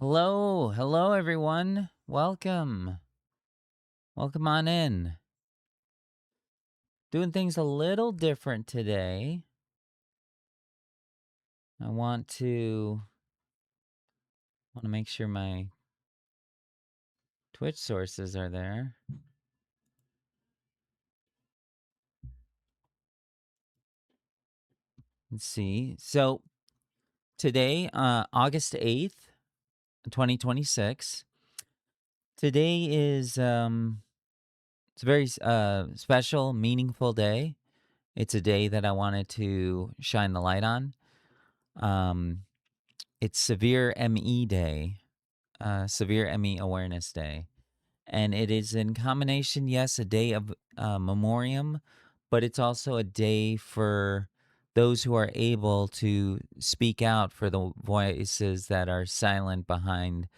Hello, hello everyone. Welcome. Welcome on in. Doing things a little different today. I want to make sure my Twitch sources are there. Let's see. So today, August 8th, 2026. Today is it's a very special, meaningful day. It's a day that I wanted to shine the light on. It's Severe ME Day. Severe ME Awareness Day. And it is in combination, yes, a day of memoriam, but it's also a day for those who are able to speak out for the voices that are silent behind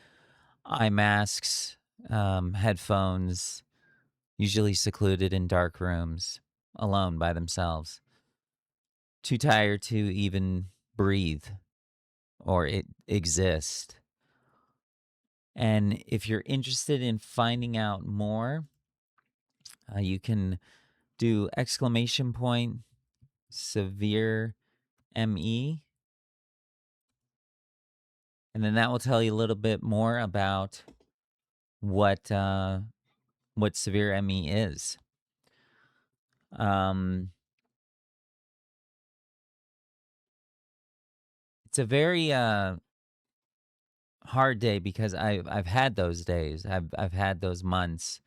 eye masks, headphones, usually secluded in dark rooms, alone by themselves, too tired to even breathe or exist. And if you're interested in finding out more, you can do ! severe ME. And then that will tell you a little bit more about what severe ME is. It's a very hard day because I've had those days. I've had those months.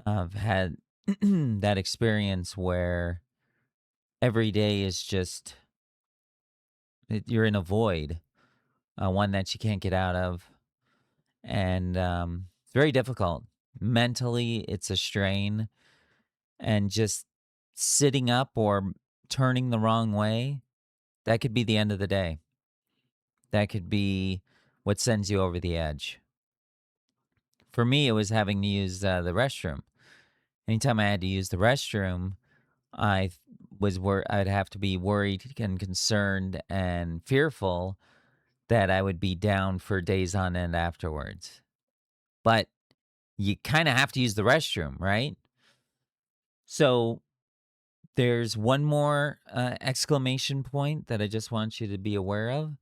I've had that experience where every day is just you're in a void, one that you can't get out of, and it's very difficult. Mentally, it's a strain, and just sitting up or turning the wrong way, that could be the end of the day. That could be what sends you over the edge. For me, it was having to use the restroom. Anytime I had to use the restroom, I'd have to be worried and concerned and fearful that I would be down for days on end afterwards. But you kind of have to use the restroom, right? So there's one more exclamation point that I just want you to be aware of.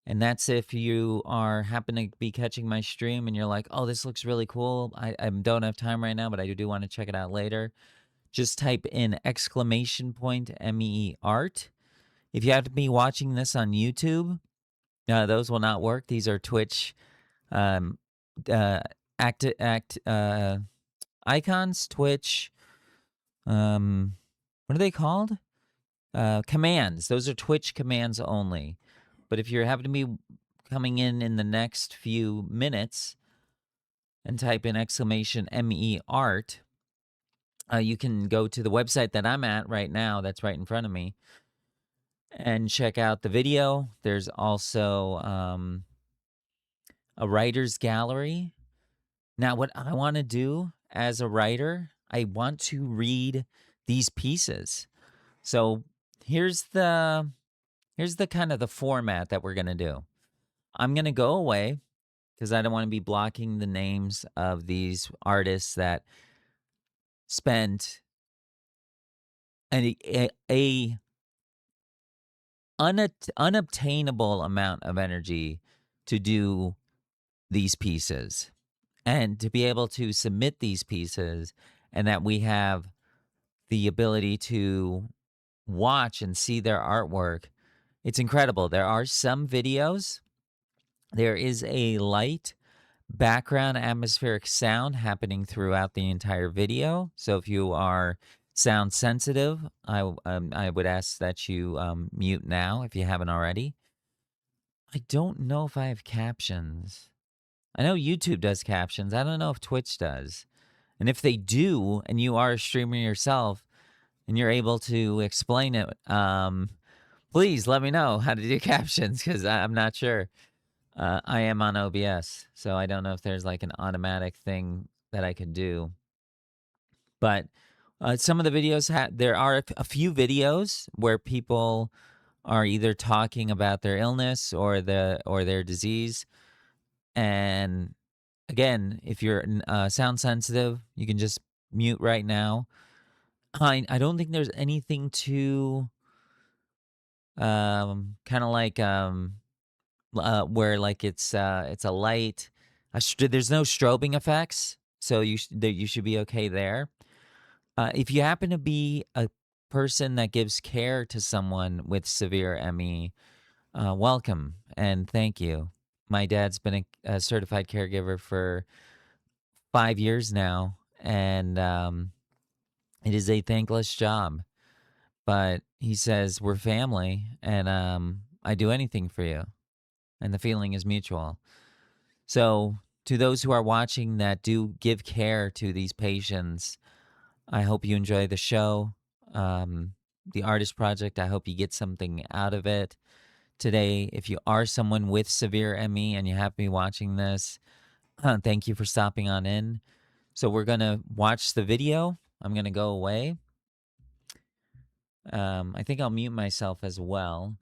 And that's if you happen to be catching my stream and you're like, oh, this looks really cool. I don't have time right now, but I do want to check it out later. Just type in ! MEE art. If you have to be watching this on YouTube, those will not work. These are Twitch icons, Twitch. What are they called? Commands. Those are Twitch commands only. But if you're having to be coming in the next few minutes and type in ! MEE art, you can go to the website that I'm at right now. That's right in front of me. And check out the video. There's also a writer's gallery. Now, what I want to do as a writer, I want to read these pieces. So here's the kind of the format that we're going to do. I'm going to go away because I don't want to be blocking the names of these artists that spent a unobtainable amount of energy to do these pieces and to be able to submit these pieces, and that we have the ability to watch and see their artwork. It's incredible. There are some videos. There is a light background atmospheric sound happening throughout the entire video. So if you are sound sensitive, I would ask that you mute now if you haven't already. I don't know if I have captions. I know YouTube does captions. I don't know if Twitch does. And if they do, and you are a streamer yourself, and you're able to explain it, please let me know how to do captions, because I'm not sure. I am on OBS, so I don't know if there's like an automatic thing that I could do. But some of the videos there are a few videos where people are either talking about their illness or their disease. And again, if you're sound sensitive, you can just mute right now. I don't think there's anything too kind of like where like it's a light. There's no strobing effects, so you should be okay there. If you happen to be a person that gives care to someone with severe ME, welcome and thank you. My dad's been a certified caregiver for 5 years now, and it is a thankless job. But he says we're family, and I do anything for you, and the feeling is mutual. So, to those who are watching that do give care to these patients, I hope you enjoy the show. The Artist Project, I hope you get something out of it today. If you are someone with severe ME and you have me watching this, thank you for stopping on in. So we're going to watch the video. I'm going to go away. I think I'll mute myself as well.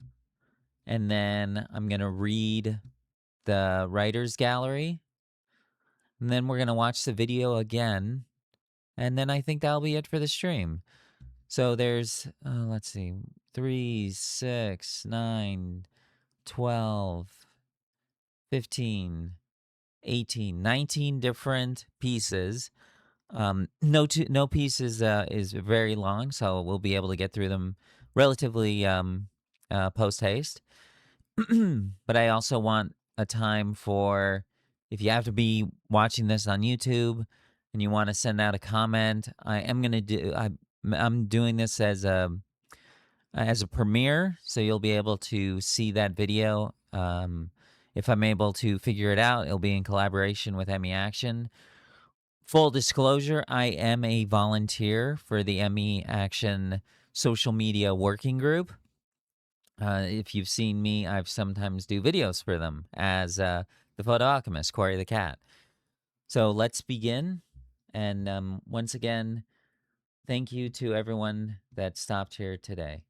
And then I'm going to read the writer's gallery. And then we're going to watch the video again. And then I think that'll be it for the stream. So there's, let's see, 3, 6, 9, 12, 15, 18, 19 different pieces. No piece is very long, so we'll be able to get through them relatively post haste. But I also want a time for, if you have to be watching this on YouTube and you want to send out a comment, I'm doing this as a premiere, so you'll be able to see that video. If I'm able to figure it out, it'll be in collaboration with ME Action. Full disclosure, I am a volunteer for the ME Action social media working group. If you've seen me, I've sometimes do videos for them as the photo alchemist, CoRy the cat. So let's begin. And once again, thank you to everyone that stopped here today.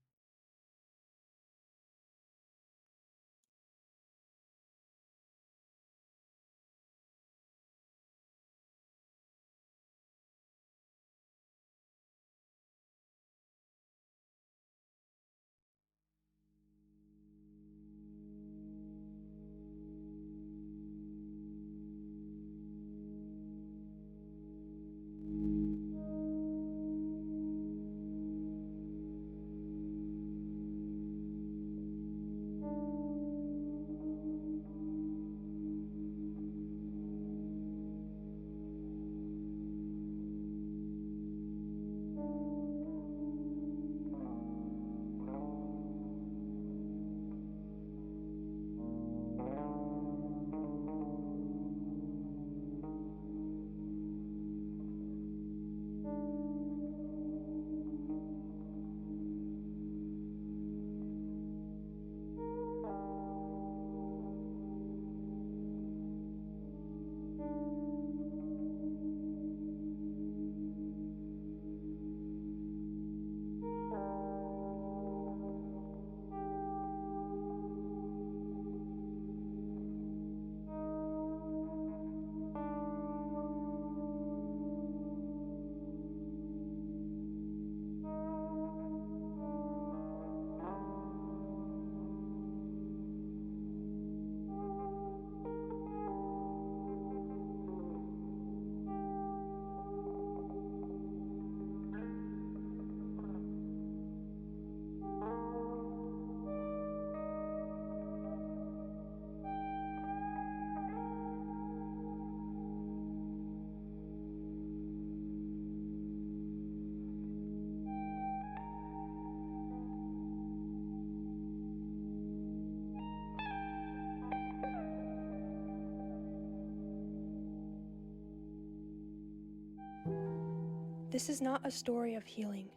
This is not a story of healing.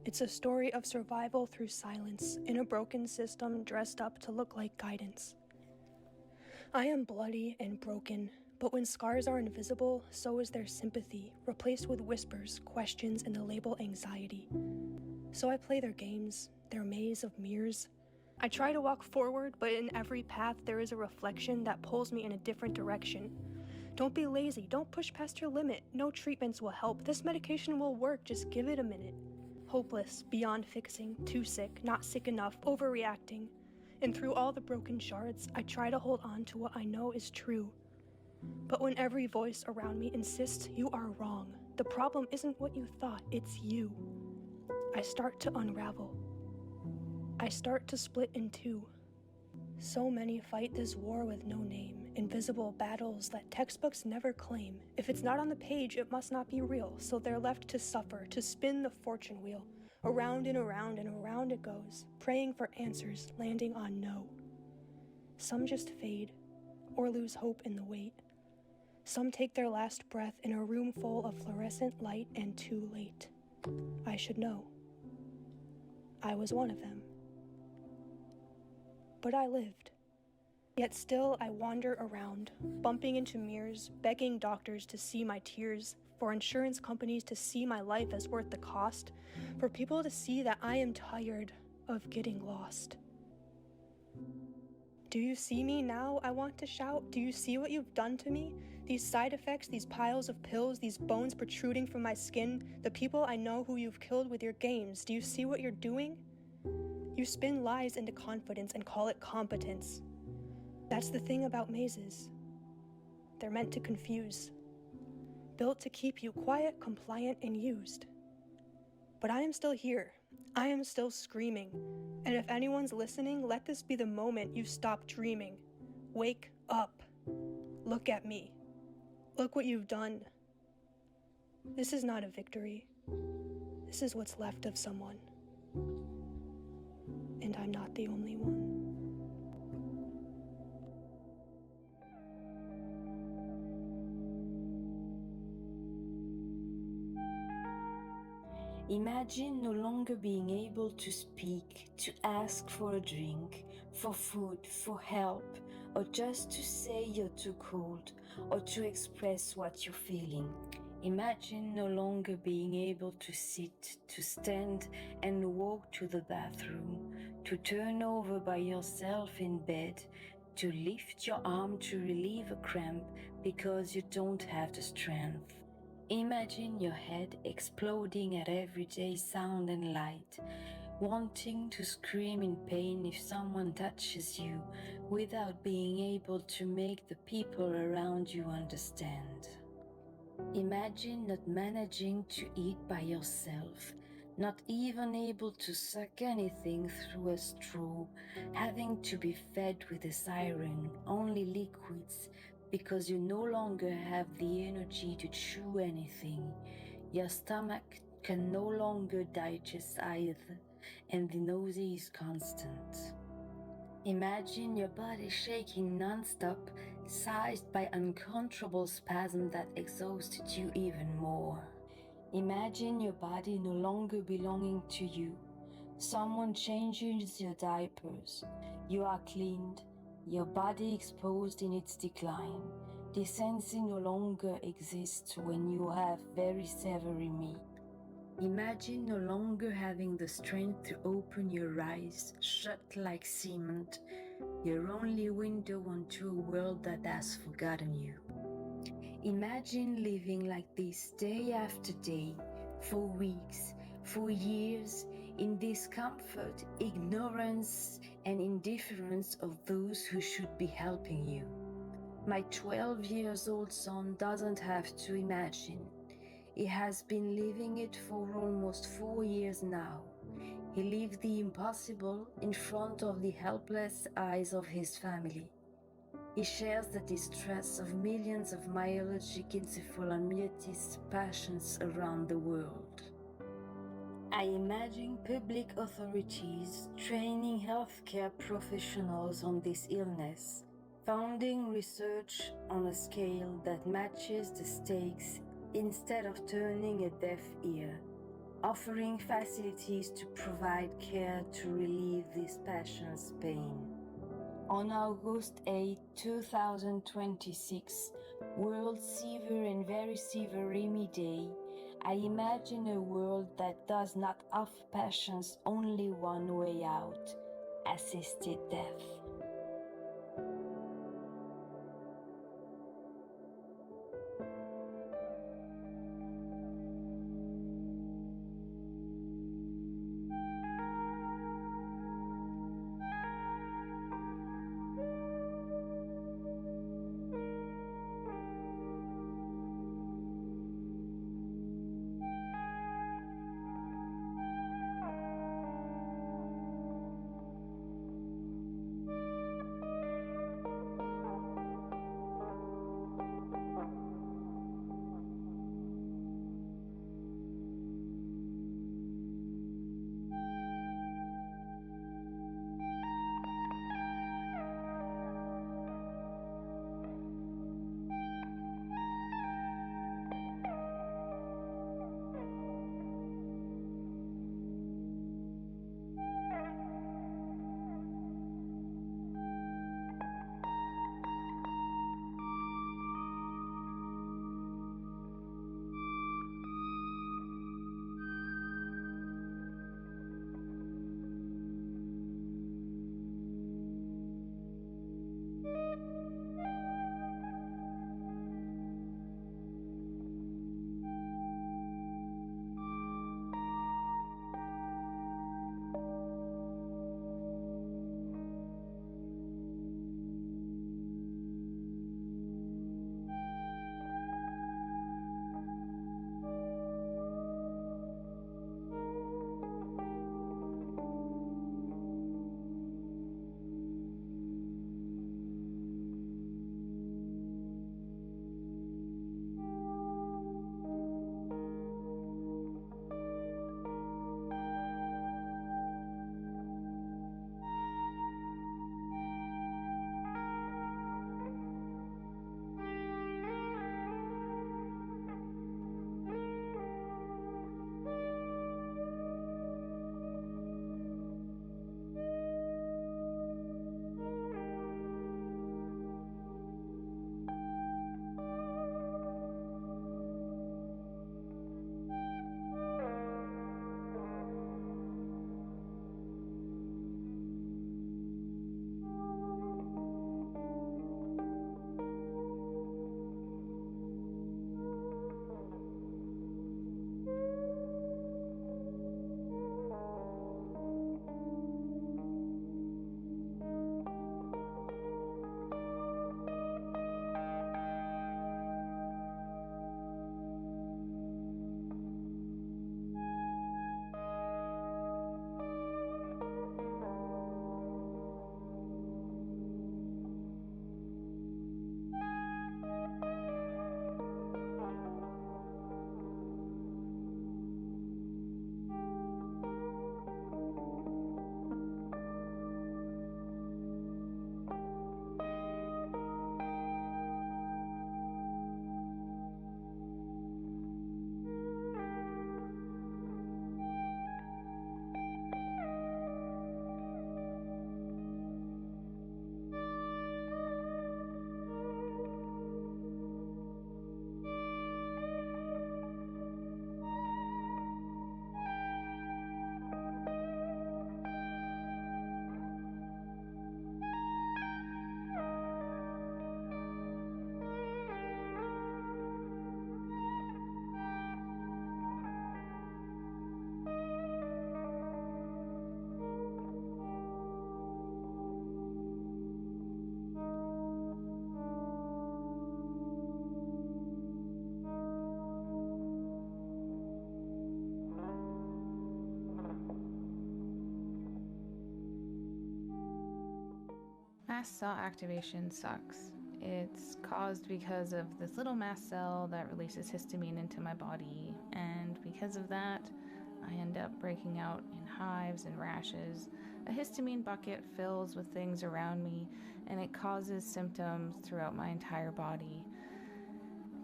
It's a story of survival through silence in a broken system dressed up to look like guidance. I am bloody and broken, but when scars are invisible, so is their sympathy, replaced with whispers, questions, and the label anxiety. So I play their games, their maze of mirrors. I try to walk forward, but in every path there is a reflection that pulls me in a different direction. Don't be lazy, don't push past your limit. No treatments will help, this medication will work, just give it a minute. Hopeless, beyond fixing, too sick, not sick enough, overreacting. And through all the broken shards, I try to hold on to what I know is true. But when every voice around me insists you are wrong, the problem isn't what you thought, it's you. I start to unravel. I start to split in two. So many fight this war with no name, invisible battles that textbooks never claim. If it's not on the page, it must not be real, so they're left to suffer, to spin the fortune wheel. Around and around and around it goes, praying for answers, landing on no. Some just fade, or lose hope in the wait. Some take their last breath in a room full of fluorescent light and too late. I should know. I was one of them. But I lived. Yet still I wander around, bumping into mirrors, begging doctors to see my tears, for insurance companies to see my life as worth the cost, for people to see that I am tired of getting lost. Do you see me now? I want to shout. Do you see what you've done to me? These side effects, these piles of pills, these bones protruding from my skin, the people I know who you've killed with your games. Do you see what you're doing? You spin lies into confidence and call it competence. That's the thing about mazes. They're meant to confuse. Built to keep you quiet, compliant, and used. But I am still here. I am still screaming. And if anyone's listening, let this be the moment you stop dreaming. Wake up. Look at me. Look what you've done. This is not a victory. This is what's left of someone. And I'm not the only one. Imagine no longer being able to speak, to ask for a drink, for food, for help, or just to say you're too cold, or to express what you're feeling. Imagine no longer being able to sit, to stand and walk to the bathroom, to turn over by yourself in bed, to lift your arm to relieve a cramp because you don't have the strength. Imagine your head exploding at everyday sound and light, wanting to scream in pain if someone touches you, without being able to make the people around you understand. Imagine not managing to eat by yourself, not even able to suck anything through a straw, having to be fed with a siren, only liquids, because you no longer have the energy to chew anything. Your stomach can no longer digest either, and the nausea is constant. Imagine your body shaking non-stop, seized by uncontrollable spasm that exhausted you even more. Imagine your body no longer belonging to you. Someone changes your diapers. You are cleaned, your body exposed in its decline. Decency no longer exists when you have very savory meat. Imagine no longer having the strength to open your eyes, shut like cement, your only window onto a world that has forgotten you. Imagine living like this day after day, for weeks, for years, in discomfort, ignorance, and indifference of those who should be helping you. My 12-year-old son doesn't have to imagine. He has been living it for almost 4 years now. He lived the impossible in front of the helpless eyes of his family. He shares the distress of millions of Myalgic Encephalomyelitis patients around the world. I imagine public authorities training healthcare professionals on this illness, funding research on a scale that matches the stakes instead of turning a deaf ear, offering facilities to provide care to relieve these patients' pain. On August 8, 2026, World Severe and Very Severemy Day, I imagine a world that does not offer patients only one way out. assisted death. Mast cell activation sucks. It's caused because of this little mast cell that releases histamine into my body, and because of that, I end up breaking out in hives and rashes. A histamine bucket fills with things around me, and it causes symptoms throughout my entire body.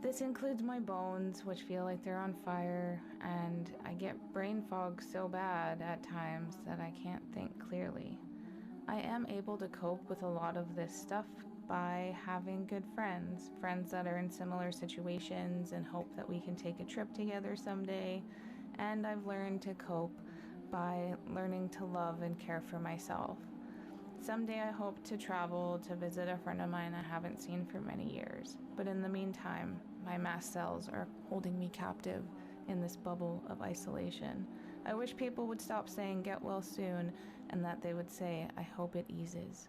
This includes my bones, which feel like they're on fire, and I get brain fog so bad at times that I can't think clearly. I am able to cope with a lot of this stuff by having good friends that are in similar situations and hope that we can take a trip together someday. And I've learned to cope by learning to love and care for myself. Someday I hope to travel to visit a friend of mine I haven't seen for many years. But in the meantime, my mast cells are holding me captive in this bubble of isolation. I wish people would stop saying get well soon and that they would say, I hope it eases.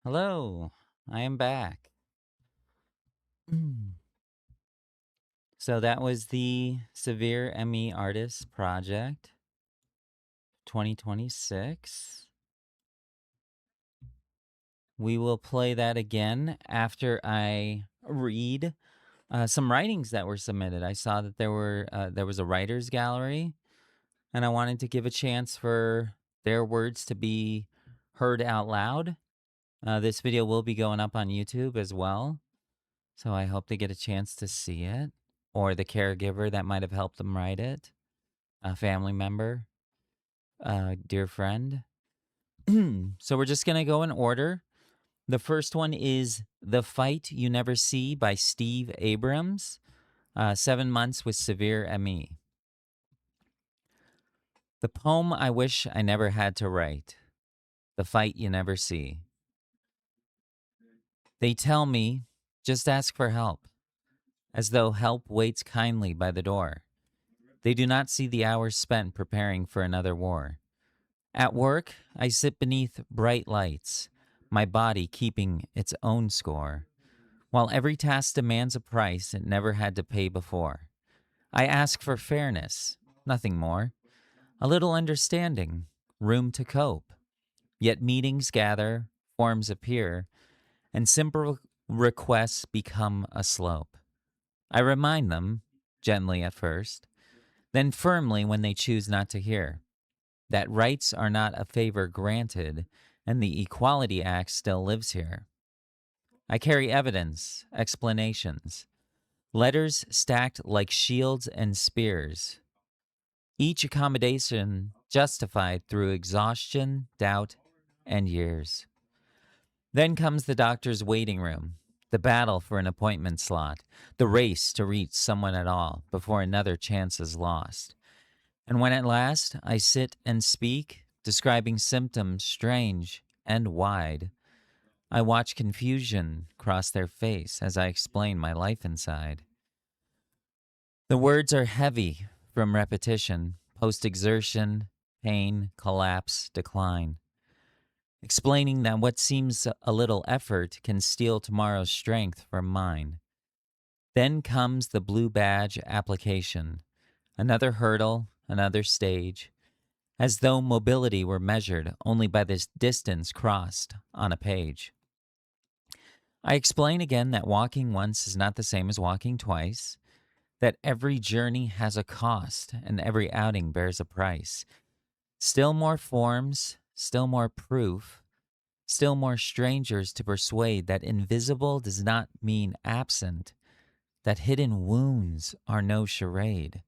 Hello, I am back. So that was the Severe ME Artist Project 2026. We will play that again after I read some writings that were submitted. I saw that there was a writers gallery, and I wanted to give a chance for their words to be heard out loud. This video will be going up on YouTube as well. So I hope they get a chance to see it, or the caregiver that might have helped them write it, a family member, a dear friend. So we're just going to go in order. The first one is The Fight You Never See by Steve Abrams, 7 months with severe ME. The poem I wish I never had to write. The fight you never see. They tell me, just ask for help, as though help waits kindly by the door. They do not see the hours spent preparing for another war. At work, I sit beneath bright lights, my body keeping its own score, while every task demands a price it never had to pay before. I ask for fairness, nothing more, a little understanding, room to cope. Yet meetings gather, forms appear, and simple requests become a slope. I remind them, gently at first, then firmly when they choose not to hear, that rights are not a favor granted, and the Equality Act still lives here. I carry evidence, explanations, letters stacked like shields and spears, each accommodation justified through exhaustion, doubt, and years. Then comes the doctor's waiting room, the battle for an appointment slot, the race to reach someone at all before another chance is lost. And when at last I sit and speak, describing symptoms strange and wide, I watch confusion cross their face as I explain my life inside. The words are heavy from repetition, post-exertion, pain, collapse, decline, explaining that what seems a little effort can steal tomorrow's strength from mine. Then comes the blue badge application, another hurdle, another stage, as though mobility were measured only by this distance crossed on a page. I explain again that walking once is not the same as walking twice, that every journey has a cost and every outing bears a price. Still more forms, still more proof, still more strangers to persuade that invisible does not mean absent, that hidden wounds are no charade.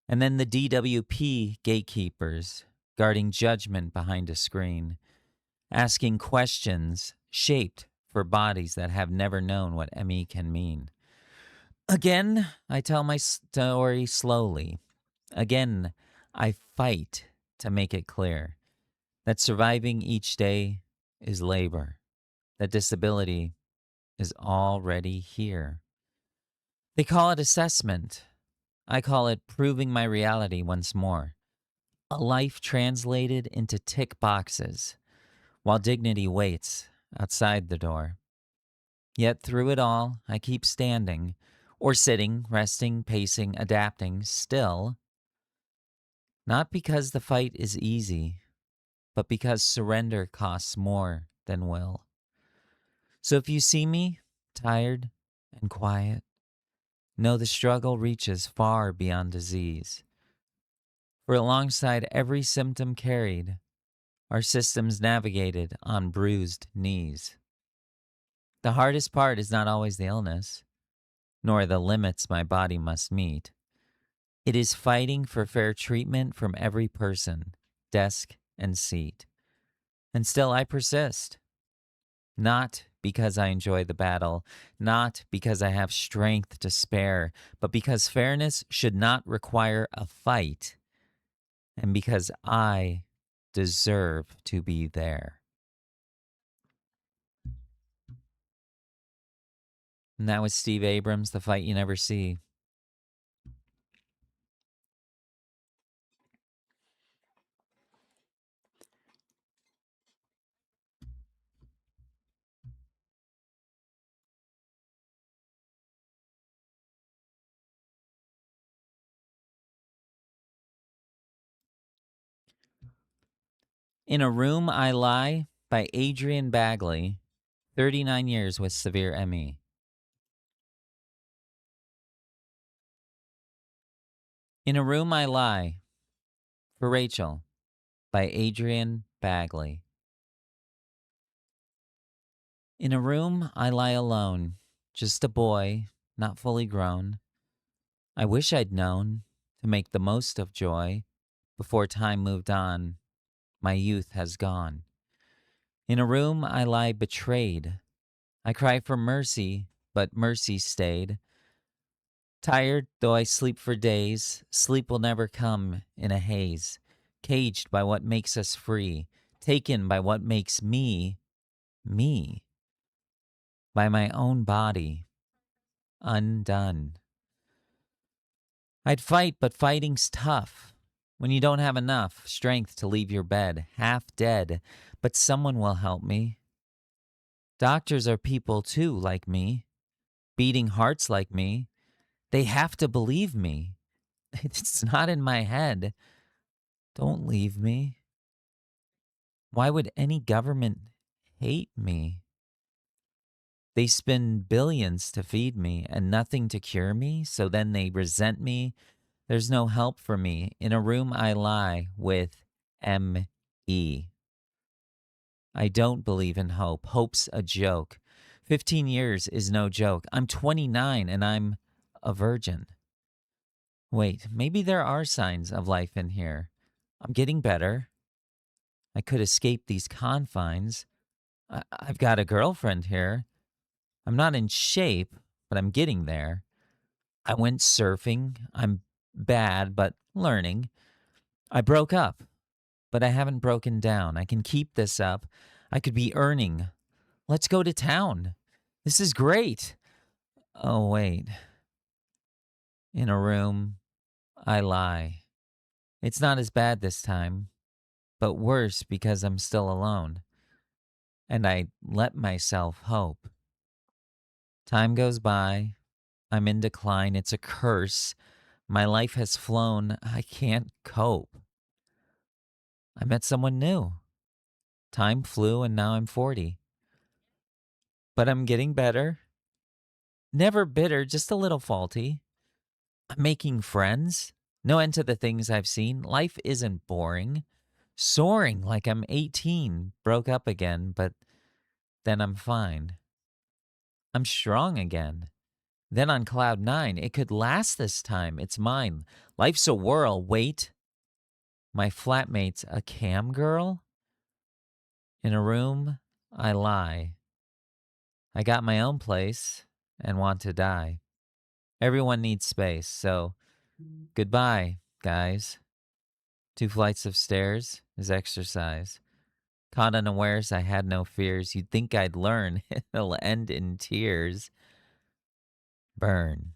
And then the DWP gatekeepers, guarding judgment behind a screen, asking questions shaped for bodies that have never known what ME can mean. Again, I tell my story slowly. Again, I fight to make it clear that surviving each day is labor, that disability is already here. They call it assessment. I call it proving my reality once more. A life translated into tick boxes, while dignity waits outside the door. Yet through it all, I keep standing, or sitting, resting, pacing, adapting, still. Not because the fight is easy, but because surrender costs more than will. So if you see me, tired and quiet, know the struggle reaches far beyond disease. For alongside every symptom carried, our systems navigated on bruised knees. The hardest part is not always the illness, nor the limits my body must meet. It is fighting for fair treatment from every person, desk and seat. And still I persist. Not because I enjoy the battle, not because I have strength to spare, but because fairness should not require a fight, and because I deserve to be there. And that was Steve Abrams, The Fight You Never See. In a Room I Lie by Adrian Bagley, 39 years with severe ME. In a Room I Lie, for Rachel, by Adrian Bagley. In a room I lie alone, just a boy, not fully grown. I wish I'd known to make the most of joy before time moved on. My youth has gone. In a room I lie betrayed. I cry for mercy, but mercy stayed. Tired though I sleep for days, sleep will never come in a haze. Caged by what makes us free, taken by what makes me, me. By my own body, undone. I'd fight, but fighting's tough. When you don't have enough strength to leave your bed, half dead, but someone will help me. Doctors are people too, like me, beating hearts like me. They have to believe me. It's not in my head. Don't leave me. Why would any government hate me? They spend billions to feed me and nothing to cure me, so then they resent me. There's no help for me. In a room I lie with M.E. I don't believe in hope. Hope's a joke. 15 years is no joke. I'm 29 and I'm a virgin. Wait, maybe there are signs of life in here. I'm getting better. I could escape these confines. I've got a girlfriend here. I'm not in shape, but I'm getting there. I went surfing. I'm bad, but learning. I broke up, but I haven't broken down. I can keep this up. I could be earning. Let's go to town. This is great. Oh, wait. In a room, I lie. It's not as bad this time, but worse because I'm still alone. And I let myself hope. Time goes by. I'm in decline. It's a curse. My life has flown. I can't cope. I met someone new. Time flew and now I'm 40. But I'm getting better. Never bitter, just a little faulty. I'm making friends. No end to the things I've seen. Life isn't boring. Soaring like I'm 18. Broke up again, but then I'm fine. I'm strong again. Then on cloud 9, it could last this time. It's mine. Life's a whirl. Wait. My flatmate's a cam girl? In a room, I lie. I got my own place and want to die. Everyone needs space, so goodbye, guys. 2 flights of stairs is exercise. Caught unawares, I had no fears. You'd think I'd learn. It'll end in tears. Burn.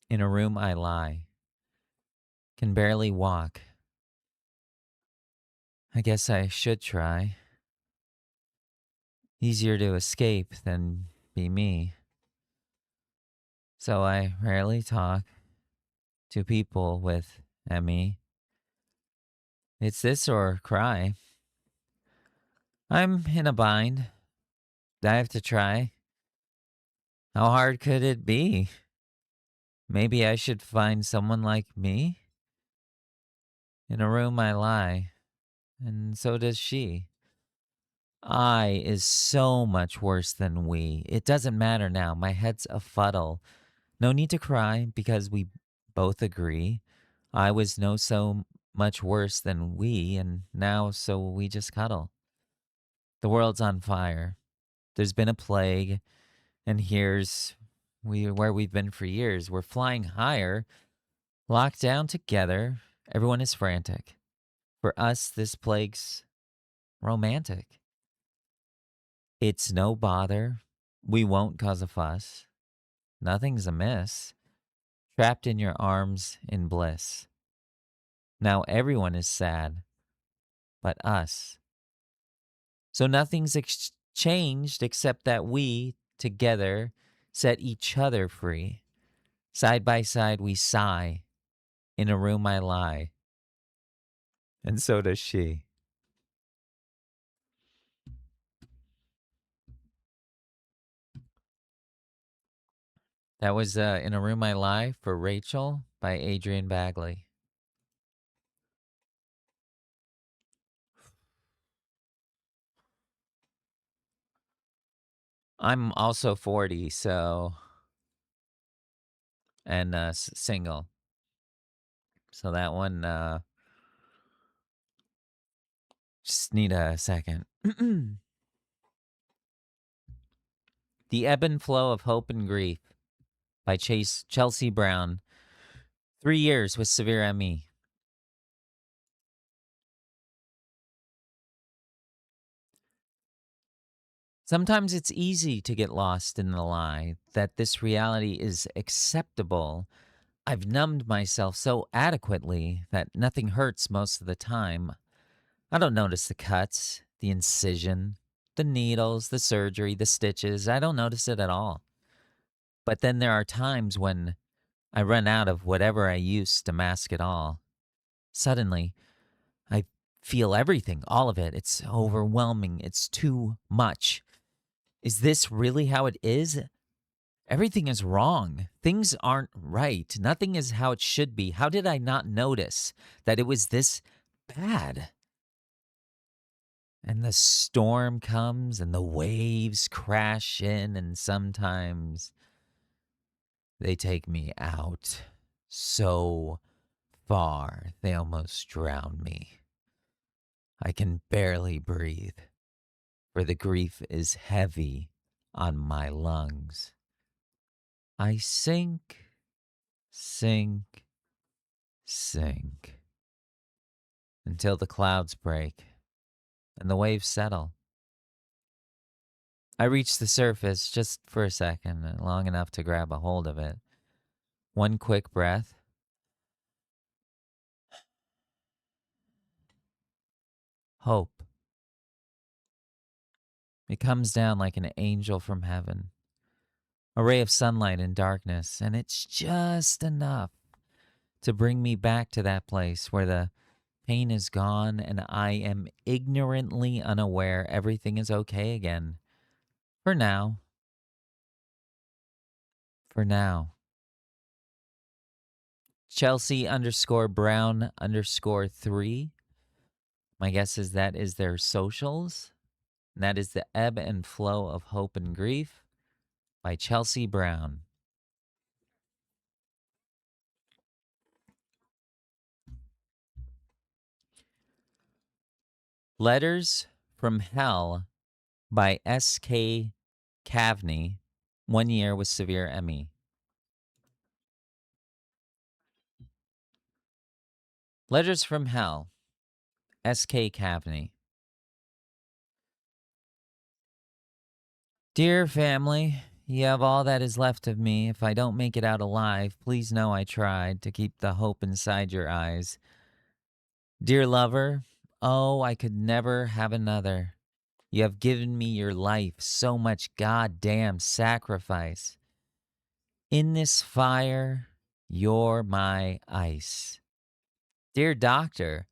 In a room, I lie. Can barely walk. I guess I should try. Easier to escape than be me. So I rarely talk to people with ME. It's this or cry. I'm in a bind. I have to try. How hard could it be? Maybe I should find someone like me? In a room I lie, and so does she. I is so much worse than we. It doesn't matter now. My head's a fuddle. No need to cry because we both agree. I was no so much worse than we, and now so we just cuddle. The world's on fire. There's been a plague, and here's where we've been for years. We're flying higher, locked down together. Everyone is frantic. For us, this plague's romantic. It's no bother. We won't cause a fuss. Nothing's amiss. Trapped in your arms in bliss. Now everyone is sad, but us. So nothing's changed except that we, together, set each other free. Side by side we sigh. In a room I lie. And so does she. That was In a Room I Lie for Rachel by Adrian Bagley. I'm also 40, so, and single. So that one, just need a second. The Ebb and Flow of Hope and Grief by Chelsea Brown. 3 years with severe ME. Sometimes it's easy to get lost in the lie that this reality is acceptable. I've numbed myself so adequately that nothing hurts most of the time. I don't notice the cuts, the incision, the needles, the surgery, the stitches. I don't notice it at all. But then there are times when I run out of whatever I used to mask it all. Suddenly, I feel everything, all of it. It's overwhelming. It's too much. Is this really how it is? Everything is wrong. Things aren't right. Nothing is how it should be. How did I not notice that it was this bad? And the storm comes and the waves crash in, and sometimes they take me out so far they almost drown me. I can barely breathe, for the grief is heavy on my lungs. I sink, sink, sink, until the clouds break and the waves settle. I reach the surface just for a second, long enough to grab a hold of it. One quick breath. Hope. It comes down like an angel from heaven. A ray of sunlight in darkness, and it's just enough to bring me back to that place where the pain is gone and I am ignorantly unaware everything is okay again. For now. For now. Chelsea_Brown_3. My guess is that is their socials. And that is The Ebb and Flow of Hope and Grief by Chelsea Brown. Letters from Hell by S.K. Caveny. 1 year with severe ME. Letters from Hell. S.K. Caveny. Dear family, you have all that is left of me. If I don't make it out alive, please know I tried to keep the hope inside your eyes. Dear lover, oh, I could never have another. You have given me your life, so much goddamn sacrifice. In this fire, you're my ice. Dear doctor,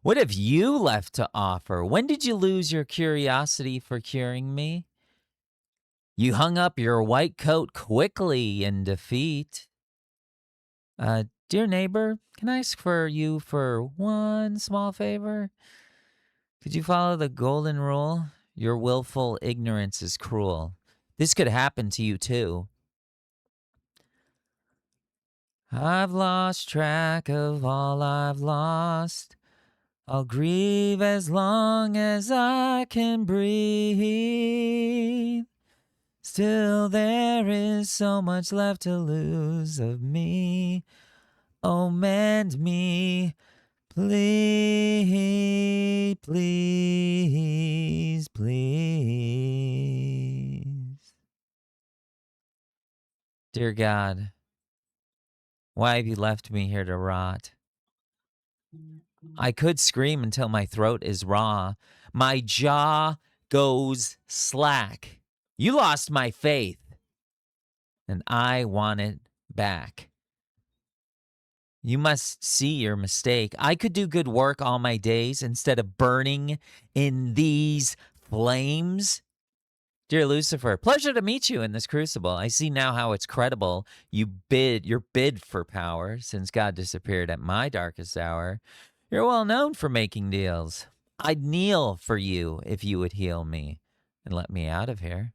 what have you left to offer? When did you lose your curiosity for curing me? You hung up your white coat quickly in defeat. Dear neighbor, can I ask for you for one small favor? Could you follow the golden rule? Your willful ignorance is cruel. This could happen to you too. I've lost track of all I've lost. I'll grieve as long as I can breathe. Still there is so much left to lose of me. Oh, mend me, please, please, please. Dear God, why have you left me here to rot? I could scream until my throat is raw. My jaw goes slack. You lost my faith, and I want it back. You must see your mistake. I could do good work all my days instead of burning in these flames. Dear Lucifer, pleasure to meet you in this crucible. I see now how it's credible your bid for power, since God disappeared at my darkest hour. You're well known for making deals. I'd kneel for you if you would heal me and let me out of here.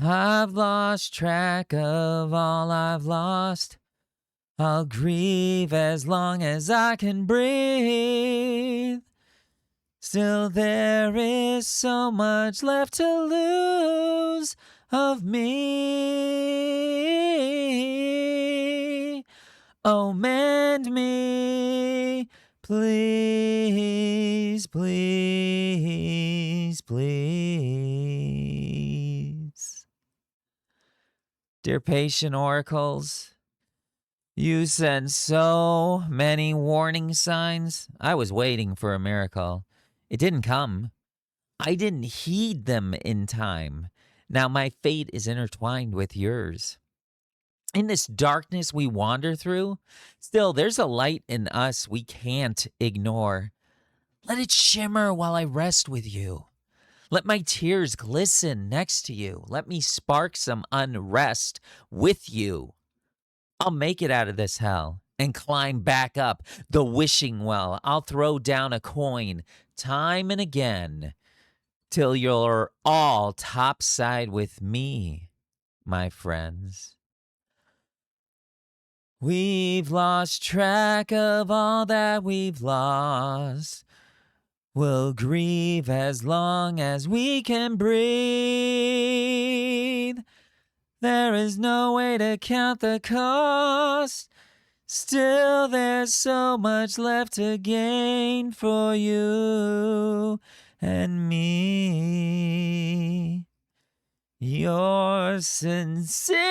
I've lost track of all I've lost. I'll grieve as long as I can breathe. Still there is so much left to lose of me. Oh, mend me, please, please, please. Dear patient oracles, you sent so many warning signs. I was waiting for a miracle. It didn't come. I didn't heed them in time. Now my fate is intertwined with yours. In this darkness we wander through, still there's a light in us we can't ignore. Let it shimmer while I rest with you. Let my tears glisten next to you. Let me spark some unrest with you. I'll make it out of this hell and climb back up the wishing well. I'll throw down a coin time and again till you're all topside with me, my friends. We've lost track of all that we've lost. We'll grieve as long as we can breathe. There is no way to count the cost. Still, there's so much left to gain for you and me. Yours sincerely.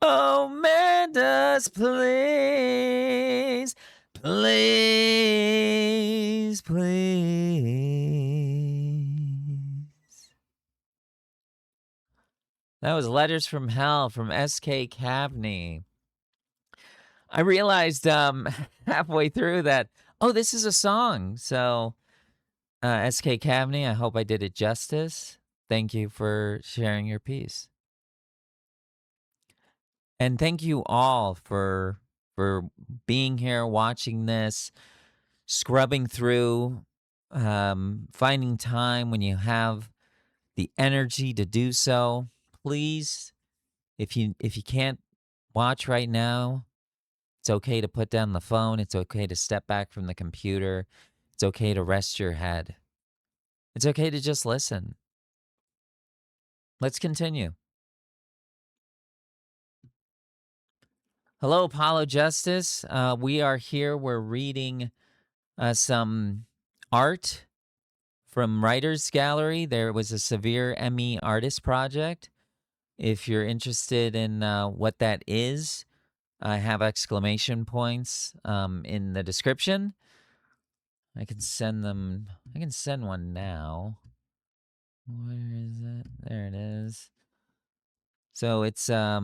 Oh, mend us, please, please, please. That was Letters from Hell from S.K. Caveny. I realized halfway through that, oh, this is a song. So, S.K. Caveny, I hope I did it justice. Thank you for sharing your piece. And thank you all for being here, watching this, scrubbing through, finding time when you have the energy to do so. Please, if you can't watch right now, it's okay to put down the phone. It's okay to step back from the computer. It's okay to rest your head. It's okay to just listen. Let's continue. Hello, Apollo Justice. We are here. We're reading some art from Writers Gallery. There was a Severe ME artist project. If you're interested in what that is, I have exclamation points in the description. I can send them. I can send one now. Where is it? There it is. So it's a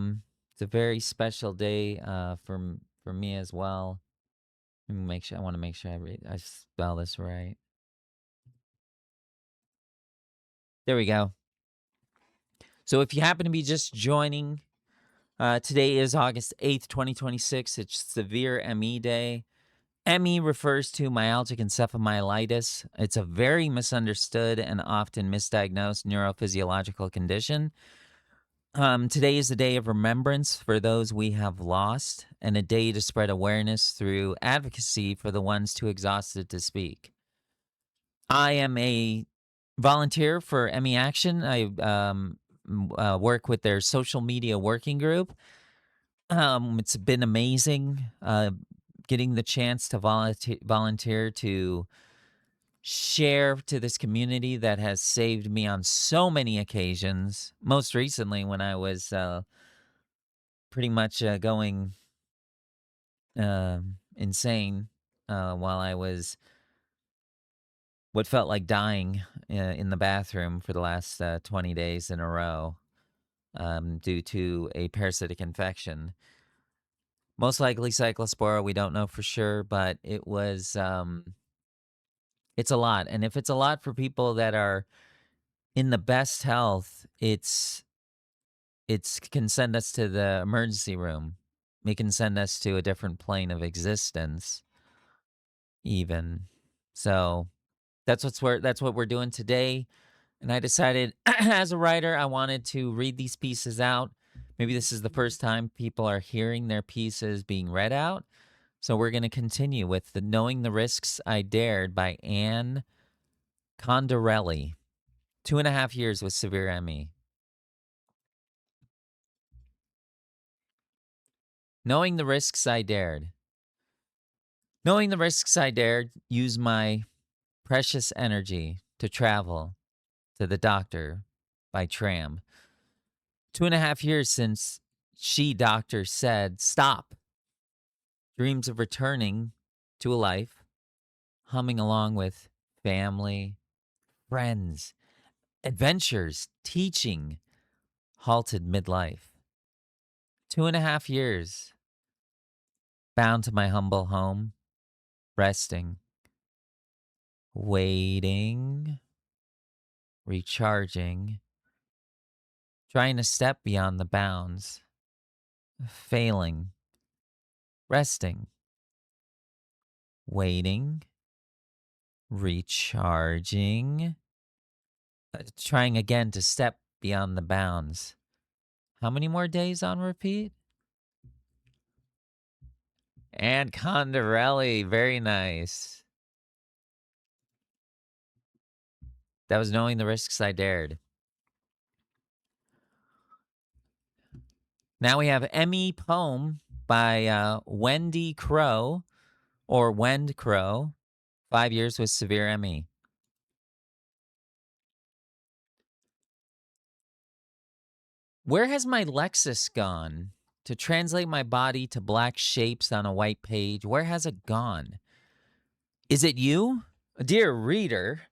very special day for me as well. Let me make sure. I want to make sure I spell this right. There we go. So if you happen to be just joining, today is August 8th, 2026. It's Severe ME Day. ME refers to myalgic encephalomyelitis. It's a very misunderstood and often misdiagnosed neurophysiological condition. Today is a day of remembrance for those we have lost and a day to spread awareness through advocacy for the ones too exhausted to speak. I am a volunteer for ME Action. I work with their social media working group. It's been amazing getting the chance to volunteer to share to this community that has saved me on so many occasions. Most recently when I was pretty much going insane while I was what felt like dying in the bathroom for the last 20 days in a row due to a parasitic infection. Most likely cyclospora, we don't know for sure, but it was, it's a lot. And if it's a lot for people that are in the best health, it's can send us to the emergency room. It can send us to a different plane of existence even. So that's what we're doing today. And I decided, as a writer, I wanted to read these pieces out. Maybe this is the first time people are hearing their pieces being read out. So we're going to continue with the Knowing the Risks I Dared by Anne Condorelli. 2.5 years with severe ME. Knowing the risks I dared. Knowing the risks I dared, use my precious energy to travel to the doctor by tram. 2.5 years since doctor said, stop. Dreams of returning to a life, humming along with family, friends, adventures, teaching, halted midlife. 2.5 years, bound to my humble home, resting, waiting, recharging, trying to step beyond the bounds, failing, resting, waiting, recharging, trying again to step beyond the bounds. How many more days on repeat? And Condorelli, very nice. That was Knowing the Risks I Dared. Now we have Emmy Poem by Wende Crow, or Wend Crow, 5 years with severe ME. Where has my Lexis gone to translate my body to black shapes on a white page? Where has it gone? Is it you? Dear reader,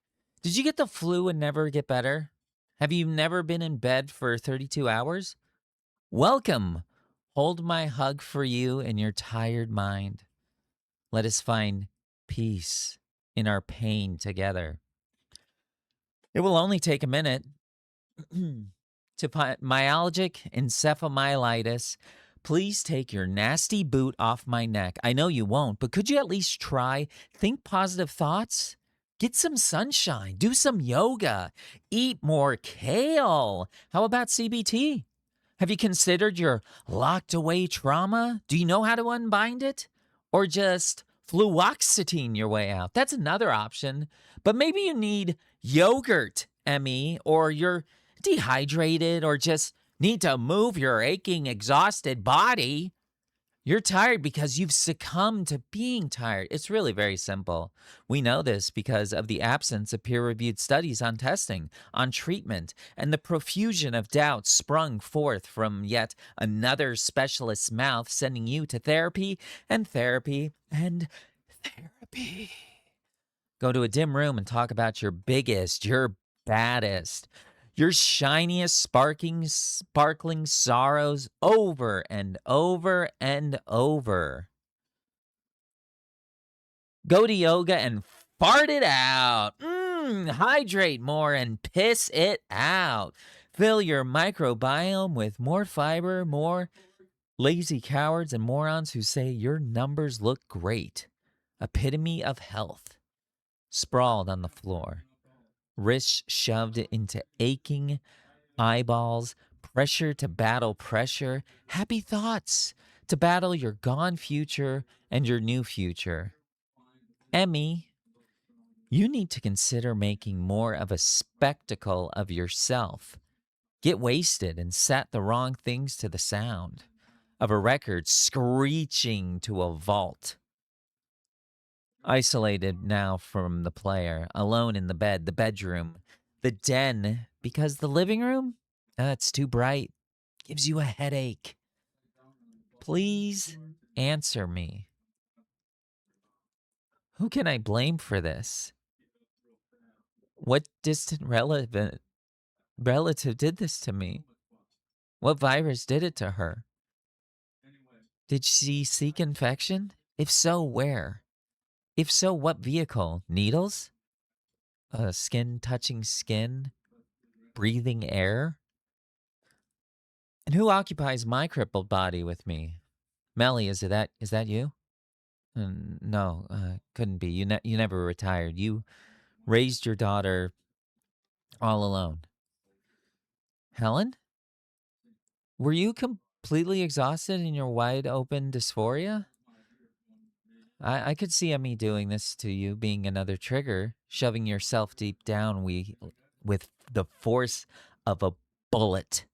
did you get the flu and never get better? Have you never been in bed for 32 hours? Welcome. Hold my hug for you and your tired mind. Let us find peace in our pain together. It will only take a minute. To myalgic encephalomyelitis, please take your nasty boot off my neck. I know you won't, but could you at least try? Think positive thoughts. Get some sunshine. Do some yoga. Eat more kale. How about CBT? Have you considered your locked away trauma? Do you know how to unbind it? Or just fluoxetine your way out? That's another option. But maybe you need yogurt, Emmy, or you're dehydrated, or just need to move your aching, exhausted body. You're tired because you've succumbed to being tired. It's really very simple. We know this because of the absence of peer-reviewed studies on testing, on treatment, and the profusion of doubts sprung forth from yet another specialist's mouth, sending you to therapy and therapy and therapy. Go to a dim room and talk about your biggest, your baddest, your shiniest, sparkling sorrows over and over and over. Go to yoga and fart it out. Hydrate more and piss it out. Fill your microbiome with more fiber, more lazy cowards and morons who say your numbers look great. Epitome of health. Sprawled on the floor. Wrists shoved into aching eyeballs, pressure to battle pressure, happy thoughts to battle your gone future and your new future. Emmy, you need to consider making more of a spectacle of yourself. Get wasted and set the wrong things to the sound of a record screeching to a vault. Isolated now from the player, alone in the bed, the bedroom, the den, because the living room, it's too bright, gives you a headache. Please answer me. Who can I blame for this? What distant relative did this to me? What virus did it to her? Did she seek infection? If so, where? If so, what vehicle? Needles? Skin touching skin? Breathing air? And who occupies my crippled body with me? Melly, is that you? No, couldn't be. You never retired. You raised your daughter all alone. Helen, were you completely exhausted in your wide open dysphoria? I could see me doing this to you, being another trigger, shoving yourself deep down with the force of a bullet.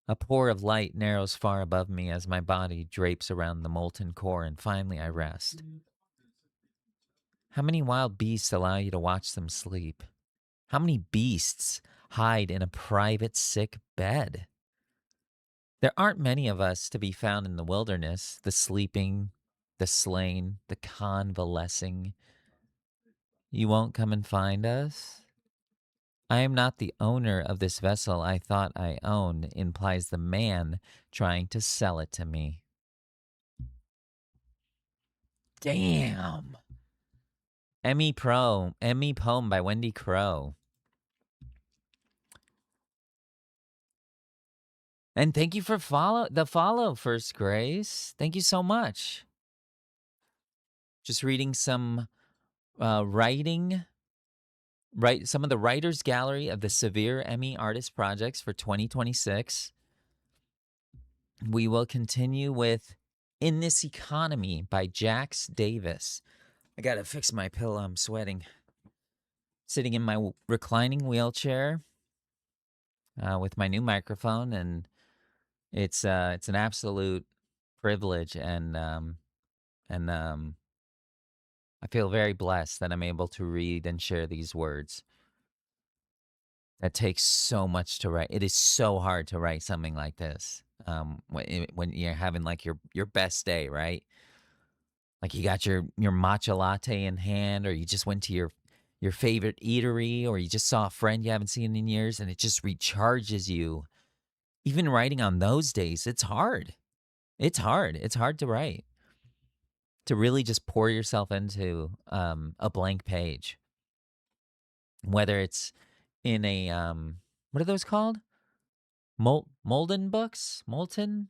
A pore of light narrows far above me as my body drapes around the molten core, and finally I rest. How many wild beasts allow you to watch them sleep? How many beasts hide in a private sick bed? There aren't many of us to be found in the wilderness, the sleeping, the slain, the convalescing. You won't come and find us? I am not the owner of this vessel I thought I owned, implies the man trying to sell it to me. Damn. Emmy poem by Wende Crow. And thank you for the follow, First Grace. Thank you so much. Just reading some some of the writers gallery of the Severe Emmy Artist Projects for 2026. We will continue with In This Economy by Jaxx Davis. I gotta fix my pillow, I'm sweating. Sitting in my reclining wheelchair with my new microphone, and it's an absolute privilege, and I feel very blessed that I'm able to read and share these words. That takes so much to write. It is so hard to write something like this when you're having like your best day, right? Like you got your matcha latte in hand, or you just went to your favorite eatery, or you just saw a friend you haven't seen in years, and it just recharges you. Even writing on those days, it's hard. It's hard. It's hard to write. To really just pour yourself into a blank page. Whether it's in a what are those called? Molden books? Molten?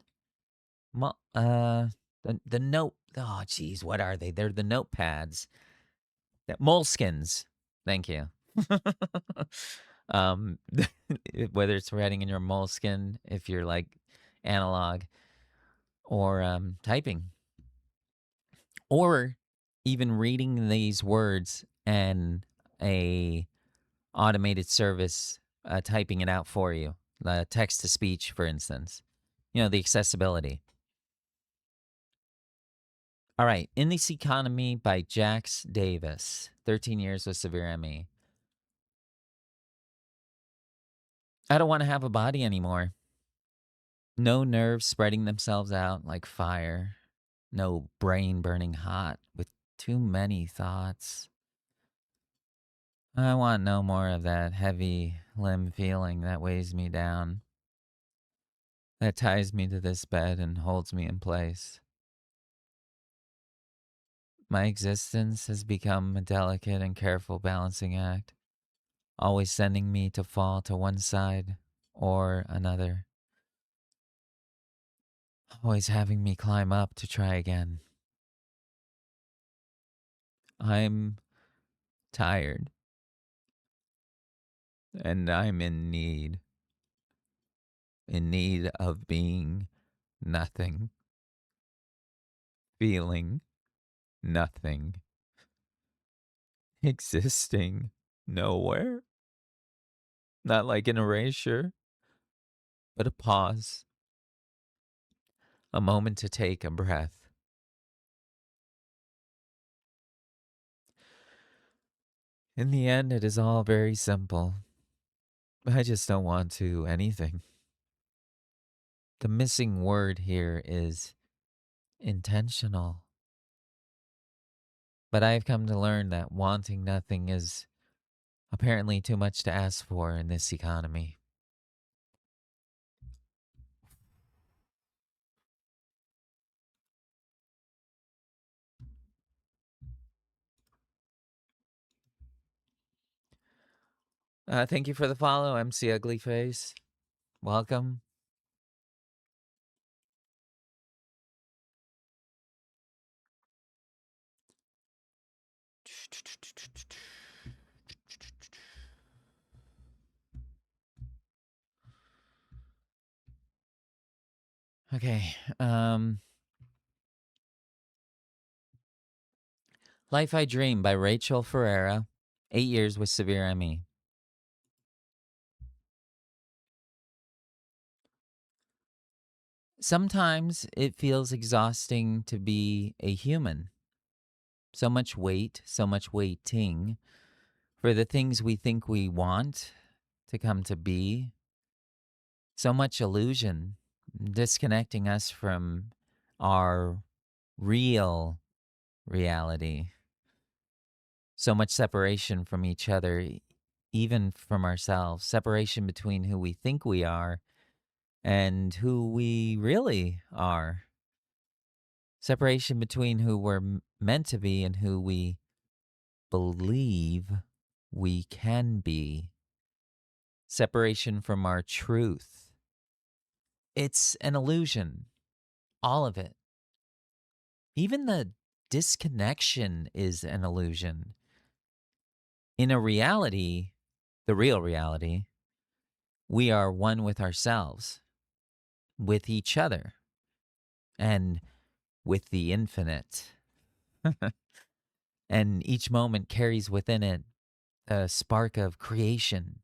The note. Oh, geez, what are they? They're the notepads. Moleskins. Thank you. um, whether it's writing in your moleskin, if you're like analog, or typing, or even reading these words and a automated service typing it out for you, text to speech, for instance. You know, the accessibility. All right, In This Economy by Jaxx Davis, 13 years with severe ME. I don't want to have a body anymore. No nerves spreading themselves out like fire. No brain burning hot with too many thoughts. I want no more of that heavy limb feeling that weighs me down, that ties me to this bed and holds me in place. My existence has become a delicate and careful balancing act, always sending me to fall to one side or another, always having me climb up to try again. I'm tired, and I'm in need of being nothing, feeling nothing, existing nowhere. Not like an erasure, but a pause, a moment to take a breath. In the end, it is all very simple. I just don't want to anything. The missing word here is intentional. But I've come to learn that wanting nothing is apparently too much to ask for in this economy. Thank you for the follow, MC Uglyface. Welcome. Okay. Life I Dream by Rachel Ferrera. 8 years with severe ME. Sometimes it feels exhausting to be a human. So much weight, so much waiting for the things we think we want to come to be. So much illusion, disconnecting us from our real reality. So much separation from each other, even from ourselves. Separation between who we think we are and who we really are. Separation between who we're meant to be and who we believe we can be. Separation from our truth. It's an illusion, all of it. Even the disconnection is an illusion. In a reality, the real reality, we are one with ourselves, with each other, and with the infinite. And each moment carries within it a spark of creation,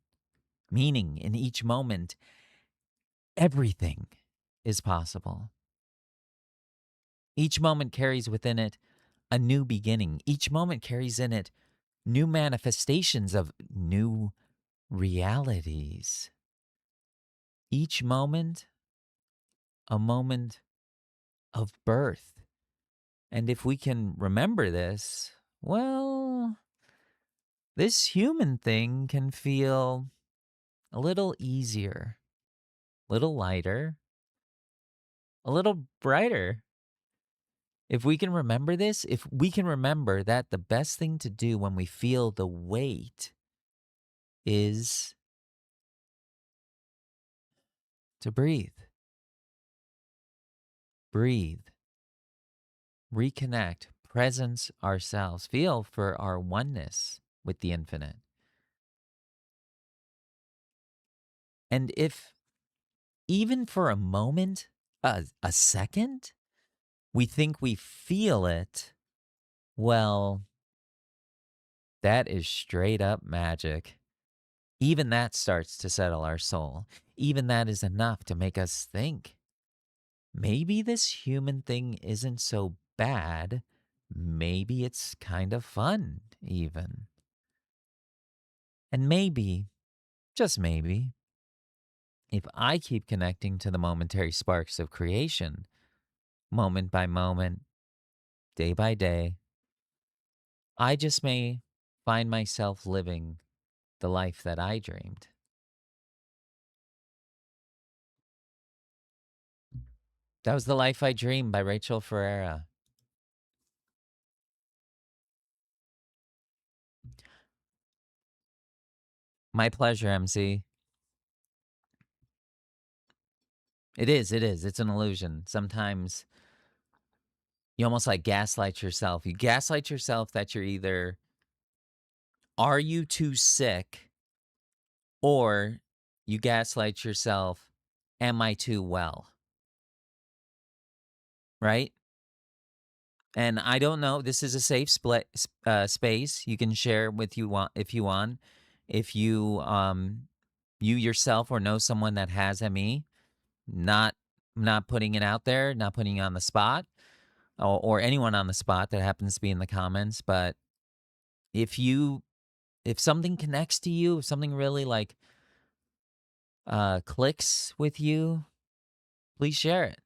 meaning in each moment, everything is possible. Each moment carries within it a new beginning. Each moment carries in it new manifestations of new realities. Each moment, a moment of birth. And if we can remember this, well, this human thing can feel a little easier, a little lighter, a little brighter. If we can remember this, if we can remember that the best thing to do when we feel the weight is to breathe. Breathe. Reconnect. Presence ourselves. Feel for our oneness with the infinite. And if even for a moment, a second, we think we feel it, well, that is straight up magic. Even that starts to settle our soul. Even that is enough to make us think. Maybe this human thing isn't so bad. Maybe it's kind of fun, even. And maybe, just maybe, if I keep connecting to the momentary sparks of creation, moment by moment, day by day, I just may find myself living the life that I dreamed. That was The Life I Dreamed by Rachel Ferrera. My pleasure, MC. It is. It's an illusion. Sometimes you almost like gaslight yourself. You gaslight yourself that you're either, are you too sick? Or you gaslight yourself, am I too well? Right? And I don't know. This is a safe space. You can share with you want if you want. If you you yourself or know someone that has ME, not putting it out there, not putting you on the spot, or anyone on the spot that happens to be in the comments. But if something connects to you, if something really like clicks with you, please share it.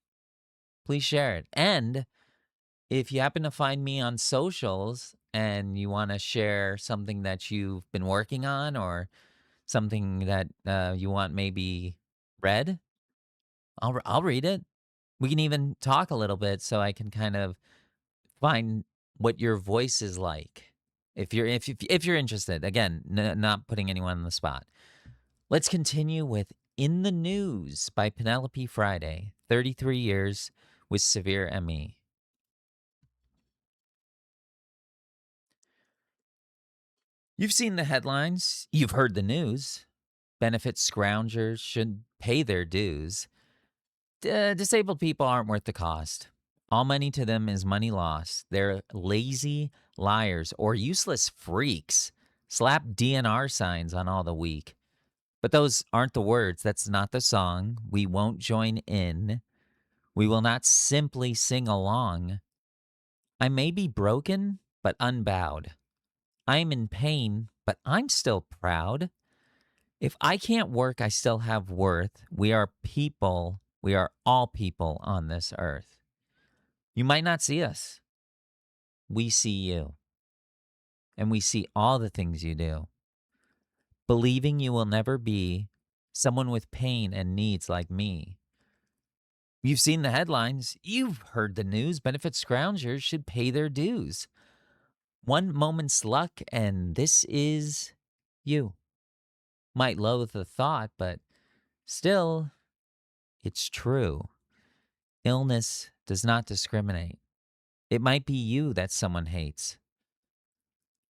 Please share it. And if you happen to find me on socials and you want to share something that you've been working on or something that you want maybe read, I'll read it. We can even talk a little bit so I can kind of find what your voice is like. If you're interested, again, not putting anyone on the spot. Let's continue with In the News by Penelope Friday, 33 years with severe ME. You've seen the headlines. You've heard the news. Benefit scroungers should pay their dues. Disabled people aren't worth the cost. All money to them is money lost. They're lazy liars or useless freaks. Slap DNR signs on all the weak. But those aren't the words. That's not the song. We won't join in. We will not simply sing along. I may be broken, but unbowed. I'm in pain, but I'm still proud. If I can't work, I still have worth. We are people. We are all people on this earth. You might not see us. We see you. And we see all the things you do. Believing you will never be someone with pain and needs like me. You've seen the headlines. You've heard the news. Benefit scroungers should pay their dues. One moment's luck, and this is you. Might loathe the thought, but still, it's true. Illness does not discriminate. It might be you that someone hates.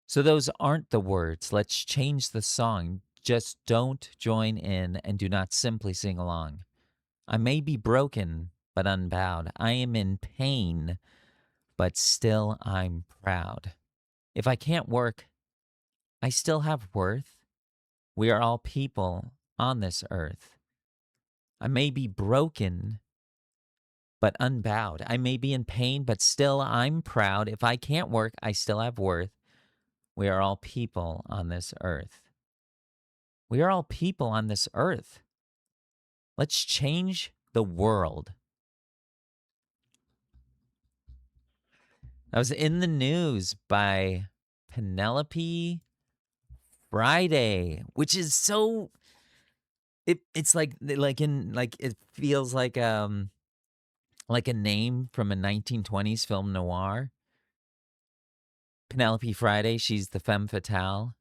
So those aren't the words. Let's change the song. Just don't join in and do not simply sing along. I may be broken, but unbowed. I am in pain, but still I'm proud. If I can't work, I still have worth. We are all people on this earth. I may be broken, but unbowed. I may be in pain, but still I'm proud. If I can't work, I still have worth. We are all people on this earth. We are all people on this earth. Let's change the world. That was In the News by Penelope Friday, which is so it's like it feels like a name from a 1920s film noir. Penelope Friday, she's the femme fatale,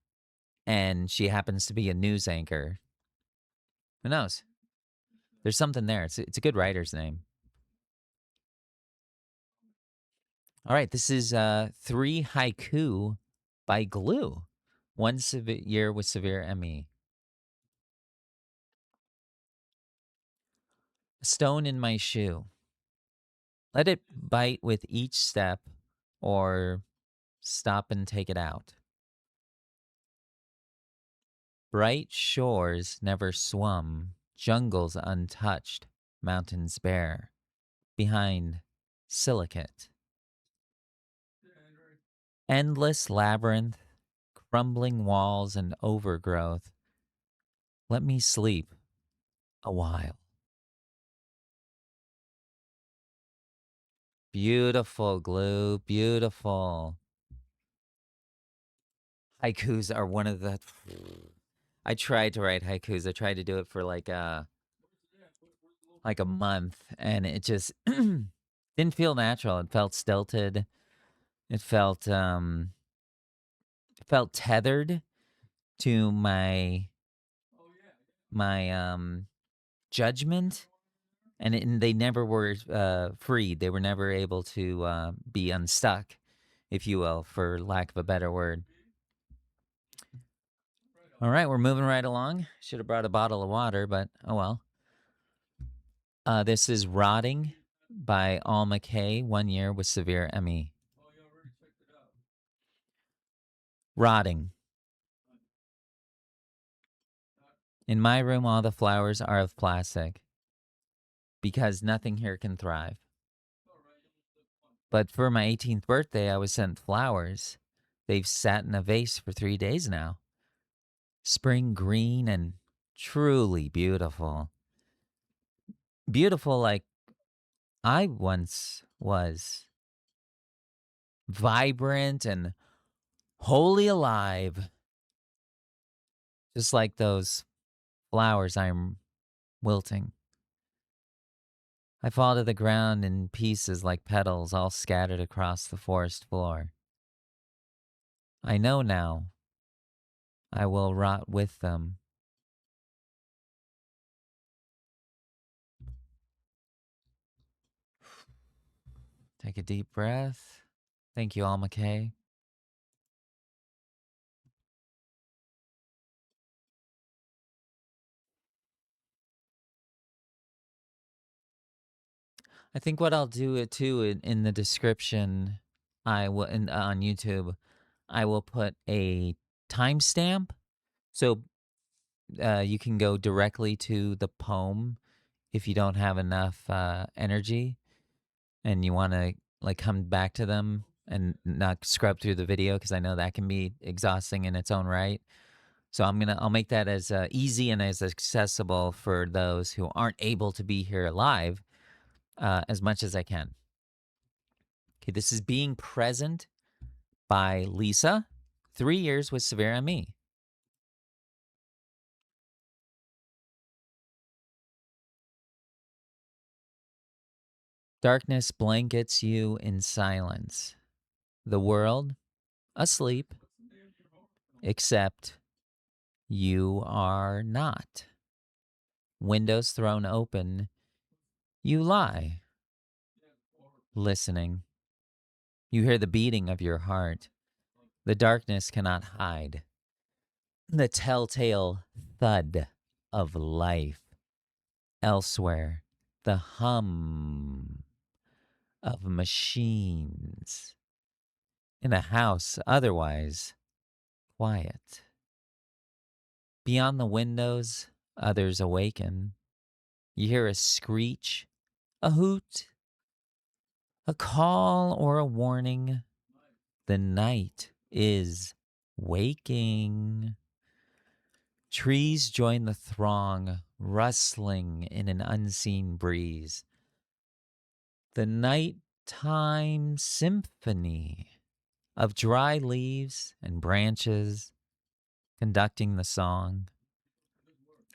and she happens to be a news anchor. Who knows? There's something there. It's a good writer's name. All right, this is 3 Haiku by Glue. One year with severe ME. A stone in my shoe. Let it bite with each step or stop and take it out. Bright shores never swum, jungles untouched, mountains bare, behind silicate. Endless labyrinth, crumbling walls and overgrowth. Let me sleep a while. Beautiful, Glue, beautiful. Haikus are one of the... I tried to write haikus. I tried to do it for like a month, and it just didn't feel natural. It felt stilted. It felt tethered to my judgment, and they never were freed. They were never able to be unstuck, if you will, for lack of a better word. All right, we're moving right along. Should have brought a bottle of water, but oh well. This is Rotting by Alma K, 1 year with severe ME. Rotting. In my room, all the flowers are of plastic because nothing here can thrive. But for my 18th birthday, I was sent flowers. They've sat in a vase for 3 days now. Spring green and truly beautiful. Beautiful like I once was. Vibrant and wholly alive. Just like those flowers I'm wilting. I fall to the ground in pieces like petals all scattered across the forest floor. I know now I will rot with them. Take a deep breath. Thank you, Alma K. I think what I'll do it too in the description, I will on YouTube, I will put a timestamp, so you can go directly to the poem if you don't have enough energy and you want to like come back to them and not scrub through the video, because I know that can be exhausting in its own right. So I'll make that as easy and as accessible for those who aren't able to be here live as much as I can. Okay, this is Being Present by Lisa. 3 years with severe ME. Darkness blankets you in silence. The world asleep, except you are not. Windows thrown open, you lie, listening. You hear the beating of your heart. The darkness cannot hide. The telltale thud of life. Elsewhere, the hum of machines. In a house otherwise quiet. Beyond the windows, others awaken. You hear a screech, a hoot, a call or a warning. The night is waking. Trees join the throng, rustling in an unseen breeze. The nighttime symphony of dry leaves and branches conducting the song.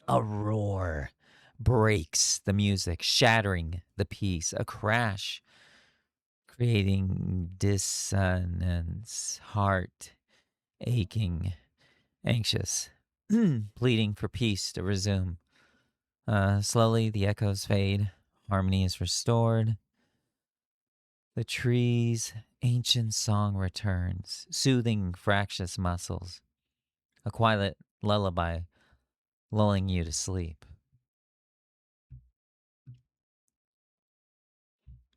A roar breaks the music, shattering the peace. A crash, creating dissonance, heart aching, anxious, pleading for peace to resume. Slowly, the echoes fade. Harmony is restored. The tree's ancient song returns, soothing fractious muscles. A quiet lullaby lulling you to sleep.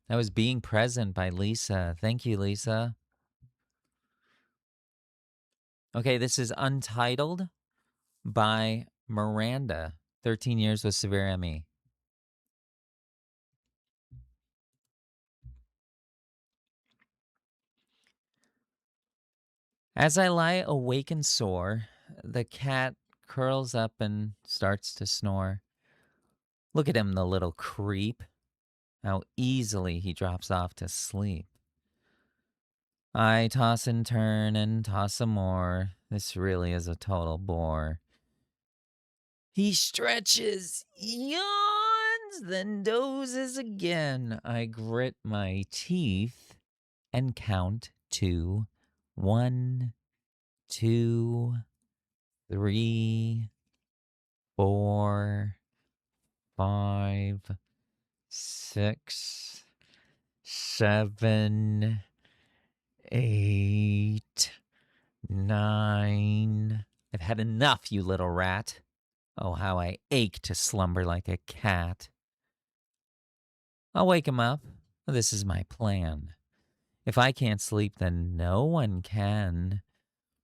That was Being Present by Lisa. Thank you, Lisa. Okay, this is Untitled by Miranda. 13 years with severe ME. As I lie awake and sore, the cat curls up and starts to snore. Look at him, the little creep. How easily he drops off to sleep. I toss and turn and toss some more. This really is a total bore. He stretches, yawns, then dozes again. I grit my teeth and count to 1, 2, 3, 4, 5, 6, 7, 8, 9. I've had enough, you little rat. Oh, how I ache to slumber like a cat. I'll wake him up. This is my plan. If I can't sleep, then no one can.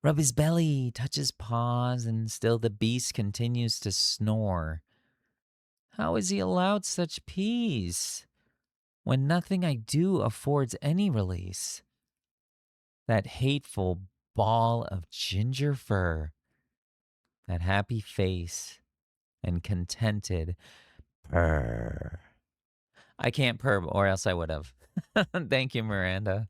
Rub his belly, touch his paws, and still the beast continues to snore. How is he allowed such peace when nothing I do affords any release? That hateful ball of ginger fur, that happy face, and contented purr. I can't purr, or else I would have. Thank you, Miranda.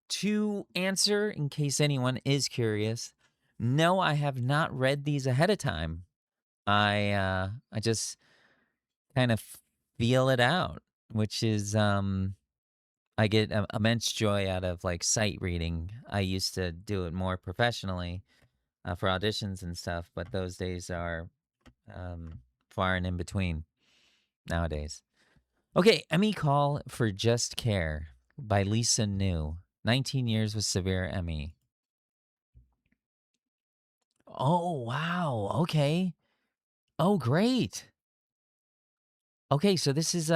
To answer, in case anyone is curious, no, I have not read these ahead of time. I just kind of feel it out, which is I get immense joy out of like sight reading. I used to do it more professionally for auditions and stuff, but those days are far and in between nowadays. Okay, Emmy Call for Just Care by Lisa New. 19 years with severe ME. Oh, wow. Okay. Oh, great. Okay, so this is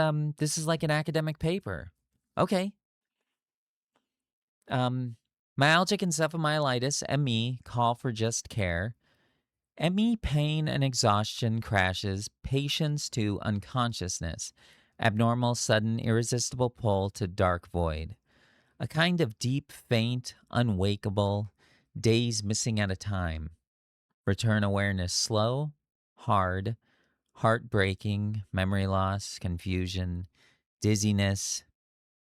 like an academic paper. Okay. Myalgic encephalomyelitis, ME, call for just care. ME pain and exhaustion crashes patients to unconsciousness, abnormal, sudden, irresistible pull to dark void. A kind of deep, faint, unwakeable, days missing at a time. Return awareness slow, hard, heartbreaking, memory loss, confusion, dizziness,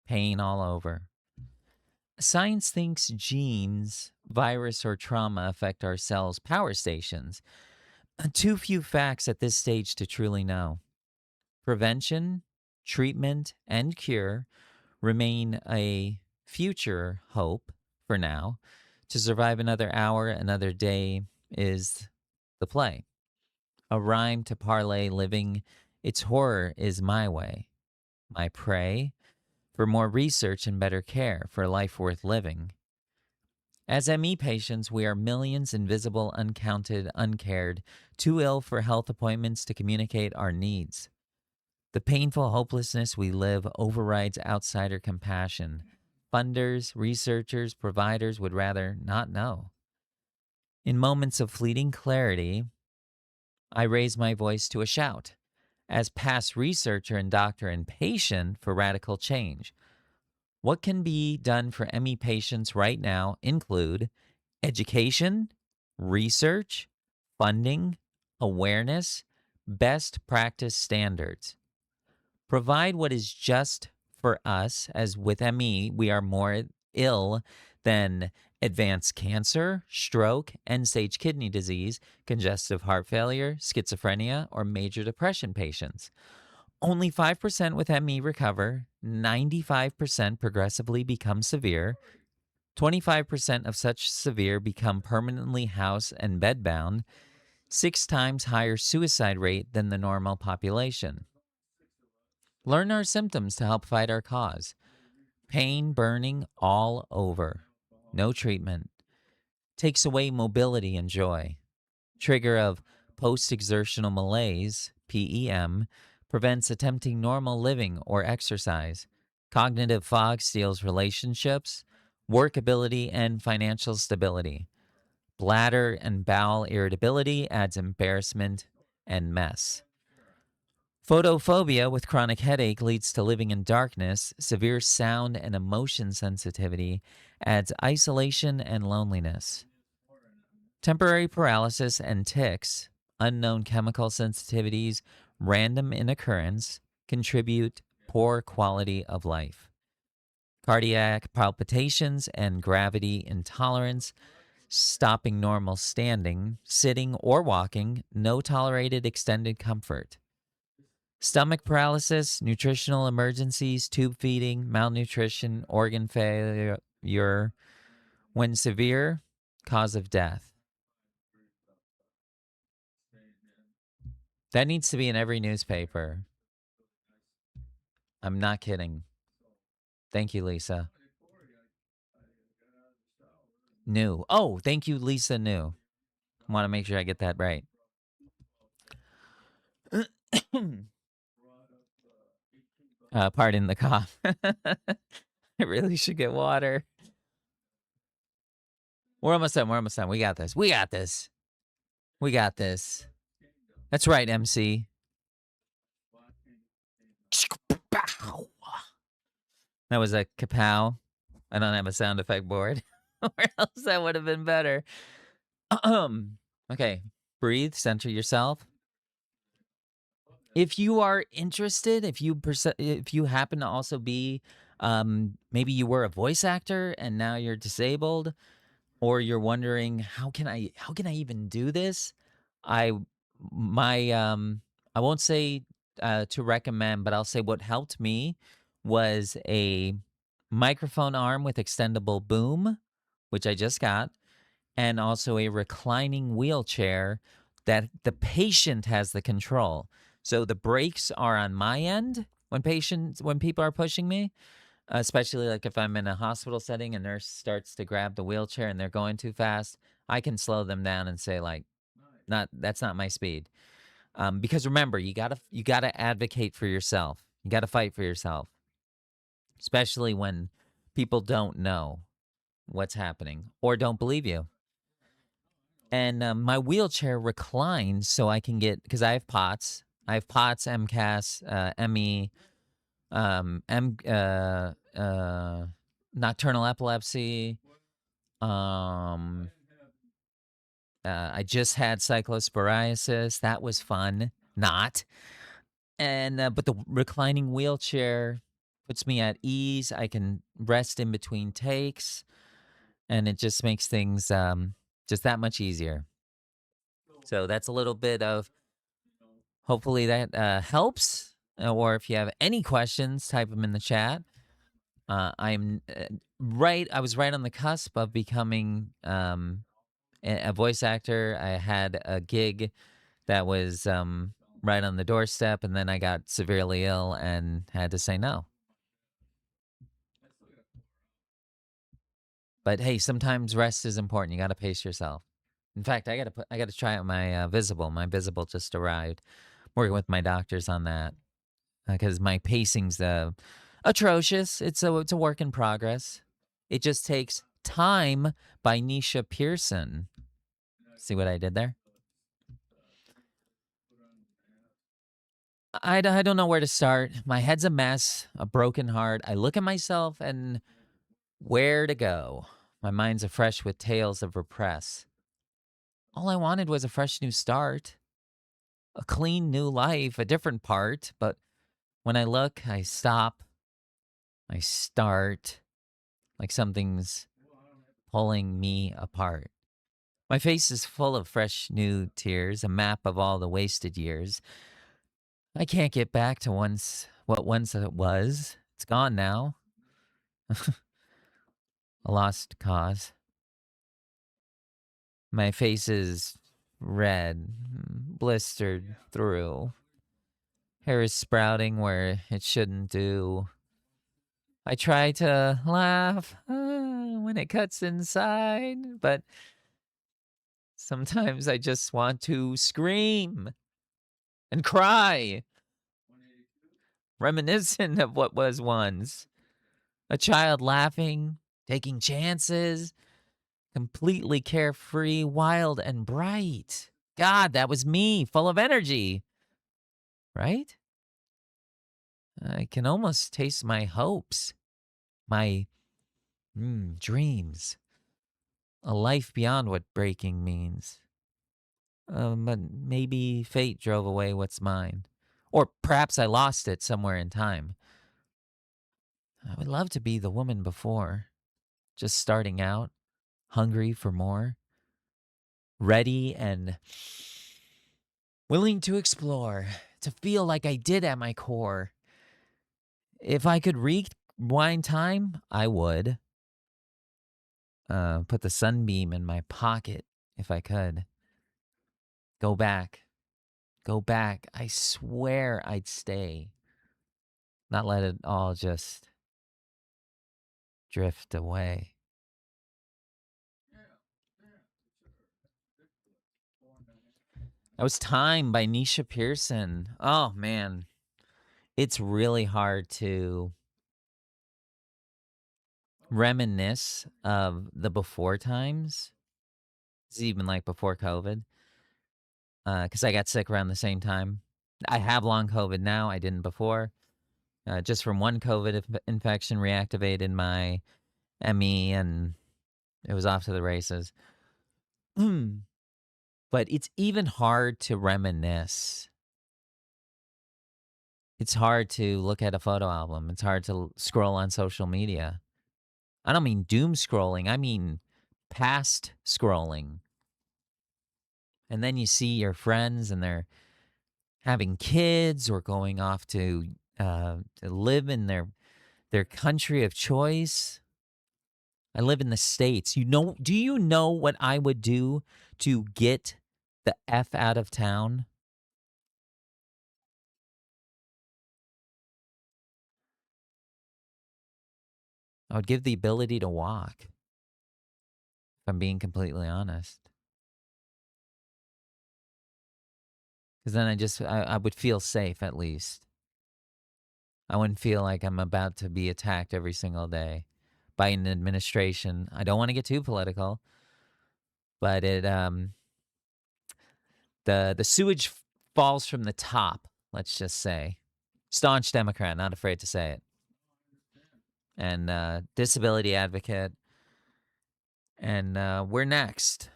pain all over. Science thinks genes, virus, or trauma affect our cells' power stations. Too few facts at this stage to truly know. Prevention, treatment, and cure remain a future hope for now. To survive another hour, another day is the play. A rhyme to parlay living, its horror is my way. My pray for more research and better care for a life worth living. As ME patients, we are millions invisible, uncounted, uncared, too ill for health appointments to communicate our needs. The painful hopelessness we live overrides outsider compassion. Funders, researchers, providers would rather not know. In moments of fleeting clarity, I raise my voice to a shout, as past researcher and doctor and patient for radical change. What can be done for ME patients right now include education, research, funding, awareness, best practice standards. Provide what is just for us, as with ME, we are more ill than advanced cancer, stroke, end-stage kidney disease, congestive heart failure, schizophrenia, or major depression patients. Only 5% with ME recover, 95% progressively become severe, 25% of such severe become permanently house and bedbound, 6 times higher suicide rate than the normal population. Learn our symptoms to help fight our cause. Pain, burning, all over. No treatment. Takes away mobility and joy. Trigger of post-exertional malaise, PEM, prevents attempting normal living or exercise. Cognitive fog steals relationships, workability, and financial stability. Bladder and bowel irritability adds embarrassment and mess. Photophobia with chronic headache leads to living in darkness. Severe sound and emotion sensitivity adds isolation and loneliness. Temporary paralysis and tics, unknown chemical sensitivities, random in occurrence, contribute poor quality of life. Cardiac palpitations and gravity intolerance, stopping normal standing, sitting, or walking, no tolerated extended comfort. Stomach paralysis, nutritional emergencies, tube feeding, malnutrition, organ failure, when severe, cause of death. That needs to be in every newspaper. I'm not kidding. Thank you, Lisa. New. Oh, thank you, Lisa New. Want to make sure I get that right. Pardon the cough. I really should get water. We're almost done. We're almost done. We got this. We got this. We got this. That's right, MC. That was a kapow. I don't have a sound effect board. Or else that would have been better. Okay. Breathe. Center yourself. If you are interested, if you happen to also be, maybe you were a voice actor and now you're disabled, or you're wondering how can I even do this? I won't say to recommend, but I'll say what helped me was a microphone arm with extendable boom, which I just got, and also a reclining wheelchair that the patient has the control. So the brakes are on my end when people are pushing me, especially like if I'm in a hospital setting, a nurse starts to grab the wheelchair and they're going too fast, I can slow them down and say like, that's not my speed. Because remember, you gotta advocate for yourself. You gotta fight for yourself, especially when people don't know what's happening or don't believe you. And my wheelchair reclines so I can get, because I have POTS. I have POTS, MCAS, ME, nocturnal epilepsy. I just had cyclosporiasis. That was fun. Not. And but the reclining wheelchair puts me at ease. I can rest in between takes, and it just makes things just that much easier. So that's a little bit of, hopefully that helps. Or if you have any questions, type them in the chat. I'm right. I was right on the cusp of becoming a voice actor. I had a gig that was right on the doorstep, and then I got severely ill and had to say no. But hey, sometimes rest is important. You got to pace yourself. In fact, I got to try out my Visible. My Visible just arrived. Working with my doctors on that because my pacing's atrocious. It's a work in progress. It just takes time by Nisha Pearson. See what I did there? I don't know where to start. My head's a mess, a broken heart. I look at myself and where to go. My mind's afresh with tales of repress. All I wanted was a fresh new start, a clean new life, a different part. But when I look, I stop, I start, like something's pulling me apart. My face is full of fresh new tears, a map of all the wasted years. I can't get back to what once it was. It's gone now. A lost cause. My face is red, blistered through. Hair is sprouting where it shouldn't do. I try to laugh when it cuts inside, but sometimes I just want to scream and cry, reminiscent of what was once. A child laughing, taking chances, completely carefree, wild and bright. God, that was me, full of energy. Right? I can almost taste my hopes, my dreams, a life beyond what breaking means. But maybe fate drove away what's mine. Or perhaps I lost it somewhere in time. I would love to be the woman before, just starting out, hungry for more, ready and willing to explore, to feel like I did at my core. If I could rewind time, I would. Put the sunbeam in my pocket if I could. Go back. Go back. I swear I'd stay. Not let it all just drift away. That was Time by Nisha Pearson. Oh, man. It's really hard to reminisce of the before times. It's even like before COVID. Because I got sick around the same time. I have long COVID now. I didn't before. Just from one COVID infection reactivated my ME, and it was off to the races. But it's even hard to reminisce. It's hard to look at a photo album. It's hard to scroll on social media. I don't mean doom scrolling. I mean past scrolling. And then you see your friends and they're having kids or going off to live in their country of choice. I live in the States. Do you know what I would do to get the F out of town? I would give the ability to walk, if I'm being completely honest. Because then I would feel safe at least. I wouldn't feel like I'm about to be attacked every single day by an administration. I don't want to get too political, but the sewage falls from the top, let's just say. Staunch Democrat, not afraid to say it. And disability advocate. And we're next,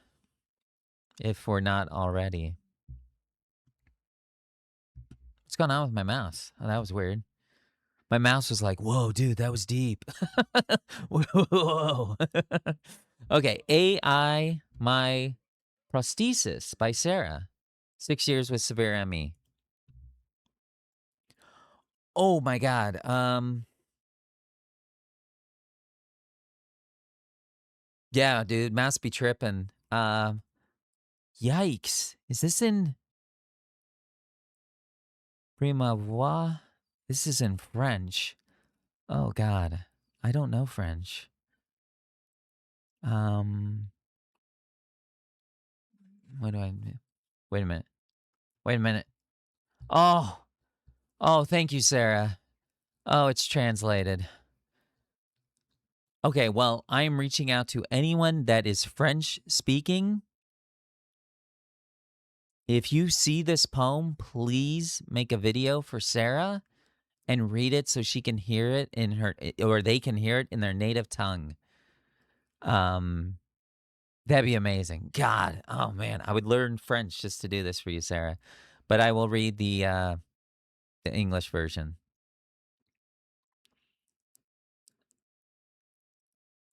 if we're not already. What's going on with my mouse? Oh, that was weird. My mouse was like, whoa, dude, that was deep. Whoa. Okay, AI, My Prosthesis by Sarah. 6 years with severe ME. Oh my God. Yeah, dude, mouse be tripping. Yikes. Is this in Prima Voix? This is in French. Oh God. I don't know French. What do I do? Wait a minute. Wait a minute. Oh, thank you, Sarah. Oh, it's translated. Okay, well, I am reaching out to anyone that is French speaking. If you see this poem, please make a video for Sarah and read it so she can hear it in her, or they can hear it in their native tongue. That'd be amazing. God, oh man, I would learn French just to do this for you, Sarah. But I will read the English version.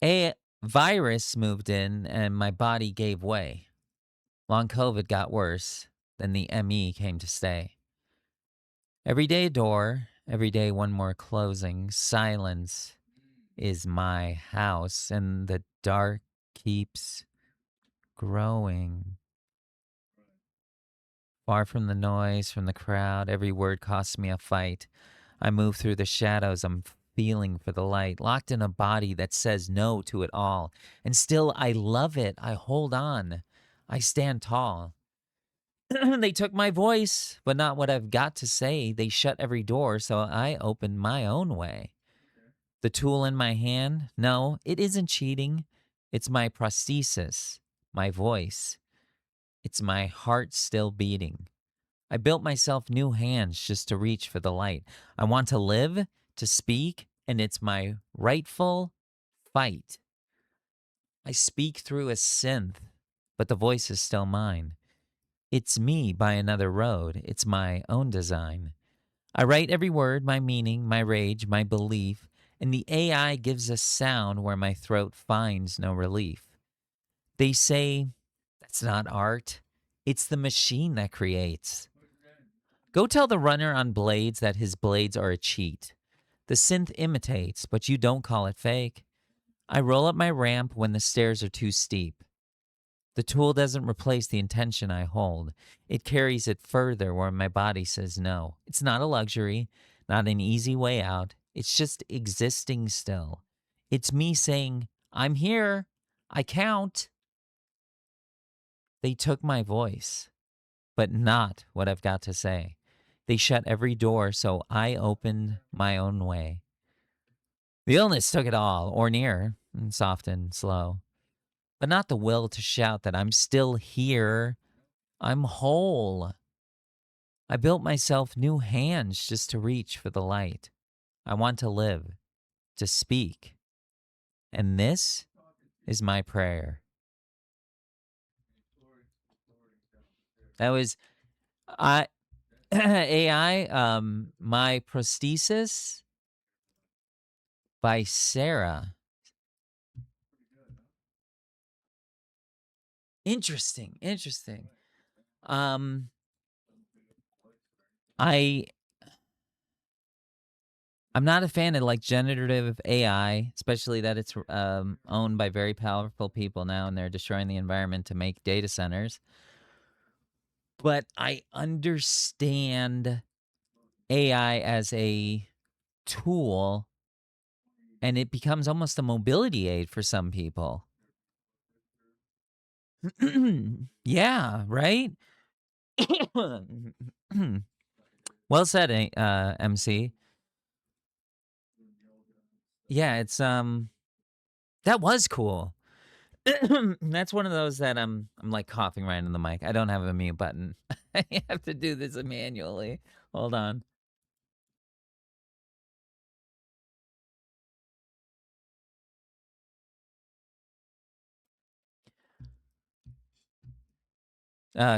A virus moved in and my body gave way. Long COVID got worse, then the ME came to stay. Every day a door, every day one more closing. Silence is my house, and the dark keeps growing. Far from the noise, from the crowd, every word costs me a fight. I move through the shadows, I'm feeling for the light, locked in a body that says no to it all. And still I love it, I hold on, I stand tall. They took my voice, but not what I've got to say. They shut every door, so I opened my own way. The tool in my hand, no, it isn't cheating. It's my prosthesis, my voice. It's my heart still beating. I built myself new hands just to reach for the light. I want to live, to speak, and it's my rightful fight. I speak through a synth, but the voice is still mine. It's me by another road. It's my own design. I write every word, my meaning, my rage, my belief, and the AI gives a sound where my throat finds no relief. They say, that's not art. It's the machine that creates. Go tell the runner on blades that his blades are a cheat. The synth imitates, but you don't call it fake. I roll up my ramp when the stairs are too steep. The tool doesn't replace the intention I hold. It carries it further where my body says no. It's not a luxury, not an easy way out. It's just existing still. It's me saying, I'm here. I count. They took my voice, but not what I've got to say. They shut every door, so I opened my own way. The illness took it all, or near, and soft and slow. But not the will to shout that I'm still here. I'm whole. I built myself new hands just to reach for the light. I want to live, to speak. And this is my prayer. That was AI, My Prosthesis by Sarah. Interesting. I'm not a fan of like generative AI, especially that it's owned by very powerful people now and they're destroying the environment to make data centers. But I understand AI as a tool and it becomes almost a mobility aid for some people. Yeah, right? Well said, MC. Yeah, it's that was cool. That's one of those that I'm like coughing right in the mic. I don't have a mute button. I have to do this manually. Hold on.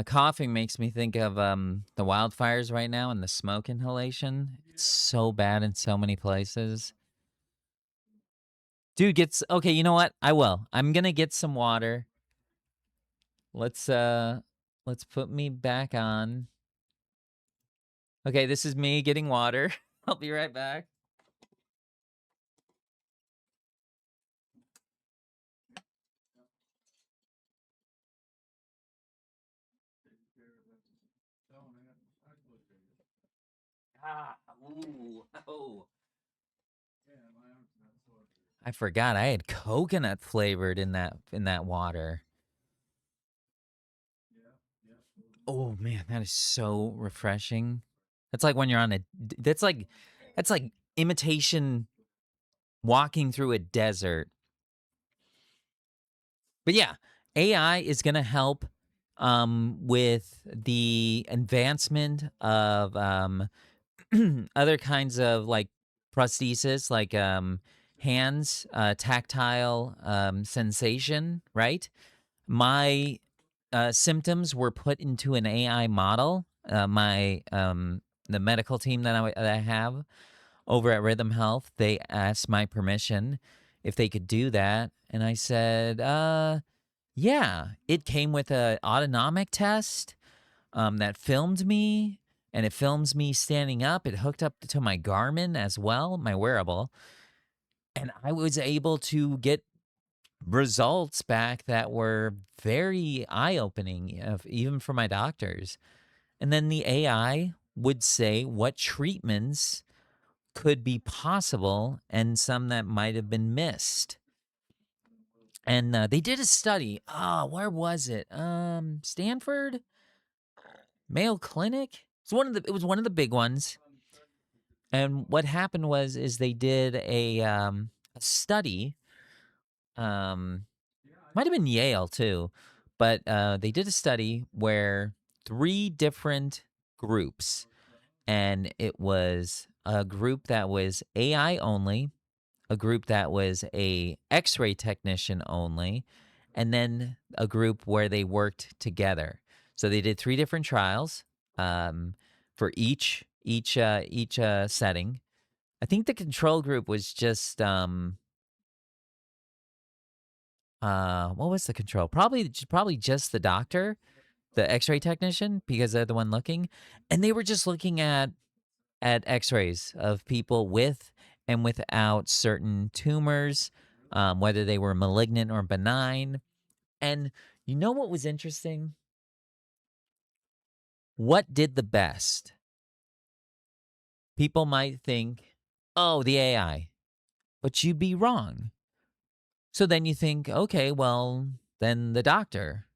Coughing makes me think of the wildfires right now and the smoke inhalation. It's so bad in so many places. Dude gets okay, you know what? I will. I'm gonna get some water. Let's put me back on. Okay, this is me getting water. I'll be right back. Oh. I forgot I had coconut flavored in that water. Oh man, that is so refreshing. That's like when you're on a that's like imitation walking through a desert. But yeah, AI is going to help with the advancement of other kinds of like prosthesis, like hands, tactile sensation, right? My symptoms were put into an AI model. The medical team that I have over at Rhythm Health, they asked my permission if they could do that, and I said, yeah. It came with a autonomic test that filmed me, and it films me standing up. It hooked up to my Garmin as well, my wearable, and I was able to get results back that were very eye-opening, even for my doctors. And then the AI would say what treatments could be possible and some that might have been missed. And they did a study. Where was it? Stanford, Mayo Clinic. It was one of the big ones. And what happened is they did a study. Might have been Yale too, but they did a study where 3 different groups, and it was a group that was AI only, a group that was a X-ray technician only, and then a group where they worked together. So they did 3 different trials for each setting. I think the control group was just what was the control? Probably just the doctor, the X-ray technician, because they're the one looking, and they were just looking at X-rays of people with and without certain tumors, whether they were malignant or benign. And you know what was interesting? What did the best? People might think, oh, the AI, but you'd be wrong. So then you think, okay, well, then the doctor.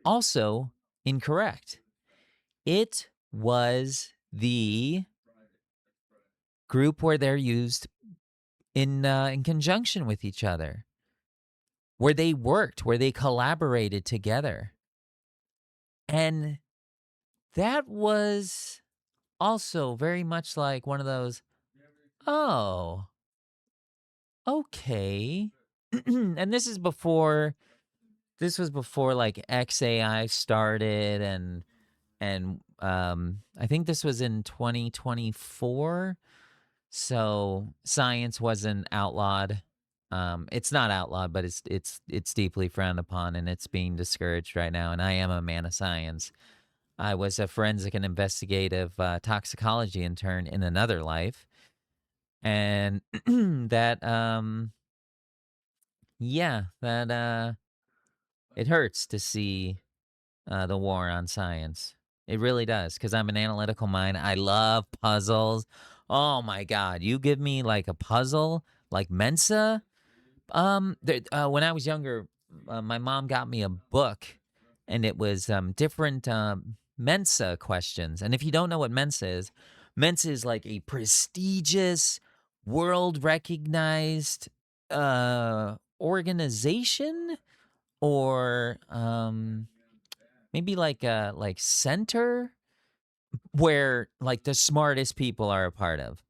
Also incorrect. It was the group where they're used in conjunction with each other, where they worked, where they collaborated together. And that was also very much like one of those, oh, okay. And this was before like XAI started, and I think this was in 2024. So science wasn't outlawed. It's not outlawed, but it's deeply frowned upon, and it's being discouraged right now. And I am a man of science. I was a forensic and investigative toxicology intern in another life, and that it hurts to see the war on science. It really does, because I'm an analytical mind. I love puzzles. Oh my God, you give me like a puzzle like Mensa. When I was younger, my mom got me a book, and it was different Mensa questions. And if you don't know what Mensa is like a prestigious, world-recognized organization, or maybe like a center where like the smartest people are a part of.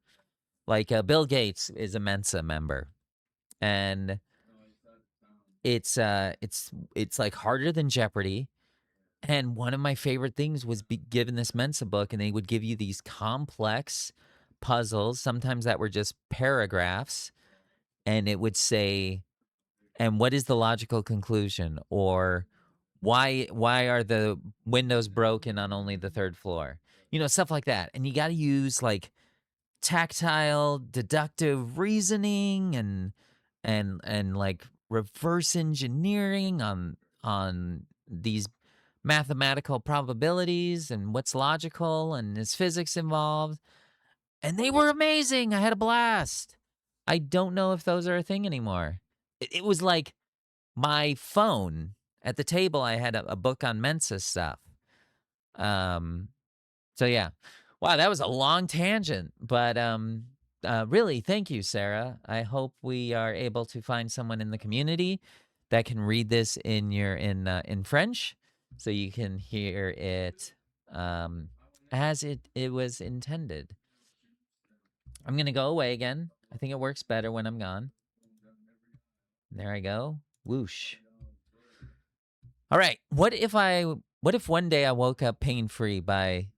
Like Bill Gates is a Mensa member, and it's like harder than Jeopardy. And one of my favorite things was given this Mensa book, and they would give you these complex puzzles, sometimes that were just paragraphs, and it would say, and what is the logical conclusion? Or why are the windows broken on only the third floor? Stuff like that. And you got to use like tactile deductive reasoning and like reverse engineering on these mathematical probabilities and what's logical and is physics involved. And they were amazing. I had a blast. I don't know if those are a thing anymore. It was like my phone at the table. I had a book on Mensa stuff. So yeah. Wow, that was a long tangent, but really, thank you, Sarah. I hope we are able to find someone in the community that can read this in French, so you can hear it as it was intended. I'm gonna go away again. I think it works better when I'm gone. There I go. Whoosh. All right. What if one day I woke up pain-free by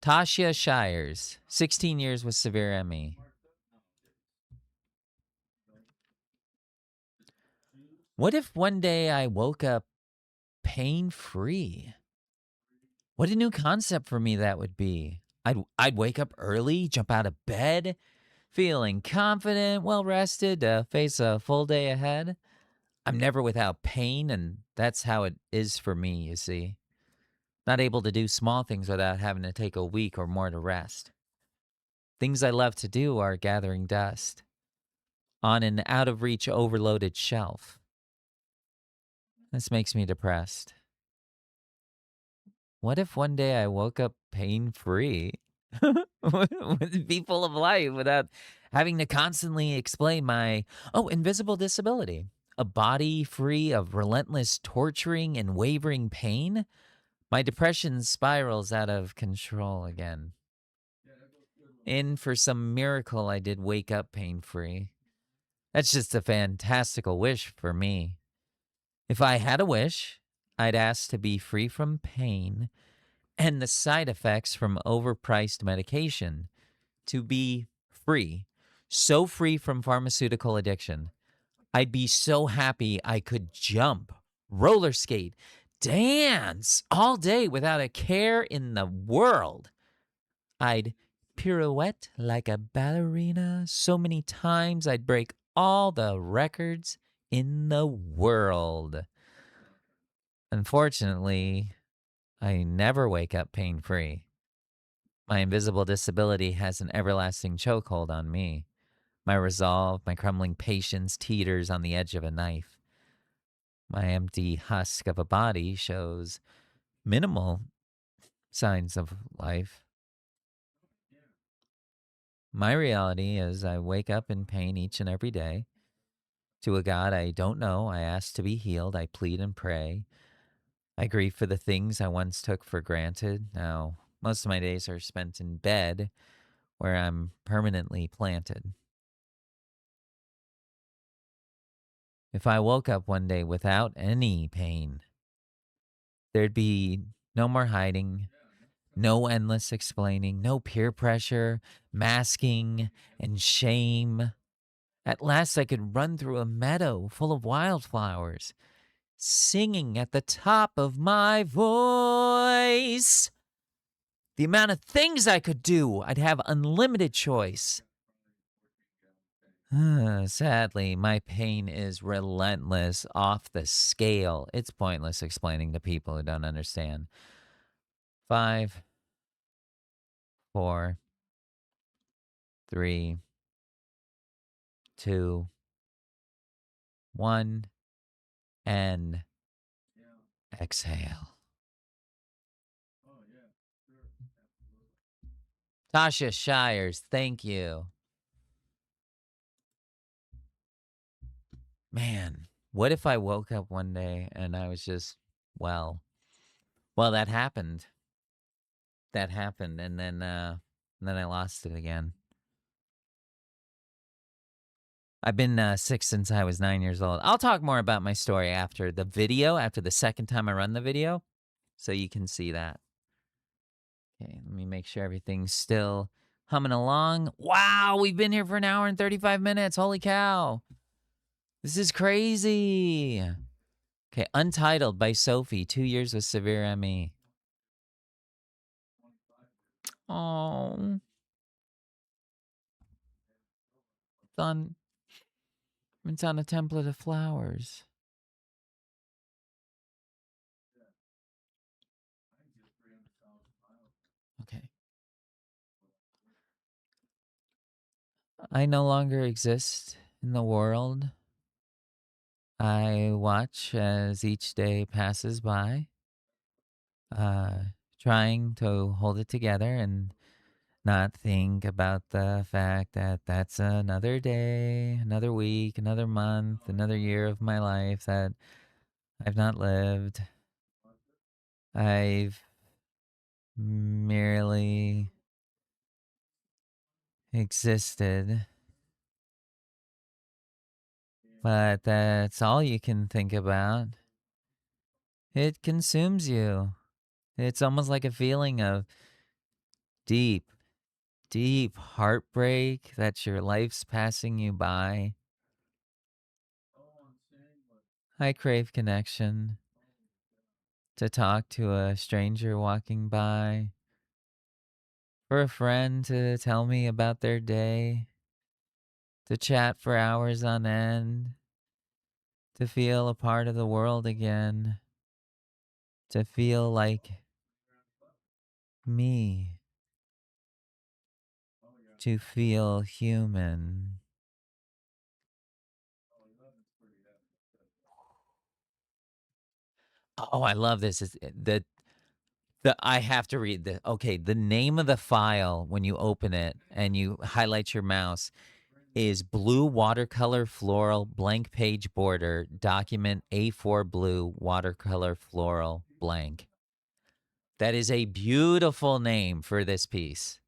Tashya Shiers, 16 years with severe ME. What if one day I woke up pain-free? What a new concept for me that would be. I'd wake up early, jump out of bed, feeling confident, well-rested to face a full day ahead. I'm never without pain, and that's how it is for me, you see. Not able to do small things without having to take a week or more to rest. Things I love to do are gathering dust on an out-of-reach overloaded shelf. This makes me depressed. What if one day I woke up pain-free? Would be full of life without having to constantly explain my, invisible disability. A body free of relentless torturing and wavering pain? My depression spirals out of control again. In for some miracle, I did wake up pain-free. That's just a fantastical wish for me. If I had a wish, I'd ask to be free from pain and the side effects from overpriced medication. To be free. So free from pharmaceutical addiction. I'd be so happy I could jump, roller skate, dance all day without a care in the world. I'd pirouette like a ballerina so many times I'd break all the records in the world. Unfortunately, I never wake up pain-free. My invisible disability has an everlasting chokehold on me. My resolve, my crumbling patience teeters on the edge of a knife. My empty husk of a body shows minimal signs of life. My reality is I wake up in pain each and every day. To a God I don't know, I ask to be healed. I plead and pray. I grieve for the things I once took for granted. Now, most of my days are spent in bed, where I'm permanently planted. If I woke up one day without any pain, there'd be no more hiding, no endless explaining, no peer pressure, masking, and shame. At last I could run through a meadow full of wildflowers, singing at the top of my voice. The amount of things I could do, I'd have unlimited choice. Sadly, my pain is relentless, off the scale. It's pointless explaining to people who don't understand. 5, 4, 3, 2, 1, and exhale. Tashya Shiers, thank you. Man, what if I woke up one day and I was just, well, that happened. That happened, and then I lost it again. I've been sick since I was 9 years old. I'll talk more about my story after the video, after the second time I run the video, so you can see that. Okay, let me make sure everything's still humming along. Wow, we've been here for an hour and 35 minutes. Holy cow. This is crazy. Okay, Untitled by Sophie, 2 years with severe ME. Oh. It's on a template of flowers. Okay. I no longer exist in the world. I watch as each day passes by, trying to hold it together and not think about the fact that that's another day, another week, another month, another year of my life that I've not lived. I've merely existed. But that's all you can think about. It consumes you. It's almost like a feeling of deep, deep heartbreak that your life's passing you by. I crave connection, to talk to a stranger walking by, for a friend to tell me about their day, to chat for hours on end, to feel a part of the world again, to feel like me, to feel human. Oh, I love this. It's the I have to read the okay, the name of the file when you open it and you highlight your mouse is blue watercolor floral blank page border document A4 blue watercolor floral blank. That is a beautiful name for this piece.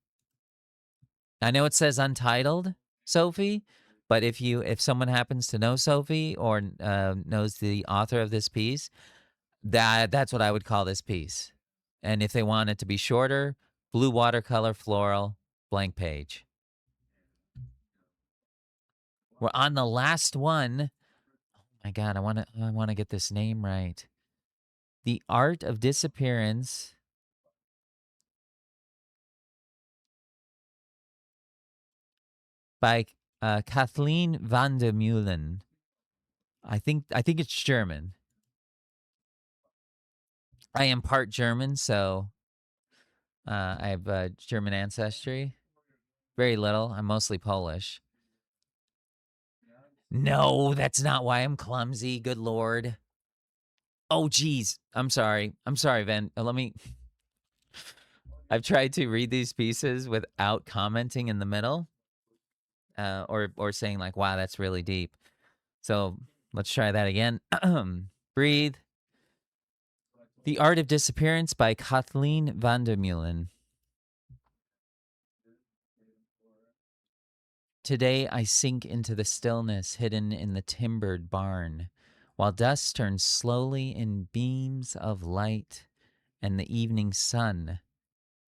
I know it says Untitled, Sophie, but if someone happens to know Sophie or knows the author of this piece, that's what I would call this piece. And if they want it to be shorter, blue watercolor floral blank page. We're on the last one. Oh my God, I want to get this name right. The Art of Disappearance by Katheleign van der Meulen. I think it's German. I am part German, so I have German ancestry. Very little. I'm mostly Polish. No, that's not why I'm clumsy. Good Lord. Oh, geez. I'm sorry. Ven. Let me. I've tried to read these pieces without commenting in the middle, or saying like, "Wow, that's really deep." So let's try that again. Breathe. The Art of Disappearance by Katheleign van der Meulen. Today I sink into the stillness hidden in the timbered barn, while dust turns slowly in beams of light, and the evening sun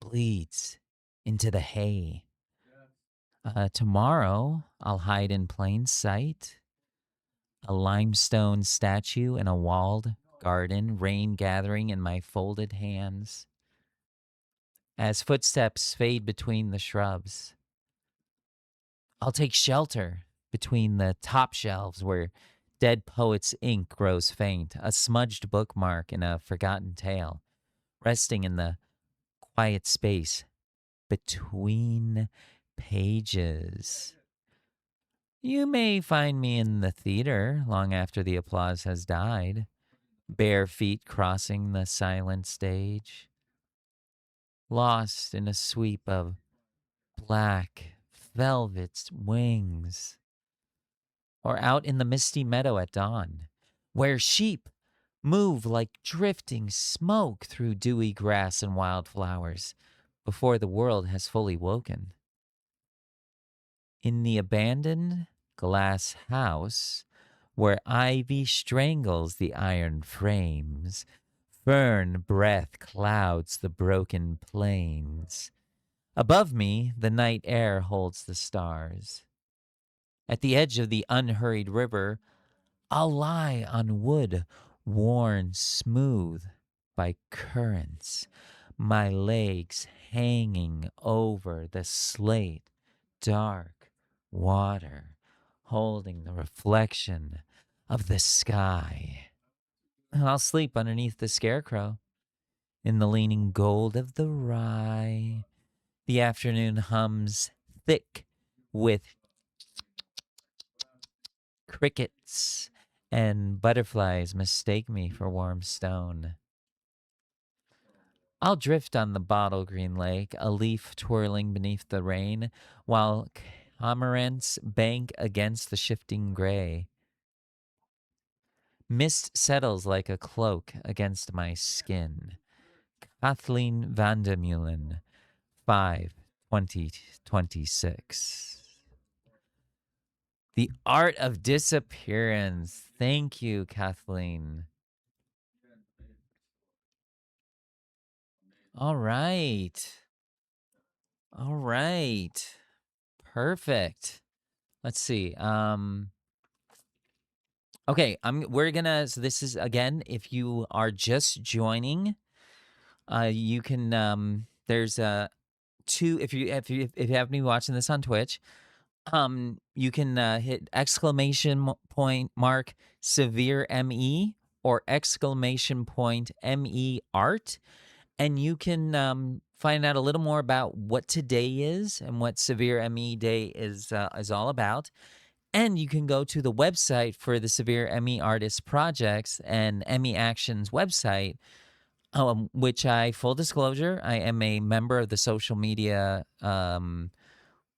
bleeds into the hay. Tomorrow I'll hide in plain sight, a limestone statue in a walled garden, rain gathering in my folded hands. As footsteps fade between the shrubs, I'll take shelter between the top shelves where dead poet's ink grows faint, a smudged bookmark in a forgotten tale, resting in the quiet space between pages. You may find me in the theater long after the applause has died, bare feet crossing the silent stage, lost in a sweep of black velvet wings. Or out in the misty meadow at dawn, where sheep move like drifting smoke through dewy grass and wildflowers before the world has fully woken. In the abandoned glass house, where ivy strangles the iron frames, fern breath clouds the broken plains. Above me, the night air holds the stars. At the edge of the unhurried river, I'll lie on wood worn smooth by currents, my legs hanging over the slate dark water, holding the reflection of the sky. And I'll sleep underneath the scarecrow in the leaning gold of the rye. The afternoon hums thick with crickets and butterflies mistake me for warm stone. I'll drift on the bottle green lake, a leaf twirling beneath the rain, while cormorants bank against the shifting gray. Mist settles like a cloak against my skin. Katheleign van der Meulen, 5/2026. The Art of Disappearance. Thank you, Katheleign. All right. All right. Perfect. Let's see. Okay, we're gonna, so this is, again, if you are just joining, you can there's two, if you have me watching this on Twitch, you can hit exclamation point mark severe ME or exclamation point ME art, and you can find out a little more about what today is and what Severe ME Day is all about. And you can go to the website for the Severe ME Artist Projects and ME Actions website, which full disclosure, I am a member of the social media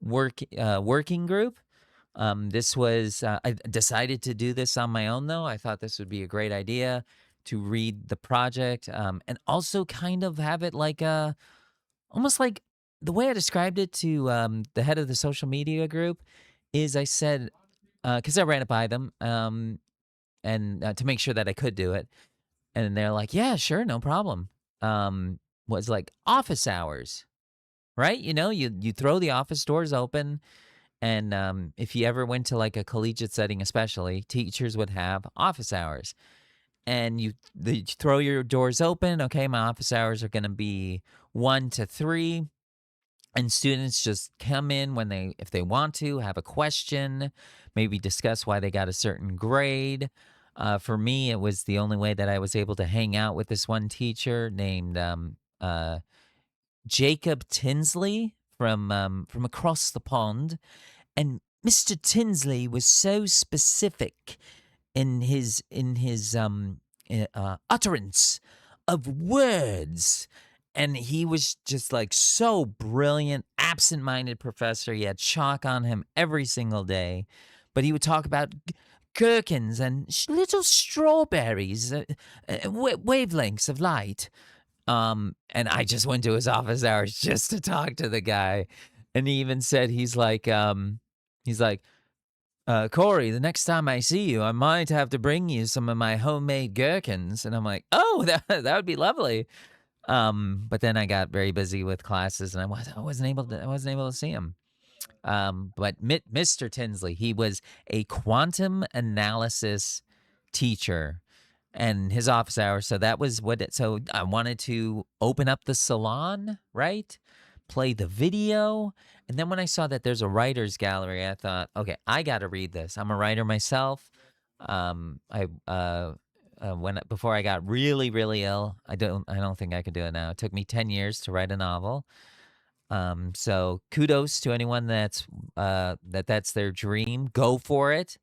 working group. This was, I decided to do this on my own, though. I thought this would be a great idea to read the project and also kind of have it like almost like the way I described it to the head of the social media group is I said, because I ran it by them and to make sure that I could do it. And they're like, yeah, sure, no problem. Was like office hours, right? You know, you throw the office doors open. And if you ever went to like a collegiate setting, especially, teachers would have office hours. And you throw your doors open. Okay, my office hours are going to be 1 to 3. And students just come in if they want to, have a question, maybe discuss why they got a certain grade. For me, it was the only way that I was able to hang out with this one teacher named Jacob Tinsley from across the pond. And Mr. Tinsley was so specific in his utterance of words, and he was just like so brilliant, absent-minded professor. He had chalk on him every single day, but he would talk about gherkins and little strawberries, wavelengths of light. And I just went to his office hours just to talk to the guy, and he even said he's like, CoRy, the next time I see you, I might have to bring you some of my homemade gherkins. And I'm like, oh, that would be lovely. But then I got very busy with classes, and I wasn't able to see him. But Mr. Tinsley, he was a quantum analysis teacher, and his office hours. So that was so I wanted to open up the salon, right? Play the video. And then when I saw that there's a writer's gallery, I thought, okay, I got to read this. I'm a writer myself. Before I got really, really ill, I don't think I could do it now. It took me 10 years to write a novel. So kudos to anyone that's their dream. Go for it.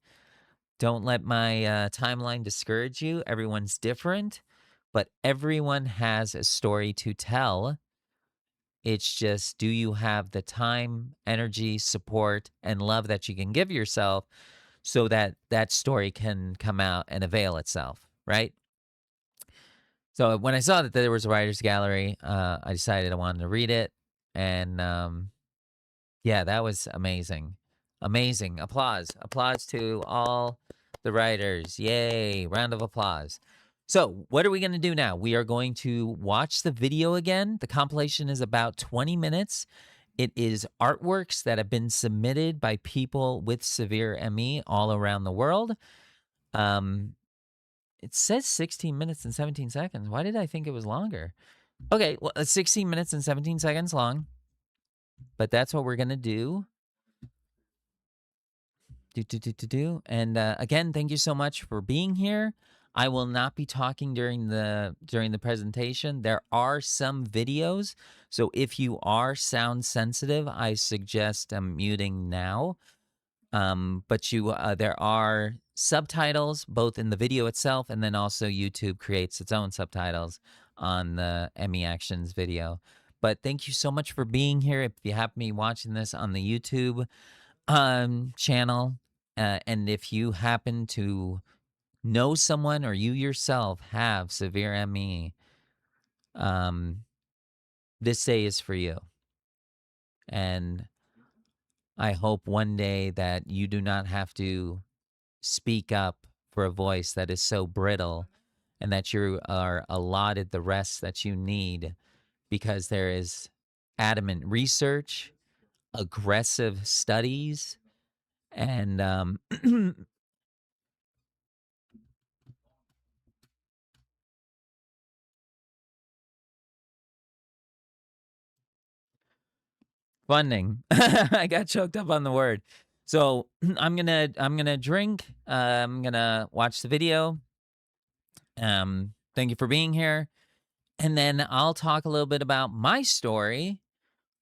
Don't let my timeline discourage you. Everyone's different, but everyone has a story to tell. It's just, do you have the time, energy, support, and love that you can give yourself so that that story can come out and avail itself, right? So when I saw that there was a writer's gallery, I decided I wanted to read it. And yeah, that was amazing. Amazing. Applause. Applause to all the writers. Yay. Round of applause. So what are we going to do now? We are going to watch the video again. The compilation is about 20 minutes. It is artworks that have been submitted by people with severe ME all around the world. It says 16 minutes and 17 seconds. Why did I think it was longer? Okay, well, it's 16 minutes and 17 seconds long. But that's what we're going to do. And again, thank you so much for being here. I will not be talking during the presentation. There are some videos, so if you are sound sensitive, I suggest muting now. But there are subtitles both in the video itself, and then also YouTube creates its own subtitles on the Emmy Actions video. But thank you so much for being here. If you happen to be watching this on the YouTube channel, and if you happen to know someone or you yourself have severe ME, this day is for you. And I hope one day that you do not have to speak up for a voice that is so brittle, and that you are allotted the rest that you need, because there is adamant research, aggressive studies, and funding. I got choked up on the word. So I'm gonna drink. I'm gonna watch the video. Thank you for being here, and then I'll talk a little bit about my story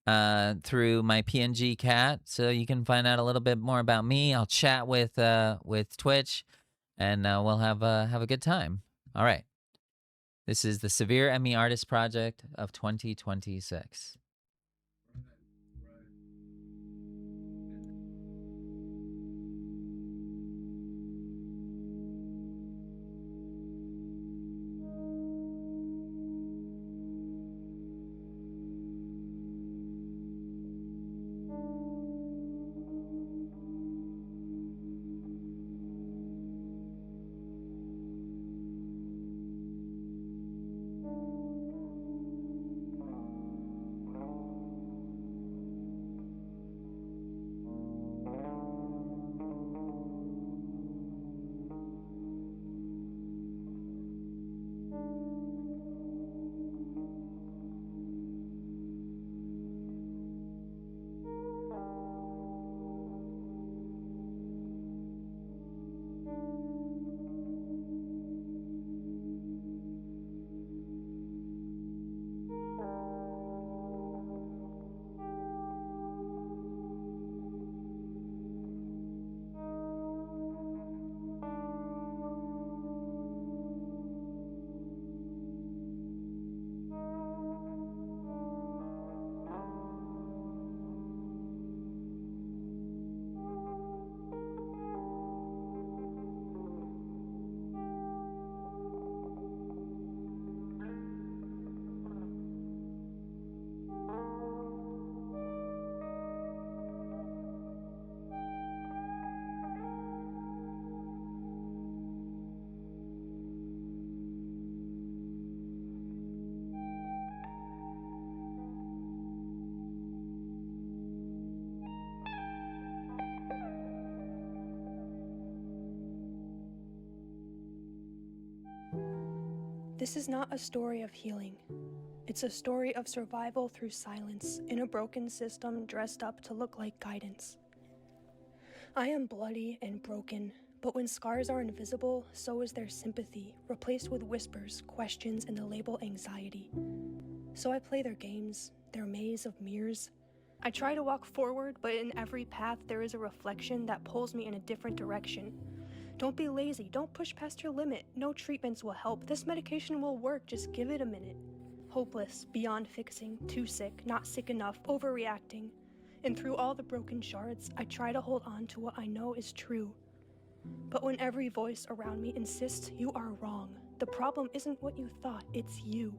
through my PNG cat, so you can find out a little bit more about me. I'll chat with Twitch, and we'll have a good time. All right. This is the Severe ME Artist Project of 2026. This is not a story of healing. It's a story of survival through silence in a broken system dressed up to look like guidance. I am bloody and broken, but when scars are invisible, so is their sympathy, replaced with whispers, questions, and the label anxiety. So I play their games, their maze of mirrors. I try to walk forward, but in every path there is a reflection that pulls me in a different direction. Don't be lazy, don't push past your limit. No treatments will help. This medication will work, just give it a minute. Hopeless, beyond fixing, too sick, not sick enough, overreacting. And through all the broken shards, I try to hold on to what I know is true. But when every voice around me insists you are wrong, the problem isn't what you thought, it's you.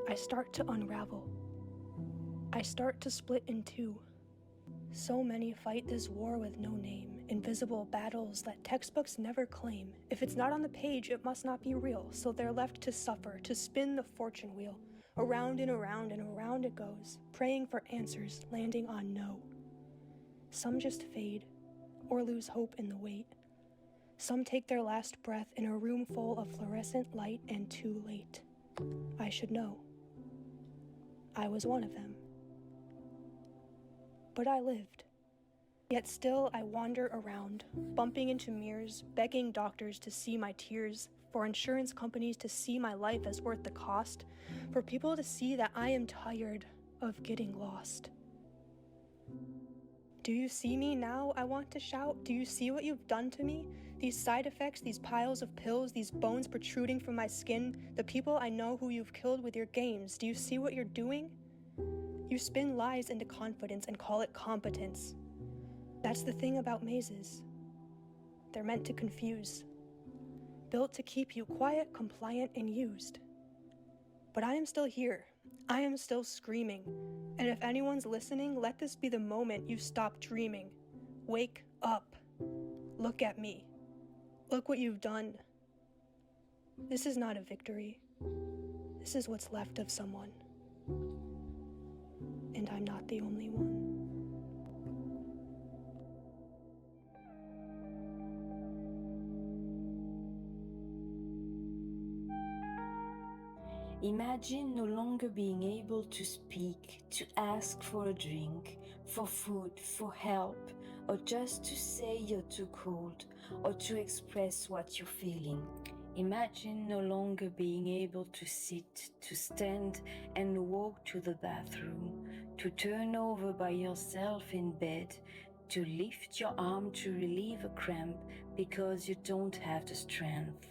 I start to unravel. I start to split in two. So many fight this war with no name, invisible battles that textbooks never claim. If it's not on the page, it must not be real, so they're left to suffer, to spin the fortune wheel. Around and around and around it goes, praying for answers, landing on no. Some just fade, or lose hope in the wait. Some take their last breath in a room full of fluorescent light and too late. I should know. I was one of them. But I lived. Yet still I wander around, bumping into mirrors, begging doctors to see my tears, for insurance companies to see my life as worth the cost, for people to see that I am tired of getting lost. Do you see me now? I want to shout. Do you see what you've done to me? These side effects, these piles of pills, these bones protruding from my skin, the people I know who you've killed with your games. Do you see what you're doing? You spin lies into confidence and call it competence. That's the thing about mazes. They're meant to confuse. Built to keep you quiet, compliant, and used. But I am still here. I am still screaming. And if anyone's listening, let this be the moment you stop dreaming. Wake up. Look at me. Look what you've done. This is not a victory. This is what's left of someone. And I'm not the only one. Imagine no longer being able to speak, to ask for a drink, for food, for help, or just to say you're too cold, or to express what you're feeling. Imagine no longer being able to sit, to stand and walk to the bathroom, to turn over by yourself in bed, to lift your arm to relieve a cramp because you don't have the strength.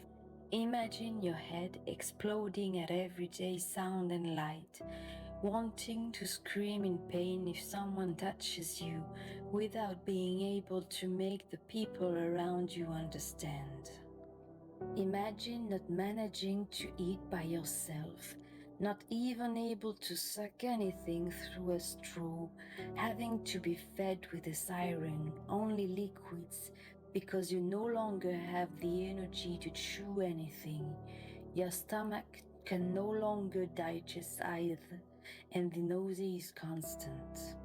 Imagine your head exploding at everyday sound and light, wanting to scream in pain if someone touches you without being able to make the people around you understand. Imagine not managing to eat by yourself, not even able to suck anything through a straw, having to be fed with a siren, only liquids, because you no longer have the energy to chew anything. Your stomach can no longer digest either, and the nausea is constant.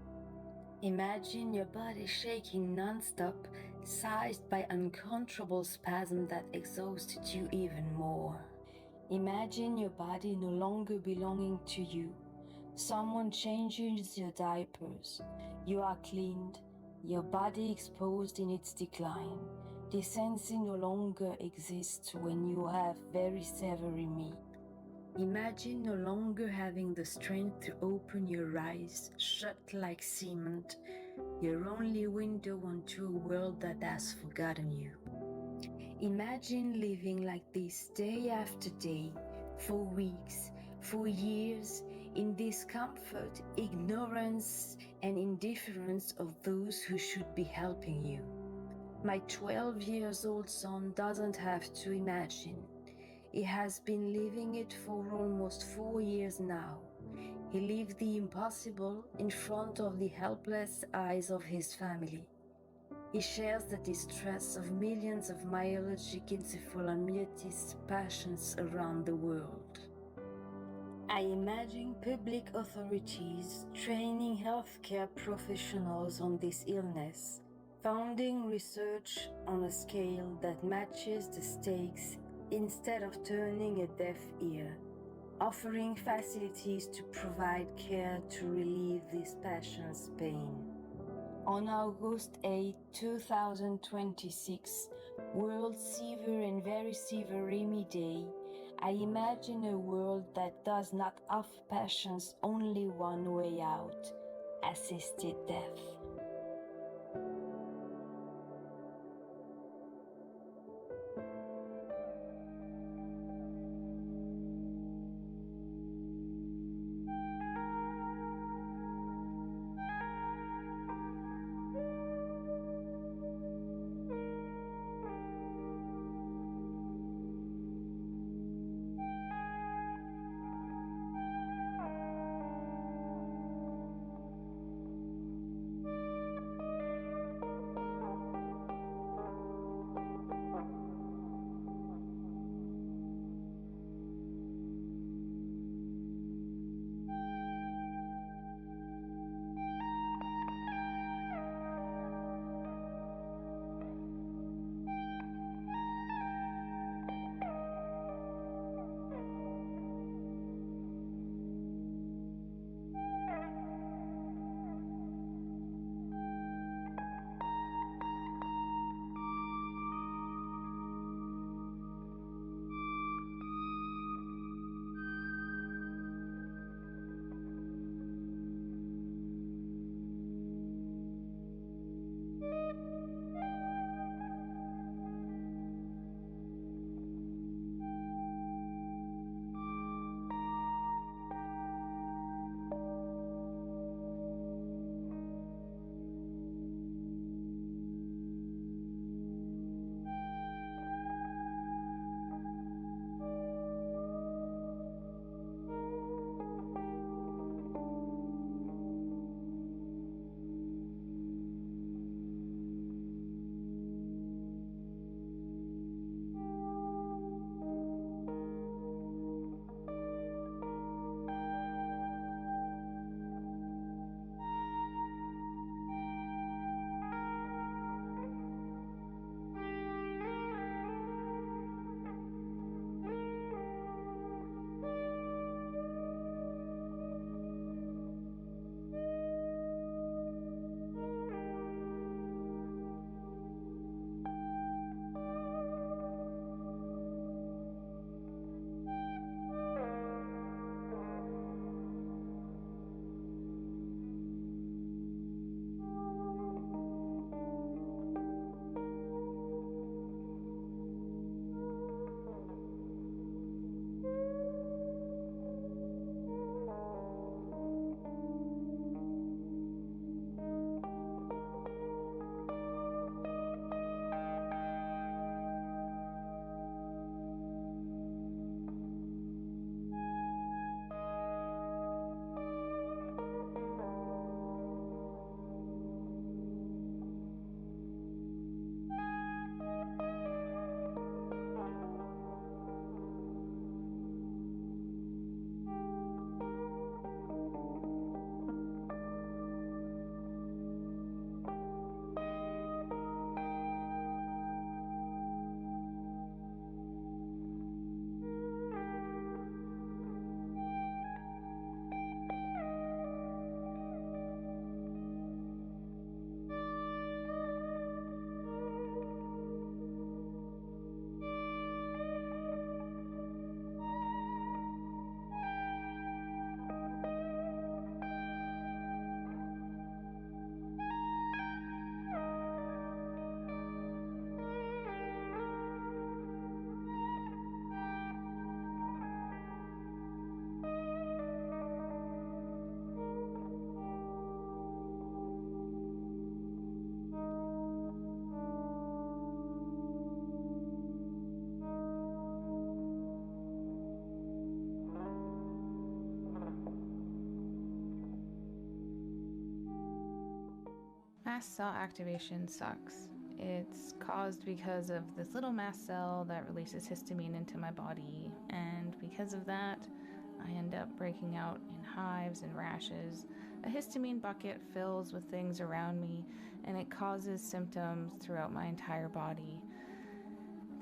Imagine your body shaking non-stop, seized by uncontrollable spasm that exhausted you even more. Imagine your body no longer belonging to you. Someone changes your diapers. You are cleaned, your body exposed in its decline. Decency no longer exists when you have very savory meat. Imagine no longer having the strength to open your eyes, shut like cement, your only window onto a world that has forgotten you. Imagine living like this day after day, for weeks, for years, in discomfort, ignorance, and indifference of those who should be helping you. My 12-year-old son doesn't have to imagine. He has been living it for almost 4 years now. He lived the impossible in front of the helpless eyes of his family. He shares the distress of millions of Myalgic Encephalomyelitis patients around the world. I imagine public authorities training healthcare professionals on this illness, funding research on a scale that matches the stakes instead of turning a deaf ear, offering facilities to provide care to relieve these patients' pain. On August 8, 2026, World Severe and Very Severemy Day, I imagine a world that does not offer patients only one way out: assisted death. Mast cell activation sucks. It's caused because of this little mast cell that releases histamine into my body, and because of that, I end up breaking out in hives and rashes. A histamine bucket fills with things around me, and it causes symptoms throughout my entire body.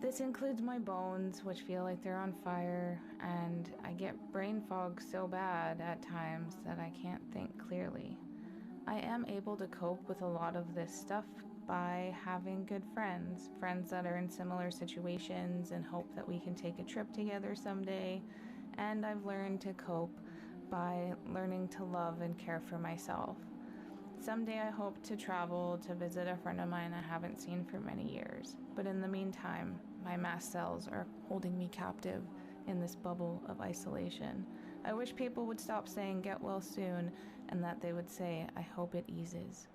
This includes my bones, which feel like they're on fire, and I get brain fog so bad at times that I can't think clearly. I am able to cope with a lot of this stuff by having good friends that are in similar situations and hope that we can take a trip together someday. And I've learned to cope by learning to love and care for myself. Someday I hope to travel to visit a friend of mine I haven't seen for many years. But in the meantime, my mast cells are holding me captive in this bubble of isolation. I wish people would stop saying get well soon and that they would say, I hope it eases.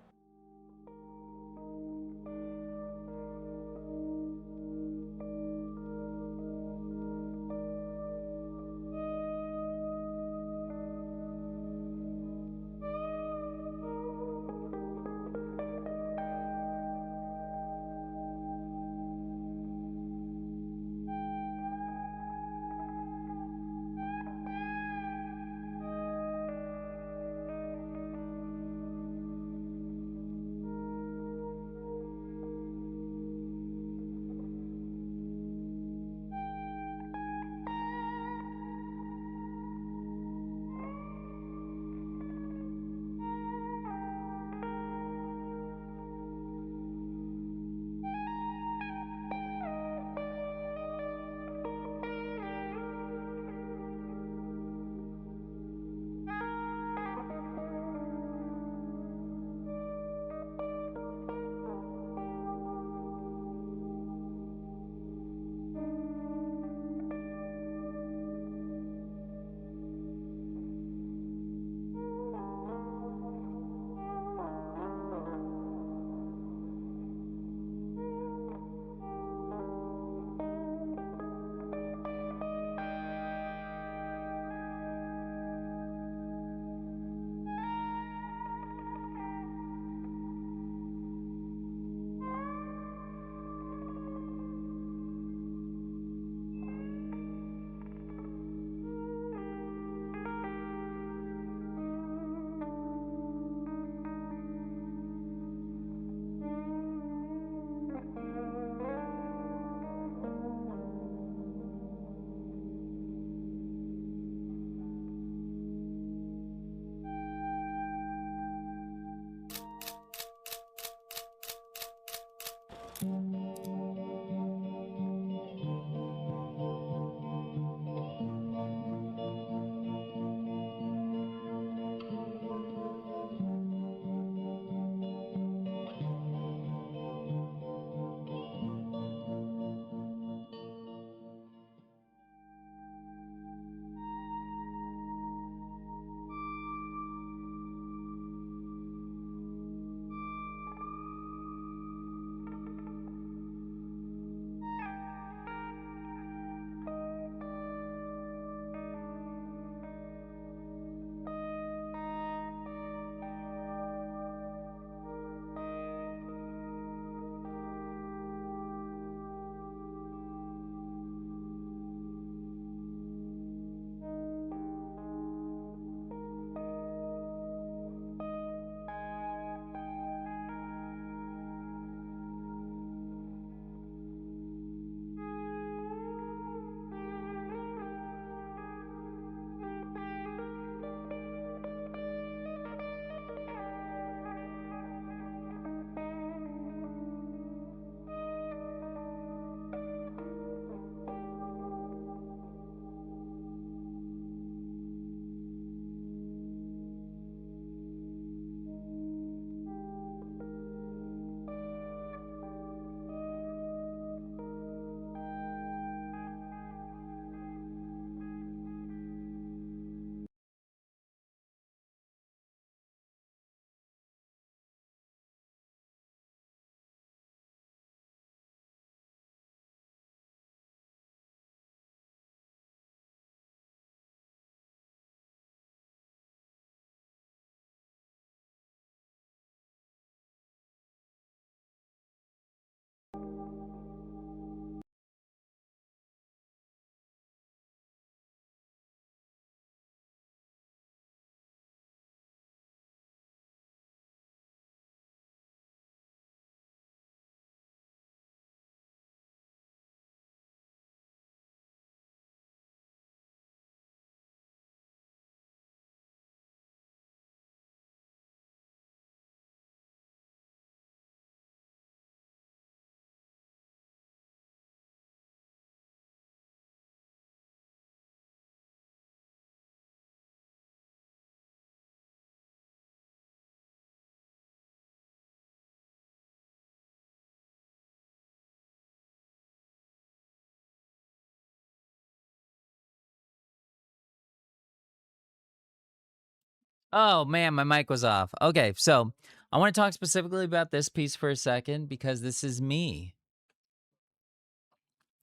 Oh, man, my mic was off. Okay, so I want to talk specifically about this piece for a second because this is me.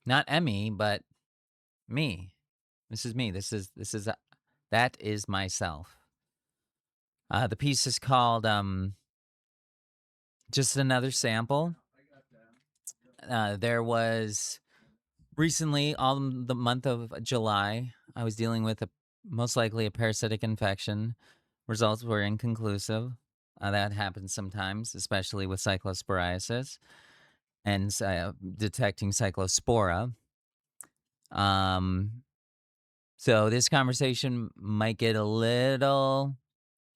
Not Emmy, but me. This is me. That is myself. The piece is called Just Another Sample. There was recently, all the month of July, I was dealing with most likely a parasitic infection. Results were inconclusive. That happens sometimes, especially with cyclosporiasis and detecting cyclospora. So this conversation might get a little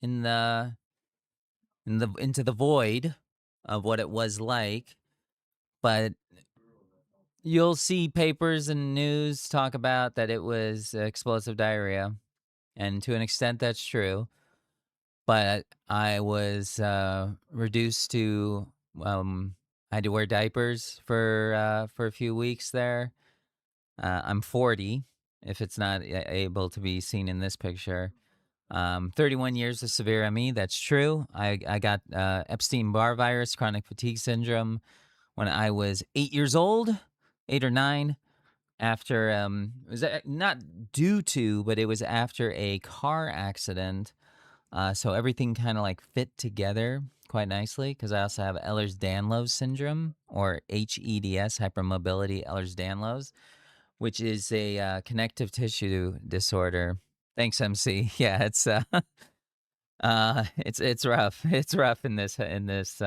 into the void of what it was like, but you'll see papers and news talk about that it was explosive diarrhea, and to an extent that's true. But I was reduced to I had to wear diapers for a few weeks there. I'm 40, if it's not able to be seen in this picture. 31 years of severe ME, that's true. I got Epstein-Barr virus, chronic fatigue syndrome, when I was 8 years old, 8 or 9, after, it was not due to, but it was after a car accident. So everything kind of like fit together quite nicely because I also have Ehlers-Danlos syndrome, or HEDS, hypermobility Ehlers-Danlos, which is a connective tissue disorder. Thanks, MC. Yeah, it's rough. It's rough in this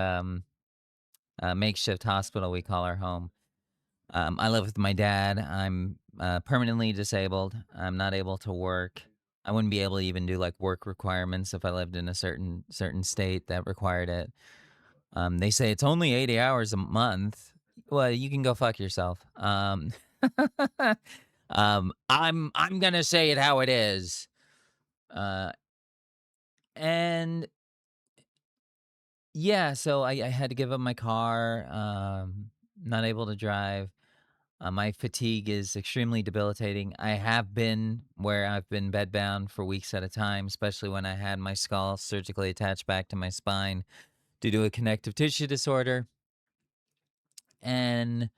makeshift hospital we call our home. I live with my dad. I'm permanently disabled. I'm not able to work. I wouldn't be able to even do like work requirements if I lived in a certain state that required it. They say it's only 80 hours a month. Well, you can go fuck yourself. I'm gonna say it how it is. And yeah, so I had to give up my car. Not able to drive. My fatigue is extremely debilitating. I have been where I've been bedbound for weeks at a time, especially when I had my skull surgically attached back to my spine due to a connective tissue disorder. And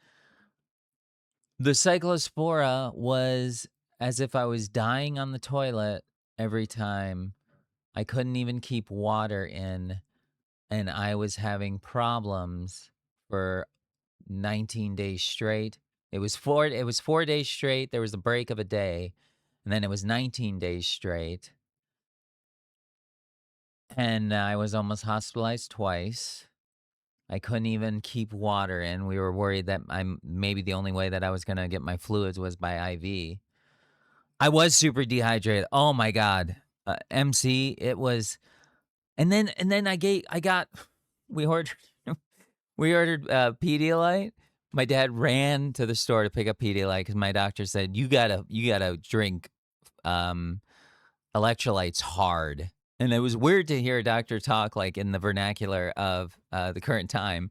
the cyclospora was as if I was dying on the toilet every time. I couldn't even keep water in, and I was having problems for 19 days straight. It was 4 days straight. There was a break of a day, and then it was 19 days straight. And I was almost hospitalized twice. I couldn't even keep water in. We were worried that maybe the only way that I was going to get my fluids was by IV. I was super dehydrated. Oh my God. MC, it was. And then we ordered Pedialyte. My dad ran to the store to pick up Pedialyte because my doctor said, you gotta drink electrolytes hard. And it was weird to hear a doctor talk like in the vernacular of the current time.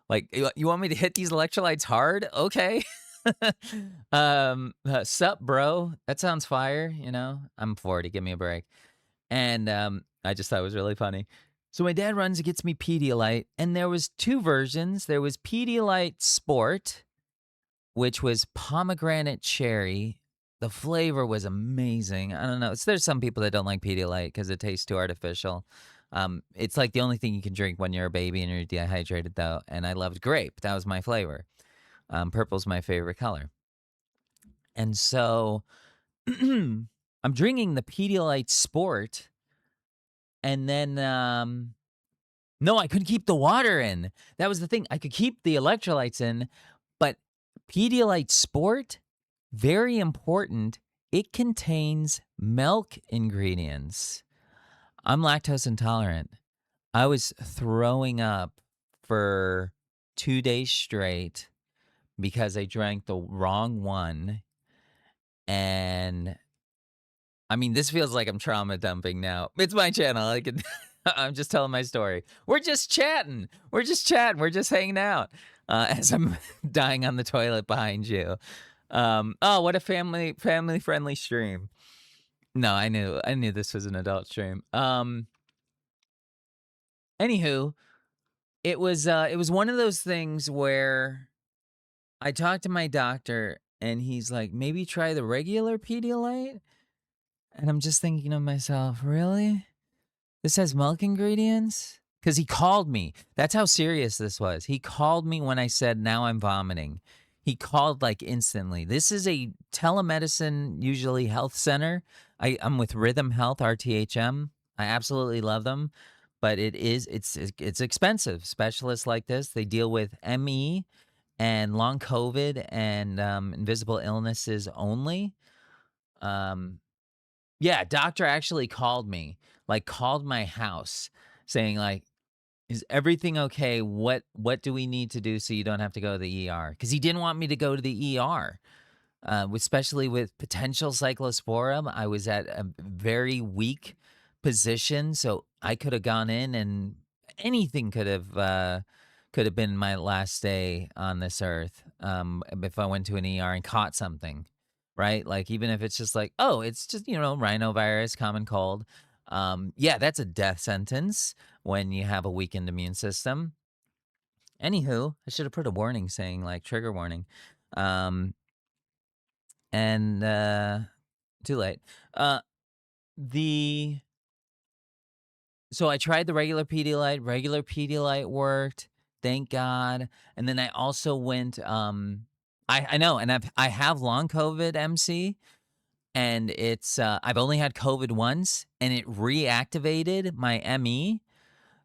Like, you want me to hit these electrolytes hard? Okay. Sup, bro? That sounds fire, you know? I'm 40, give me a break. And I just thought it was really funny. So my dad runs and gets me Pedialyte, and there was 2 versions. There was Pedialyte Sport, which was pomegranate cherry. The flavor was amazing. I don't know. There's some people that don't like Pedialyte because it tastes too artificial. It's like the only thing you can drink when you're a baby and you're dehydrated, though. And I loved grape. That was my flavor. Purple's my favorite color. And so I'm drinking the Pedialyte Sport, and then no, I couldn't keep the water in. That was the thing. I could keep the electrolytes in, but Pedialyte Sport, very important, it contains milk ingredients. I'm lactose intolerant. I was throwing up for 2 days straight because I drank the wrong one. And I mean, this feels like I'm trauma dumping now. It's my channel. I'm just telling my story. We're just chatting. We're just hanging out as I'm dying on the toilet behind you. Oh, what a family friendly stream. No, I knew this was an adult stream. Anywho, it was one of those things where I talked to my doctor and he's like, maybe try the regular Pedialyte. And I'm just thinking to myself, really? This has milk ingredients? Because he called me. That's how serious this was. He called me when I said, now I'm vomiting. He called like instantly. This is a telemedicine, usually health center. I'm with Rhythm Health, RTHM. I absolutely love them. But it's expensive. Specialists like this, they deal with ME and long COVID and invisible illnesses only. Yeah, doctor actually called me, like called my house saying like, is everything okay? What do we need to do so you don't have to go to the ER? Because he didn't want me to go to the ER. Especially with potential cyclosporum, I was at a very weak position, so I could have gone in and anything could have been my last day on this earth. If I went to an ER and caught something, right? Like even if it's just like, oh, it's just rhinovirus, common cold. Yeah, that's a death sentence when you have a weakened immune system. Anywho, I should have put a warning saying like trigger warning. And too late. The So I tried the regular Pedialyte. Regular Pedialyte worked, thank God. And then I also went. I know, and I have long COVID MC, and it's I've only had COVID once, and it reactivated my ME.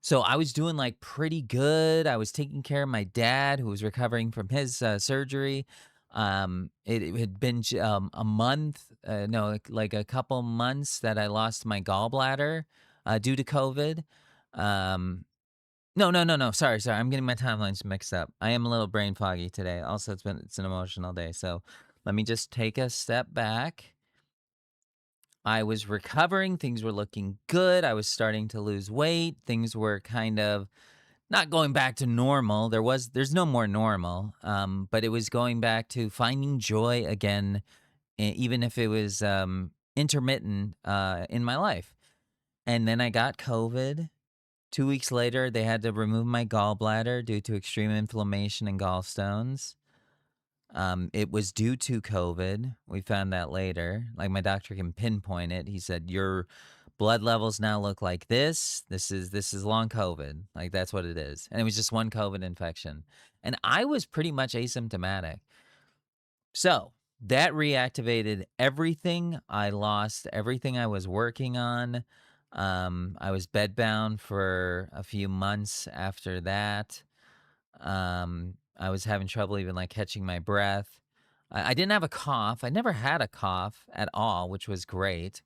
So I was doing like pretty good. I was taking care of my dad who was recovering from his surgery. It had been a month, no, like a couple months that I lost my gallbladder due to COVID. No. Sorry. I'm getting my timelines mixed up. I am a little brain foggy today. Also, it's an emotional day. So let me just take a step back. I was recovering. Things were looking good. I was starting to lose weight. Things were kind of not going back to normal. There's no more normal. But it was going back to finding joy again, even if it was intermittent in my life. And then I got COVID. 2 weeks later, they had to remove my gallbladder due to extreme inflammation and gallstones. It was due to COVID. We found that later. Like my doctor can pinpoint it. He said, your blood levels now look like this. This is long COVID. Like that's what it is. And it was just one COVID infection. And I was pretty much asymptomatic. So that reactivated everything. I lost everything I was working on. I was bedbound for a few months after that. I was having trouble even like catching my breath. I didn't have a cough. I never had a cough at all, which was great.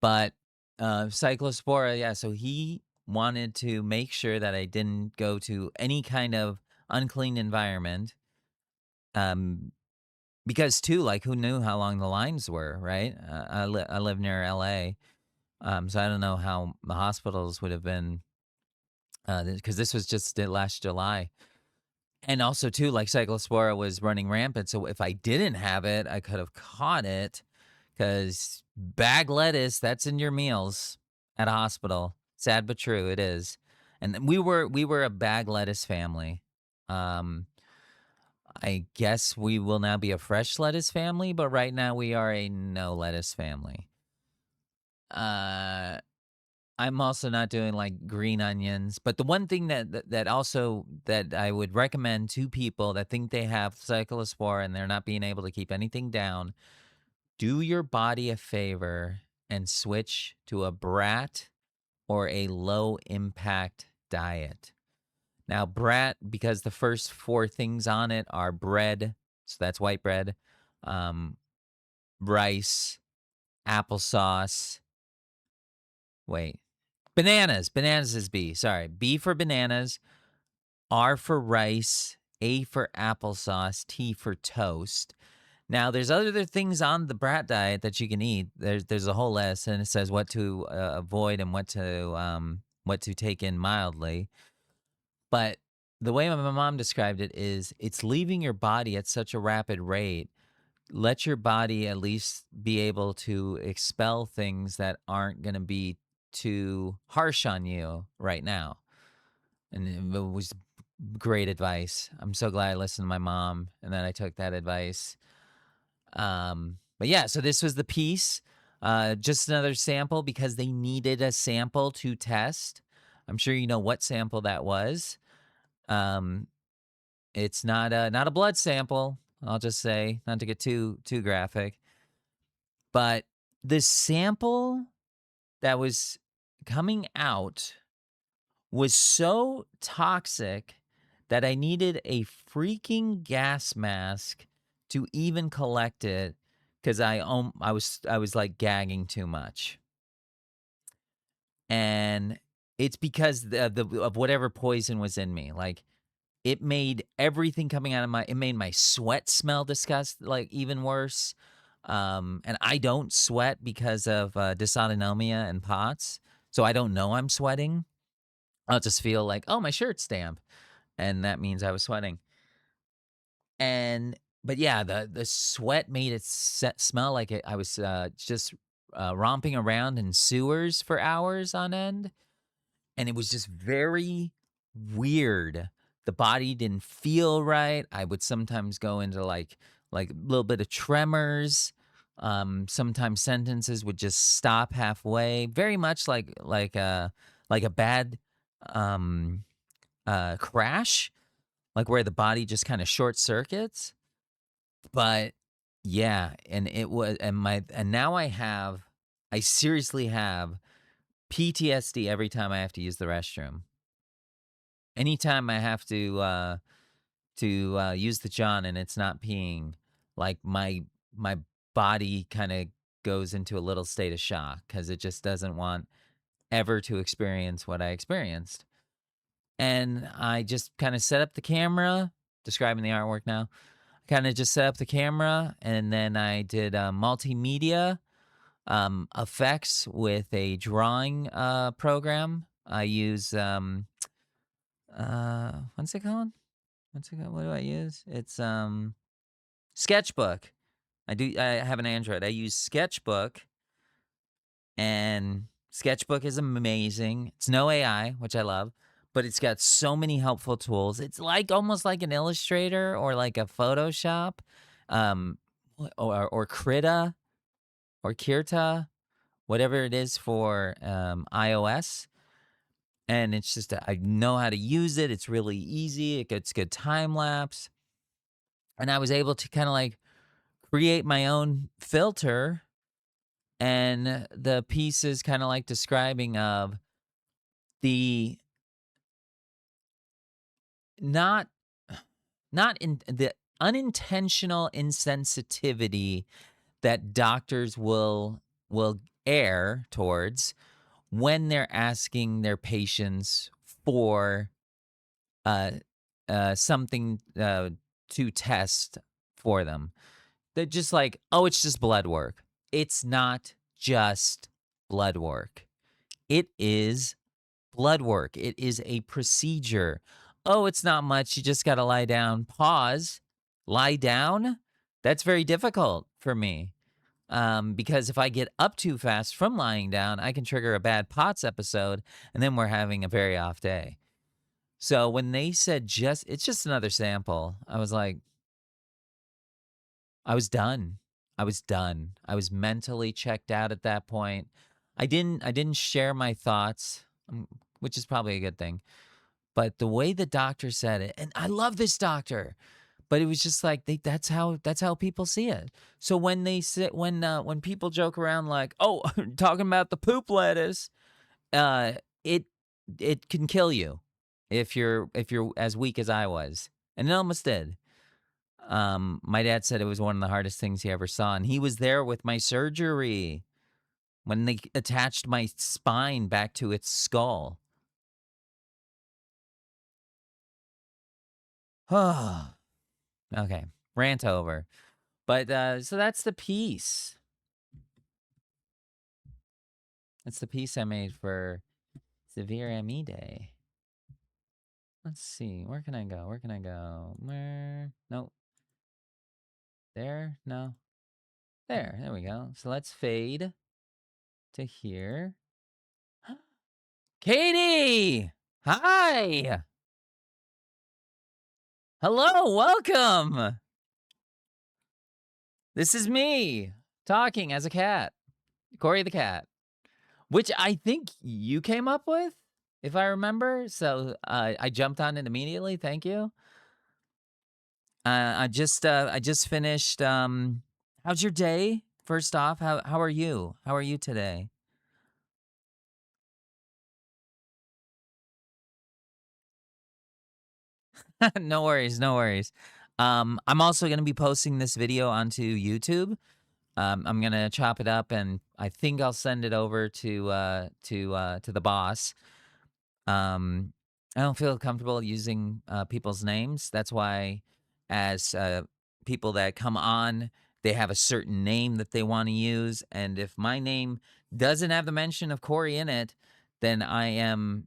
But Cyclospora, yeah. So he wanted to make sure that I didn't go to any kind of unclean environment. Because too, like, who knew how long the lines were, right? I live near LA, so I don't know how the hospitals would have been, because this was just last July. And also, too, like Cyclospora was running rampant. So if I didn't have it, I could have caught it because bag lettuce, that's in your meals at a hospital. Sad but true, it is. And we were a bag lettuce family. I guess we will now be a fresh lettuce family, but right now we are a no lettuce family. I'm also not doing like green onions, but the one thing that also that I would recommend to people that think they have cyclospora and they're not being able to keep anything down, do your body a favor and switch to a brat or a low impact diet. Now, brat, because the first 4 things on it are bread, so that's white bread, rice, applesauce. Wait. Bananas. Bananas is B. Sorry. B for bananas, R for rice, A for applesauce, T for toast. Now, there's other things on the brat diet that you can eat. There's a whole list, and it says what to avoid and what to take in mildly. But the way my mom described it is it's leaving your body at such a rapid rate let your body at least be able to expel things that aren't going to be too harsh on you right now. And it was great advice. I'm so glad I listened to my mom and that I took that advice. But yeah, so this was the piece. Just another sample because they needed a sample to test. I'm sure you know what sample that was. It's not a blood sample. I'll just say, not to get too graphic, but the sample that was coming out was so toxic that I needed a freaking gas mask to even collect it because I was like gagging too much, and it's because of whatever poison was in me. Like it made everything coming out of it made my sweat smell like even worse. And I don't sweat because of dysautonomia and POTS, so I don't know I'm sweating. I'll just feel like, oh, my shirt's damp, and that means I was sweating. But yeah, the sweat made it smell like I was just romping around in sewers for hours on end, and it was just very weird. The body didn't feel right. I would sometimes go into like a little bit of tremors. Sometimes sentences would just stop halfway, very much like a bad crash, like where the body just kind of short circuits. But yeah, and it was, and now I seriously have PTSD every time I have to use the restroom. Anytime I have to use the John and it's not peeing, like my body kind of goes into a little state of shock because it just doesn't want ever to experience what I experienced. And I just kind of set up the camera, describing the artwork now. I kind of just set up the camera, and then I did multimedia effects with a drawing program. I use what's it called? What do I use? It's Sketchbook. I have an Android. I use Sketchbook, and Sketchbook is amazing. It's no AI, which I love, but it's got so many helpful tools. It's like almost like an Illustrator or like a Photoshop, um, or Krita or Kirta, whatever it is for iOS. And it's just I know how to use it. It's really easy. It gets good time lapse, and I was able to kind of like create my own filter, and the piece is kind of like describing of the not in the unintentional insensitivity that doctors will err towards when they're asking their patients for something to test for them. They're just like, oh, it's just blood work. It's not just blood work. It is blood work. It is a procedure. Oh, it's not much. You just got to lie down. Pause. Lie down? That's very difficult for me. Because if I get up too fast from lying down, I can trigger a bad POTS episode, and then we're having a very off day. So when they said it's just another sample, I was like, I was done. I was done. I was mentally checked out at that point. I didn't share my thoughts, which is probably a good thing. But the way the doctor said it, and I love this doctor, but it was just like that's how people see it. So when they sit when people joke around like, "Oh, talking about the poop lettuce," it can kill you if you're as weak as I was, and it almost did. My dad said it was one of the hardest things he ever saw, and he was there with my surgery when they attached my spine back to its skull. Okay, rant over. But so that's the piece. That's the piece I made for Severe ME Day. Let's see. Where can I go? Nope. There? No. There we go. So let's fade to here. Katie! Hi! Hello, welcome! This is me, talking as a cat. CoRy the cat. Which I think you came up with, if I remember. So I jumped on it immediately. Thank you. I just finished. How's your day? First off, how are you? How are you today? No worries, no worries. I'm also gonna be posting this video onto YouTube. I'm gonna chop it up, and I think I'll send it over to the boss. I don't feel comfortable using people's names. That's why, as people that come on, they have a certain name that they want to use, and if my name doesn't have the mention of CoRy in it, then I am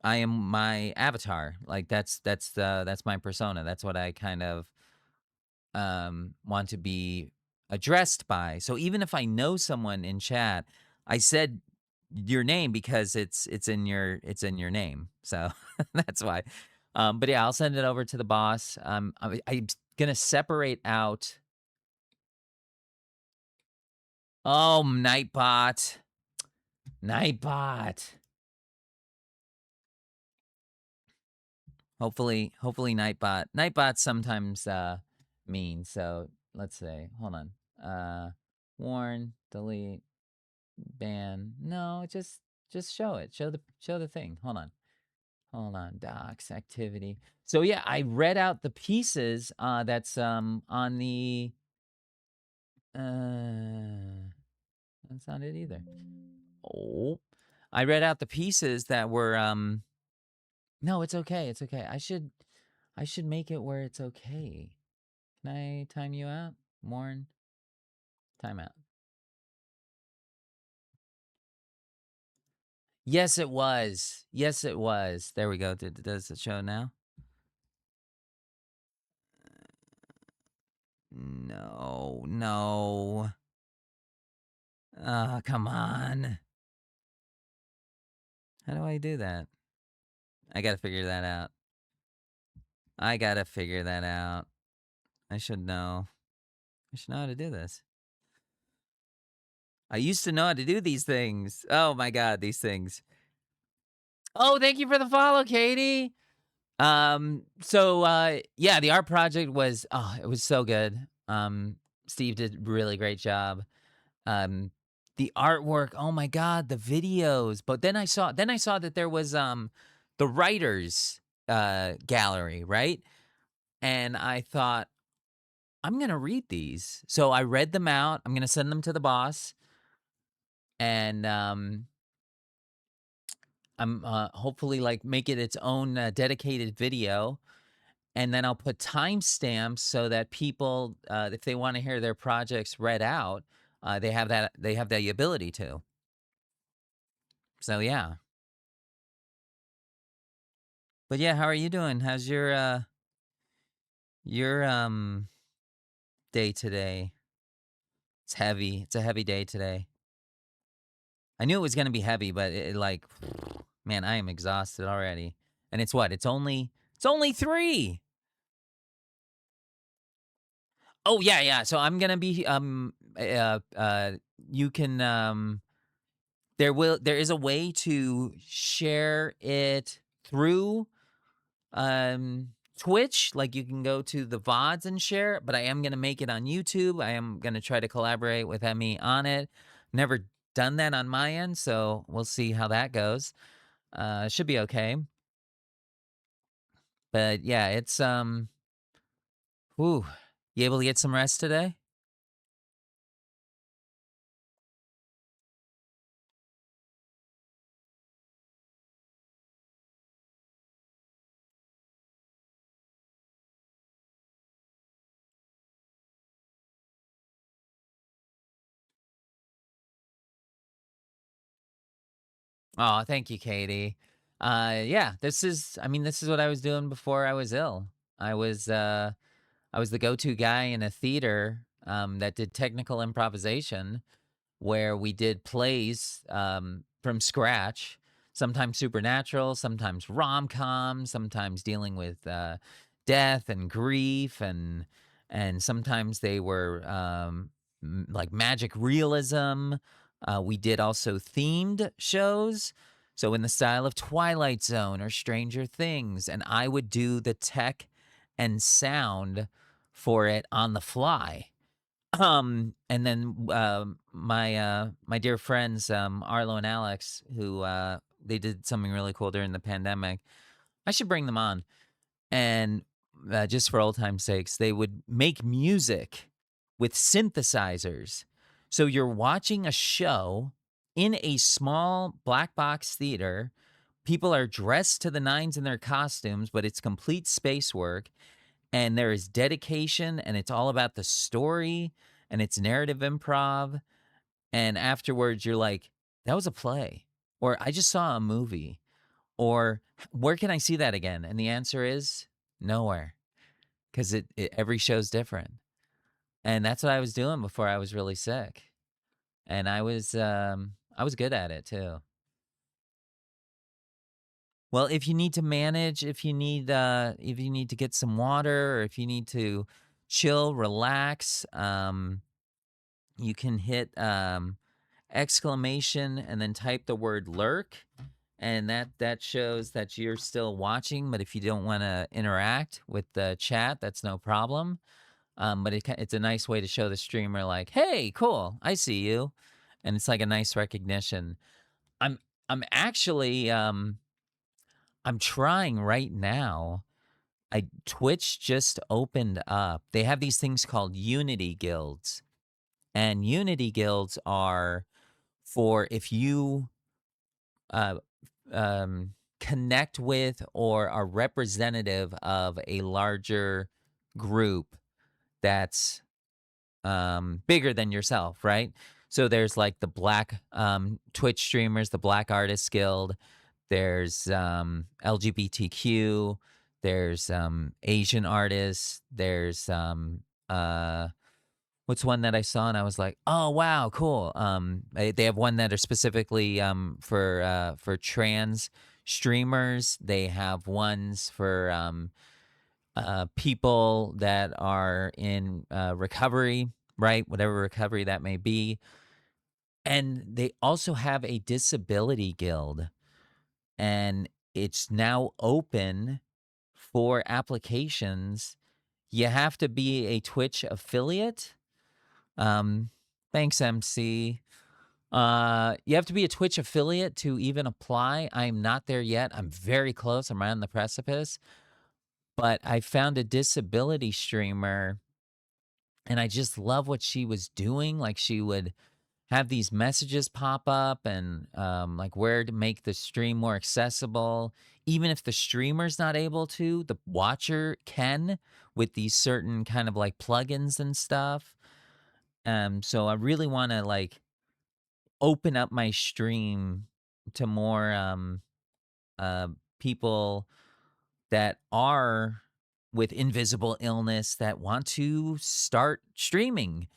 my avatar. Like that's my persona. That's what I kind of want to be addressed by. So even if I know someone in chat, I said your name because it's in your name. So that's why. But yeah, I'll send it over to the boss. I'm gonna separate out. Oh, Nightbot. Hopefully Nightbot sometimes mean. So let's say, hold on. Warn, delete, ban. No, just show it. Show the thing. Hold on. Docs, activity. So yeah, I read out the pieces that's on the that's not it either. Oh. I read out the pieces that were no, it's okay. It's okay. I should make it where it's okay. Can I time you out? Warren, time out. Yes, it was. Yes, it was. There we go. Does it show now? No. Come on. How do I do that? I gotta figure that out. I should know. I should know how to do this. I used to know how to do these things. Oh my god, these things. Oh, thank you for the follow, Katie. So yeah, the art project was it was so good. Steve did a really great job. The artwork, oh my god, the videos. But then I saw that there was the writers gallery, right? And I thought, I'm going to read these. So I read them out. I'm going to send them to the boss. And I'm hopefully like make it its own dedicated video. And then I'll put timestamps so that people, if they want to hear their projects read out, they have the ability to. So yeah. But yeah, how are you doing? How's your day today? It's heavy. It's a heavy day today. I knew it was gonna be heavy, but it like, man, I am exhausted already. And it's what? It's only 3. Oh yeah. So I'm gonna be you can there is a way to share it through Twitch. Like you can go to the VODs and share it, but I am gonna make it on YouTube. I am gonna try to collaborate with Emmy on it. Never done that on my end, so we'll see how that goes. Should be okay. But yeah, it's whew. You able to get some rest today? Oh, thank you, Katie. Yeah, this is what I was doing before I was ill. I was I was the go-to guy in a theater that did technical improvisation, where we did plays from scratch, sometimes supernatural, sometimes rom-com, sometimes dealing with death and grief, and sometimes they were like magic realism. We did also themed shows, so in the style of Twilight Zone or Stranger Things, and I would do the tech and sound for it on the fly. And then my dear friends Arlo and Alex, who they did something really cool during the pandemic. I should bring them on. And just for old time's sakes, they would make music with synthesizers. So you're watching a show in a small black box theater. People are dressed to the nines in their costumes, but it's complete space work. And there is dedication, and it's all about the story, and it's narrative improv. And afterwards, you're like, that was a play, or I just saw a movie, or where can I see that again? And the answer is nowhere, because every show's different. And that's what I was doing before I was really sick. And I was good at it too. Well, if you need to manage, if you need to get some water, or if you need to chill, relax, you can hit exclamation and then type the word lurk, and that shows that you're still watching. But if you don't want to interact with the chat, that's no problem. But it's a nice way to show the streamer like, hey, cool, I see you, and it's like a nice recognition. I'm actually I'm trying right now. Twitch just opened up. They have these things called Unity guilds. And Unity guilds are for if you uh, connect with or are representative of a larger group that's bigger than yourself, right? So there's like the Black Twitch streamers, the Black Artists Guild. There's LGBTQ. There's Asian artists. There's what's one that I saw and I was like, oh wow, cool. They have one that are specifically for trans streamers. They have ones for people that are in recovery, right? Whatever recovery that may be. And they also have a disability guild, and it's now open for applications. You have to be a Twitch affiliate. Thanks, MC. You have to be a Twitch affiliate to even apply. I'm not there yet. I'm very close. I'm right on the precipice. But I found a disability streamer, and I just love what she was doing. Like, she would have these messages pop up, and like where to make the stream more accessible. Even if the streamer's not able to, the watcher can, with these certain kind of like plugins and stuff. So I really want to like open up my stream to more people that are with invisible illness that want to start streaming,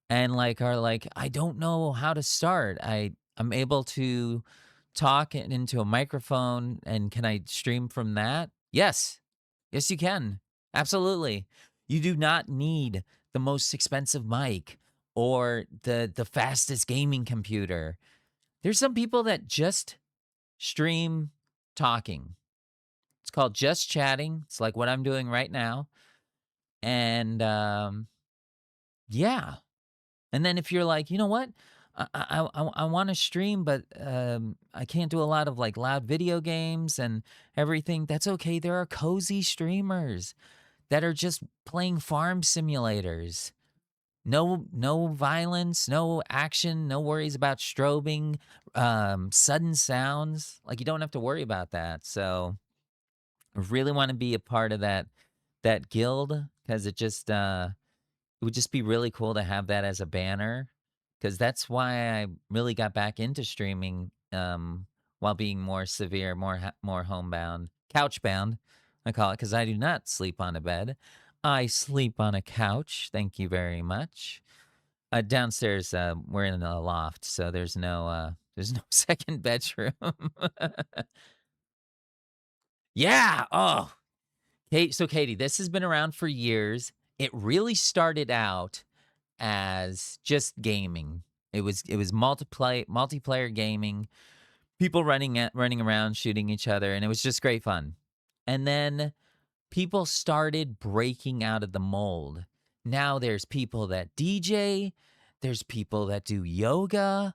and like are like, I don't know how to start. I'm able to talk into a microphone, and can I stream from that? Yes. Yes, you can. Absolutely. You do not need the most expensive mic or the fastest gaming computer. There's some people that just stream talking. It's called just chatting. It's like what I'm doing right now. And yeah. And then if you're like, you know what? I want to stream, but I can't do a lot of like loud video games and everything. That's okay. There are cozy streamers that are just playing farm simulators. No violence, no action, no worries about strobing, sudden sounds. Like, you don't have to worry about that. So I really want to be a part of that guild, because it would just be really cool to have that as a banner, because that's why I really got back into streaming while being more severe, more homebound, couchbound, I call it, because I do not sleep on a bed. I sleep on a couch. Thank you very much. Downstairs, we're in a loft, so there's no second bedroom. Yeah. Oh, Kate. So Katie, this has been around for years. It really started out as just gaming. It was multiplayer gaming. People running around shooting each other, and it was just great fun. And then people started breaking out of the mold. Now there's people that DJ, there's people that do yoga,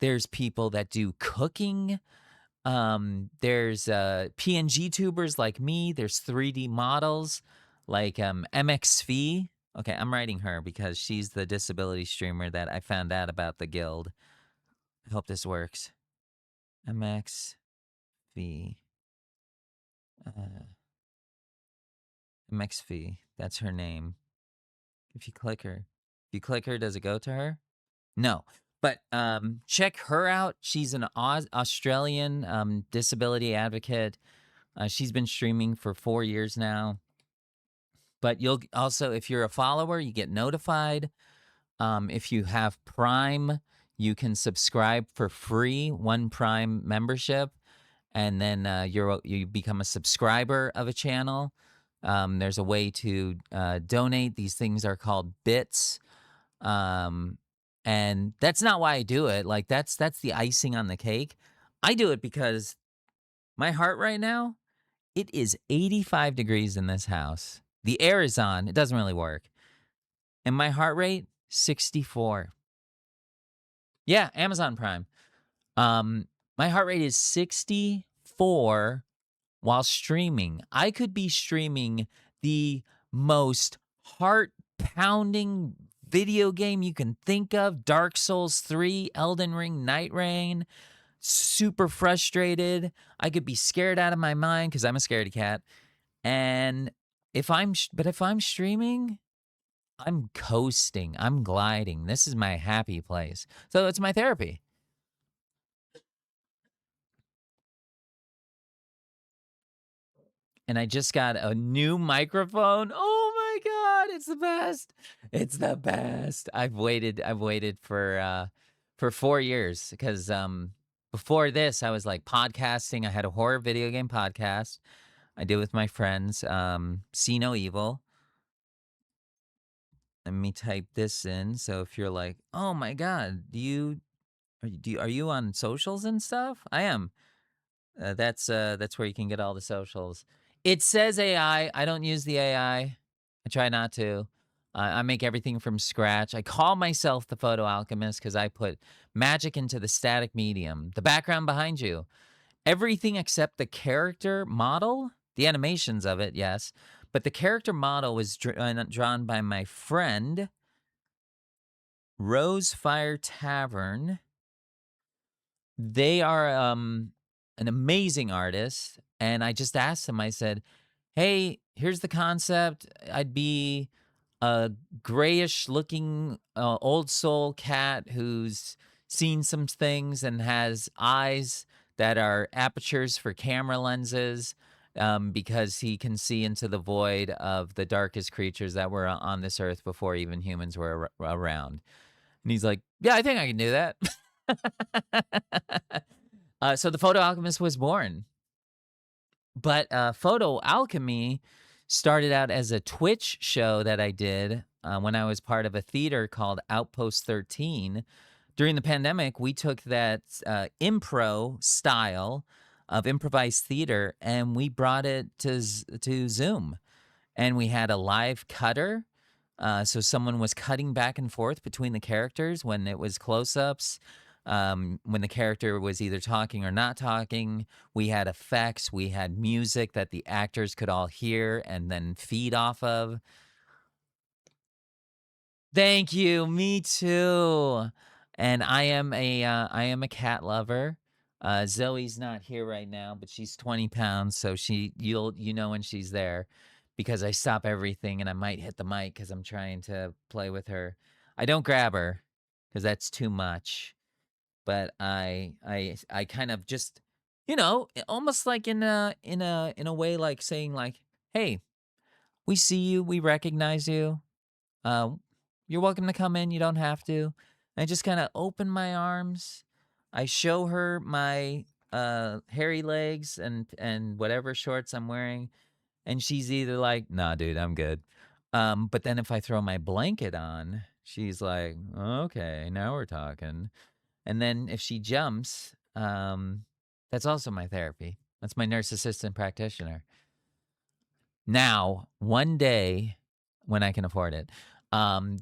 there's people that do cooking. There's PNG tubers like me, there's 3D models like MXV. Okay, I'm writing her because she's the disability streamer that I found out about the guild. I hope this works. MXV. MXV. That's her name. If you click her, does it go to her? No. But check her out. She's an Australian disability advocate. She's been streaming for 4 years now. But you'll also, if you're a follower, you get notified. If you have Prime, you can subscribe for free, 1 Prime membership, and then you become a subscriber of a channel. There's a way to donate. These things are called bits. And that's not why I do it. Like that's the icing on the cake. I do it because my heart right now, it is 85 degrees in this house. The air is on. It doesn't really work. And my heart rate, 64. Yeah, Amazon Prime. My heart rate is 64 while streaming. I could be streaming the most heart-pounding video game you can think of, Dark Souls 3, Elden Ring, Night Rain, super frustrated. I could be scared out of my mind because I'm a scaredy cat. And if I'm streaming, I'm coasting, I'm gliding. This is my happy place. So it's my therapy. And I just got a new microphone. Oh my God, it's the best. It's the best. I've waited for 4 years because before this I was like podcasting. I had a horror video game podcast I did with my friends. See No Evil. Let me type this in. So if you're like, oh my God, are you on socials and stuff? I am. That's where you can get all the socials. It says AI. I don't use the AI. I try not to. I make everything from scratch. I call myself the photo alchemist because I put magic into the static medium. The background behind you. Everything except the character model, the animations of it, yes. But the character model was drawn by my friend, Rosefire Tavern. They are an amazing artist, and I just asked them, I said, hey, here's the concept. I'd be a grayish looking old soul cat who's seen some things and has eyes that are apertures for camera lenses, because he can see into the void of the darkest creatures that were on this earth before even humans were around. And he's like, yeah, I think I can do that. So the Photo Alchemist was born. But Photo Alchemy started out as a Twitch show that I did when I was part of a theater called Outpost 13. During the pandemic, we took that impro style of improvised theater and we brought it to Zoom. And we had a live cutter. So someone was cutting back and forth between the characters when it was close-ups. When the character was either talking or not talking. We had effects. We had music that the actors could all hear and then feed off of. Thank you. Me too. And I am a cat lover. Zoe's not here right now, but she's 20 pounds, so you know when she's there, because I stop everything and I might hit the mic because I'm trying to play with her. I don't grab her because that's too much. But I kind of just, almost like in a way like saying like, hey, we see you, we recognize you. You're welcome to come in. You don't have to. I just kind of open my arms. I show her my hairy legs and whatever shorts I'm wearing, and she's either like, "Nah, dude, I'm good." But then if I throw my blanket on, she's like, "Okay, now we're talking." And then if she jumps, that's also my therapy. That's my nurse assistant practitioner. Now, one day when I can afford it,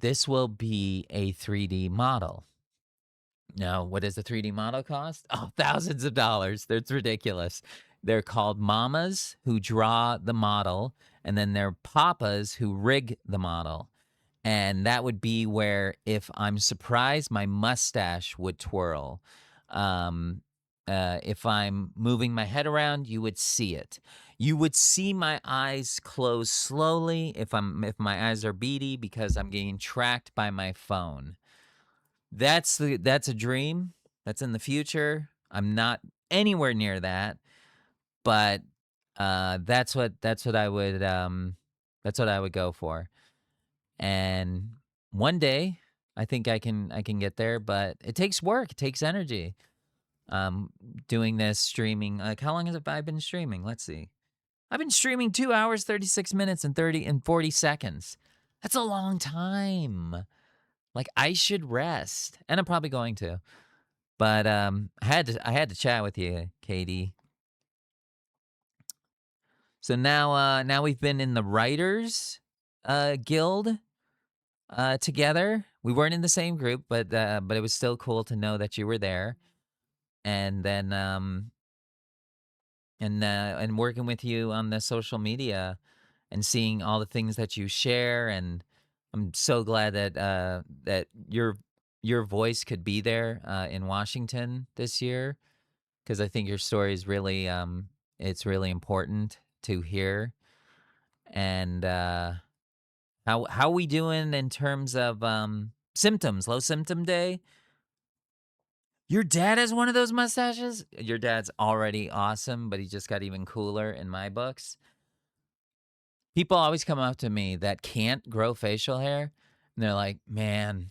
this will be a 3D model. Now, what does a 3D model cost? Oh, thousands of dollars. That's ridiculous. They're called mamas who draw the model, and then they're papas who rig the model. And that would be where if I'm surprised, my mustache would twirl. If I'm moving my head around, you would see it. You would see my eyes close slowly if my eyes are beady because I'm getting tracked by my phone. That's a dream. That's in the future. I'm not anywhere near that, but that's what I would go for. And one day I think I can get there, but it takes work, it takes energy. Doing this streaming, like how long have I been streaming? Let's see. I've been streaming 2 hours, 36 minutes and 40 seconds. That's a long time. Like I should rest, and I'm probably going to. But I had to chat with you, Katie. So now we've been in the writers guild together. We weren't in the same group, but it was still cool to know that you were there. And then and working with you on the social media and seeing all the things that you share, and I'm so glad that that your voice could be there in Washington this year, because I think your story is really it's really important to hear. And how we doing in terms of symptoms? Low symptom day. Your dad has one of those mustaches? Your dad's already awesome, but he just got even cooler in my books. People always come up to me that can't grow facial hair, and they're like, "Man,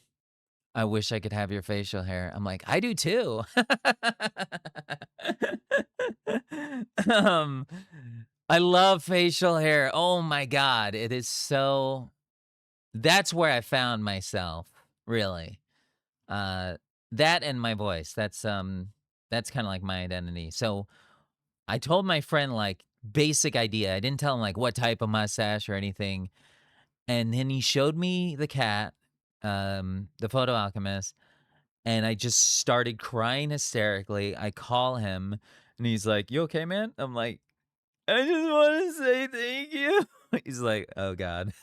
I wish I could have your facial hair." I'm like, "I do too." um, I love facial hair. Oh my God. It is so, that's where I found myself, really. Uh, that and my voice. That's kind of like my identity. So I told my friend like basic idea. I didn't tell him like what type of mustache or anything. And then he showed me the cat, the photo alchemist, and I just started crying hysterically. I call him and he's like, "You okay, man?" I'm like, "I just want to say thank you." He's like, "Oh God."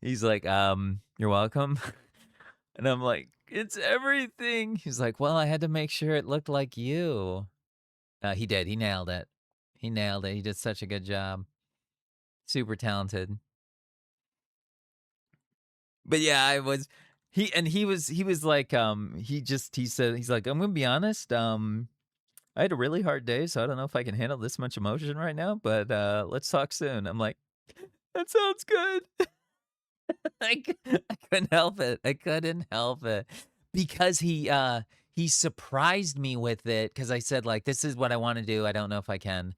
He's like, "You're welcome." And I'm like, "It's everything." He's like, "Well, I had to make sure it looked like you." He did. He nailed it. He nailed it. He did such a good job. Super talented. But yeah, I was he was like he said he's like, "I'm going to be honest, I had a really hard day, so I don't know if I can handle this much emotion right now, but let's talk soon." I'm like, "That sounds good." I couldn't help it. I couldn't help it because he surprised me with it, cuz I said like, "This is what I want to do. I don't know if I can."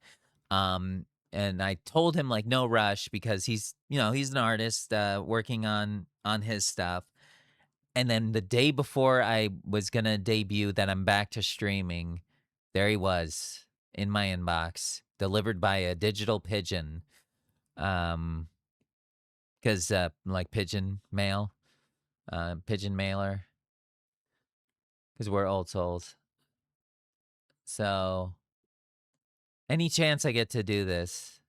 Um and I told him like no rush, because he's, he's an artist working on his stuff. And then the day before I was going to debut that I'm back to streaming, there he was in my inbox, delivered by a digital pigeon. Cuz like pigeon mail, pigeon mailer, cuz we're old souls. So any chance I get to do this,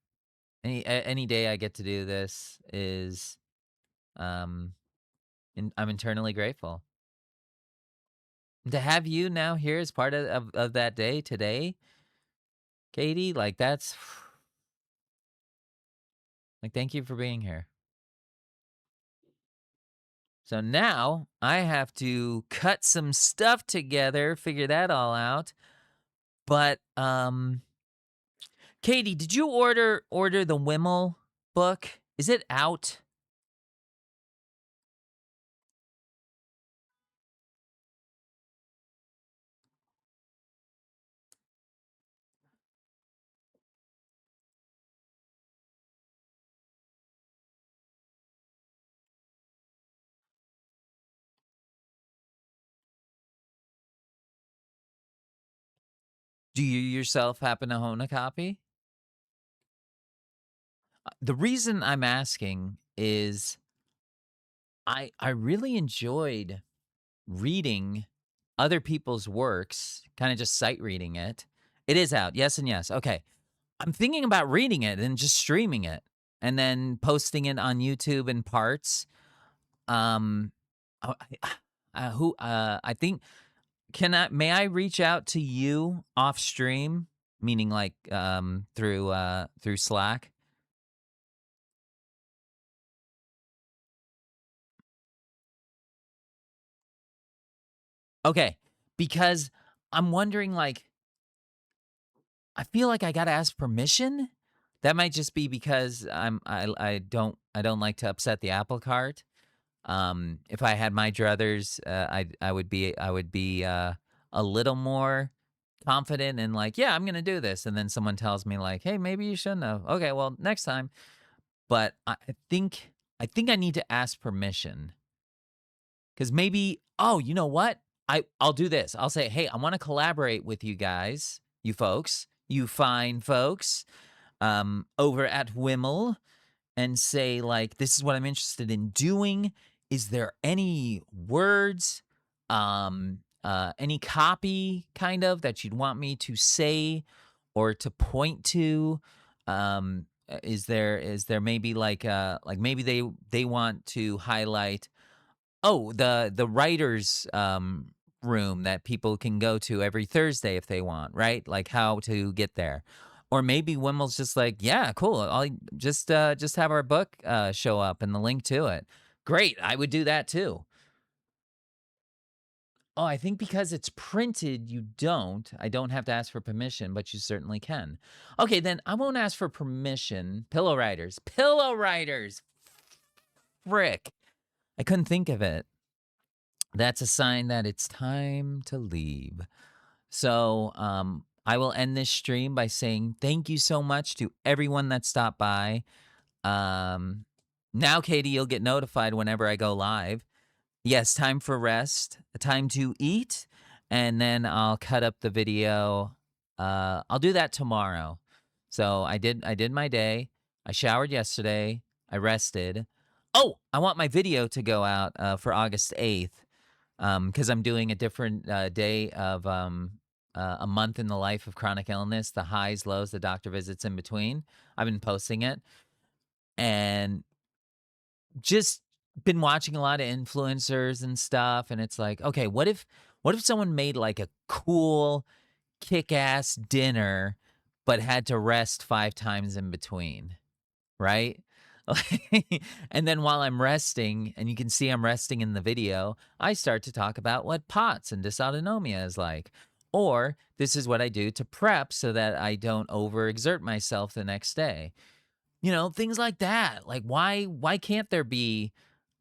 any day I get to do this is um I'm internally grateful. And to have you now here as part of that day today, Katie, like that's like, thank you for being here. So now I have to cut some stuff together, figure that all out. But Katie, did you order the Wimmel book? Is it out? Do you yourself happen to own a copy? The reason I'm asking is I really enjoyed reading other people's works, kind of just sight reading it. It is out. Yes and yes. Okay. I'm thinking about reading it and just streaming it and then posting it on YouTube in parts. Um I think may I reach out to you off stream, meaning like through Slack? Okay. Because I'm wondering, like, I feel like I got to ask permission. That might just be because I don't like to upset the apple cart. If I had my druthers, I would be a little more confident and like, yeah, I'm gonna do this. And then someone tells me like, hey, maybe you shouldn't have. Okay, well, next time. But I think I need to ask permission because maybe, oh, you know what? I'll do this. I'll say, hey, I want to collaborate with you guys, you folks, you fine folks, over at Wimmel, and say, like, this is what I'm interested in doing. Is there any words, any copy kind of that you'd want me to say or to point to? Is there maybe like maybe they want to highlight, oh, the writers room that people can go to every Thursday if they want, right? Like how to get there. Or maybe Wimmel's just like, yeah, cool. I'll just have our book show up and the link to it. Great, I would do that too. Oh, I think because it's printed, you don't. I don't have to ask for permission, but you certainly can. Okay, then I won't ask for permission. Pillow writers. Pillow writers. Frick. I couldn't think of it. That's a sign that it's time to leave. So I will end this stream by saying thank you so much to everyone that stopped by. Now, Katie, you'll get notified whenever I go live. Yes, time for rest, time to eat, and then I'll cut up the video. I'll do that tomorrow. So I did my day. I showered yesterday. I rested. Oh, I want my video to go out for August 8th because I'm doing a different day of a month in the life of chronic illness, the highs, lows, the doctor visits in between. I've been posting it and just been watching a lot of influencers and stuff. And it's like, okay, what if someone made like a cool kick-ass dinner but had to rest 5 times in between, right? And then while I'm resting, and you can see I'm resting in the video, I start to talk about what POTS and dysautonomia is like. Or this is what I do to prep so that I don't overexert myself the next day. You know, things like that. Like why can't there be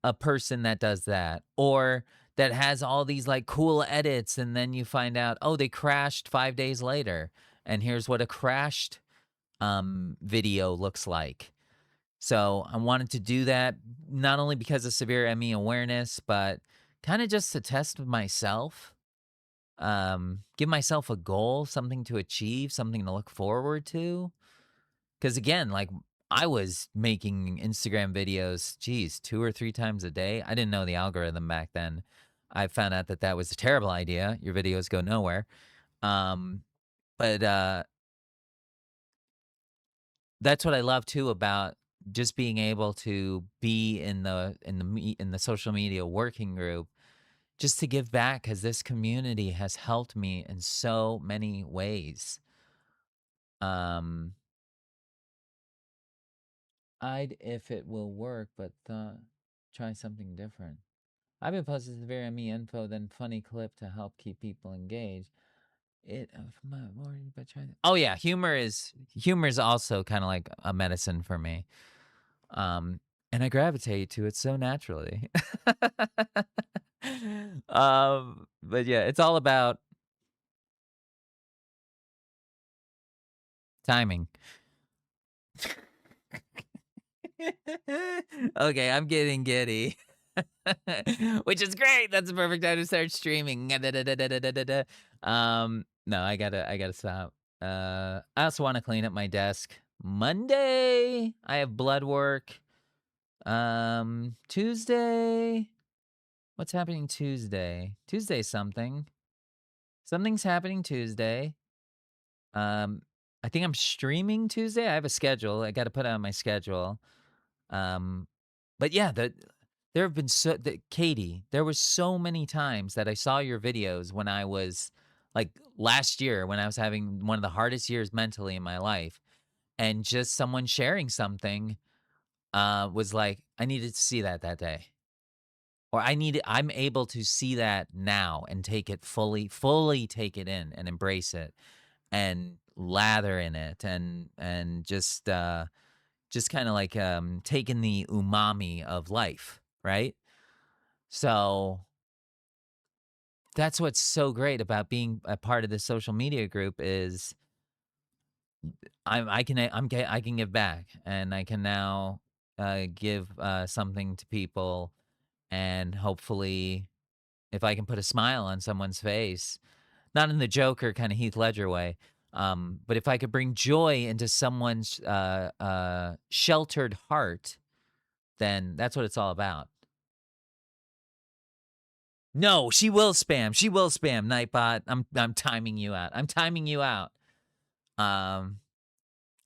a person that does that? Or that has all these like cool edits and then you find out, oh, they crashed 5 days later. And here's what a crashed video looks like. So I wanted to do that not only because of severe ME awareness, but kind of just to test myself, give myself a goal, something to achieve, something to look forward to. Because again, like I was making Instagram videos, geez, 2 or 3 times a day. I didn't know the algorithm back then. I found out that that was a terrible idea. Your videos go nowhere. But that's what I love too about just being able to be in the social media working group, just to give back because this community has helped me in so many ways. I'd if it will work, but try something different. I've been posting severe ME info, then funny clip to help keep people engaged. Oh yeah, humor is also kind of like a medicine for me. And I gravitate to it so naturally. But yeah, it's all about timing. Okay, I'm getting giddy. Which is great. That's the perfect time to start streaming. No, I gotta stop. I also want to clean up my desk. Monday, I have blood work. Tuesday, what's happening Tuesday? Tuesday something. Something's happening Tuesday. I think I'm streaming Tuesday. I have a schedule. I got to put it on my schedule. But yeah, there have been Katie, there was so many times that I saw your videos when I was like last year when I was having one of the hardest years mentally in my life, and just someone sharing something was like, I needed to see that day. Or I'm able to see that now and take it fully take it in and embrace it and lather in it and just kind of like taking the umami of life, right? So that's what's so great about being a part of this social media group is I can give back, and I can now give something to people, and hopefully if I can put a smile on someone's face, not in the Joker kind of Heath Ledger way, but if I could bring joy into someone's sheltered heart, then that's what it's all about. No, she will spam. She will spam, Nightbot. I'm timing you out. I'm timing you out.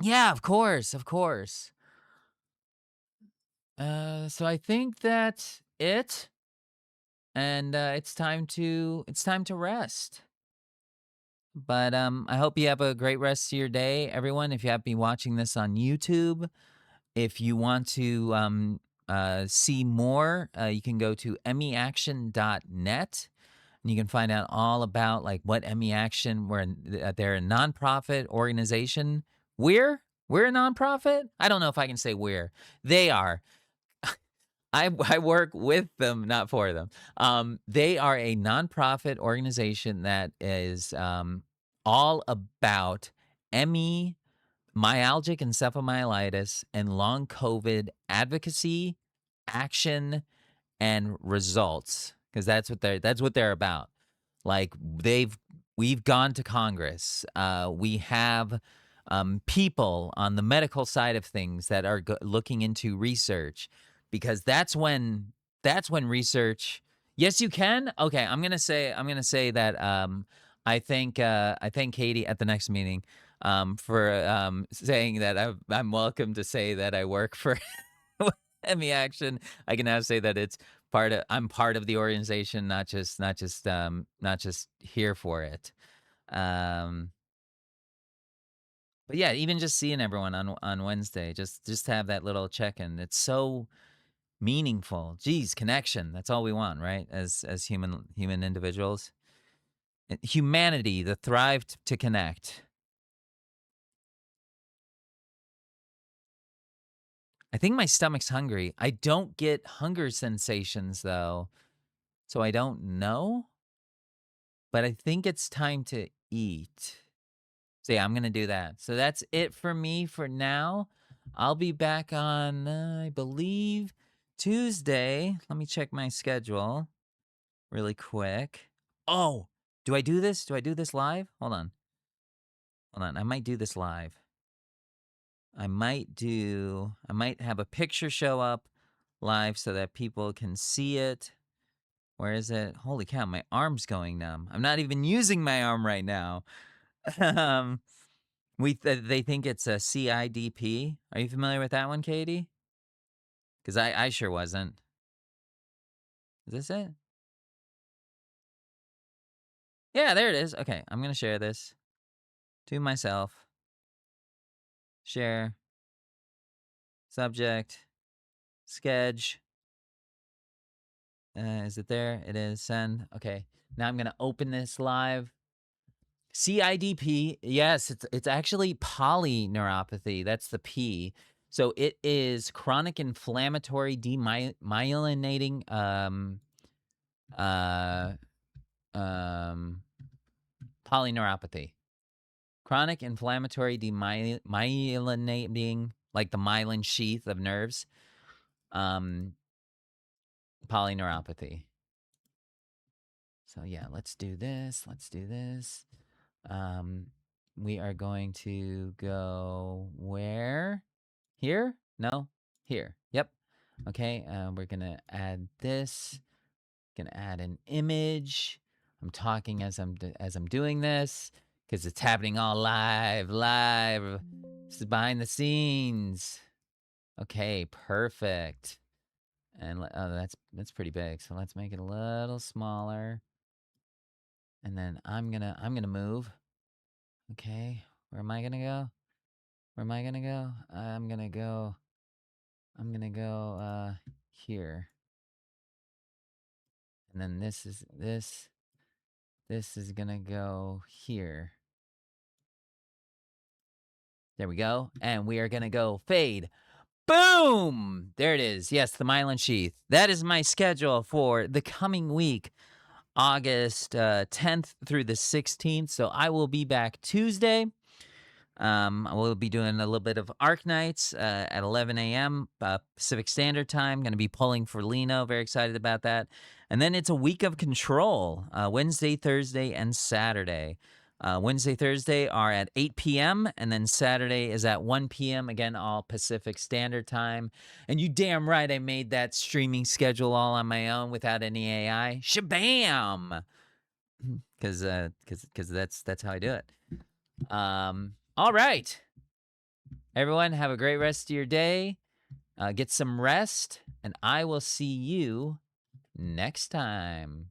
Yeah, of course, of course. So I think that's it, and it's time to rest. But I hope you have a great rest of your day, everyone. If you have been watching this on YouTube, if you want to see more, you can go to emmyaction.net. And you can find out all about like what Emmy Action. They're a nonprofit organization. We're a nonprofit. I don't know if I can say we're. They are. I work with them, not for them. They are a nonprofit organization that is all about Emmy, myalgic encephalomyelitis, and long COVID advocacy, action, and results, because that's what they're about. Like we've gone to Congress. We have people on the medical side of things that are looking into research, because that's when research. Yes, you can. Okay, I'm gonna say that. I thank Katie at the next meeting for saying that I'm welcome to say that I work for Emmy Action. I can now say that I'm part of the organization, not just here for it. But yeah, even just seeing everyone on Wednesday, just have that little check-in. It's so meaningful. Geez, connection. That's all we want, right? As human individuals. Humanity, the thrive to connect. I think my stomach's hungry. I don't get hunger sensations though, so I don't know. But I think it's time to eat. So yeah, I'm going to do that. So that's it for me for now. I'll be back on, I believe, Tuesday. Let me check my schedule really quick. Oh, do I do this? Do I do this live? Hold on. I might do this live. I might have a picture show up live so that people can see it. Where is it? Holy cow, my arm's going numb. I'm not even using my arm right now. They think it's a CIDP. Are you familiar with that one, Katie? Because I sure wasn't. Is this it? Yeah, there it is. Okay, I'm going to share this to myself. Share. Subject. Sketch. Is it there? It is. Send. Okay, now I'm going to open this live. CIDP. Yes, it's actually polyneuropathy. That's the P. So it is chronic inflammatory demyelinating polyneuropathy. Chronic inflammatory demyelinating, like the myelin sheath of nerves, polyneuropathy. So yeah, let's do this. We are going to go where? Here? No, here. Yep. Okay, we're gonna add this. Gonna add an image. I'm talking as I'm doing this because it's happening all live. This is behind the scenes. Okay, perfect. And oh, that's pretty big. So let's make it a little smaller. And then I'm gonna move. Okay, where am I gonna go? I'm gonna go here. And then this is gonna go here. There we go. And we are gonna go fade. Boom! There it is. Yes, the myelin sheath. That is my schedule for the coming week, August 10th through the 16th. So I will be back Tuesday. We'll be doing a little bit of Arc Nights at 11 a.m. Pacific Standard Time. Going to be pulling for Lino. Very excited about that. And then it's a week of control, Wednesday, Thursday, and Saturday. Wednesday, Thursday are at 8 p.m. And then Saturday is at 1 p.m. Again, all Pacific Standard Time. And you damn right I made that streaming schedule all on my own without any AI. Shabam! Because that's how I do it. All right. Everyone, have a great rest of your day. Get some rest, and I will see you next time.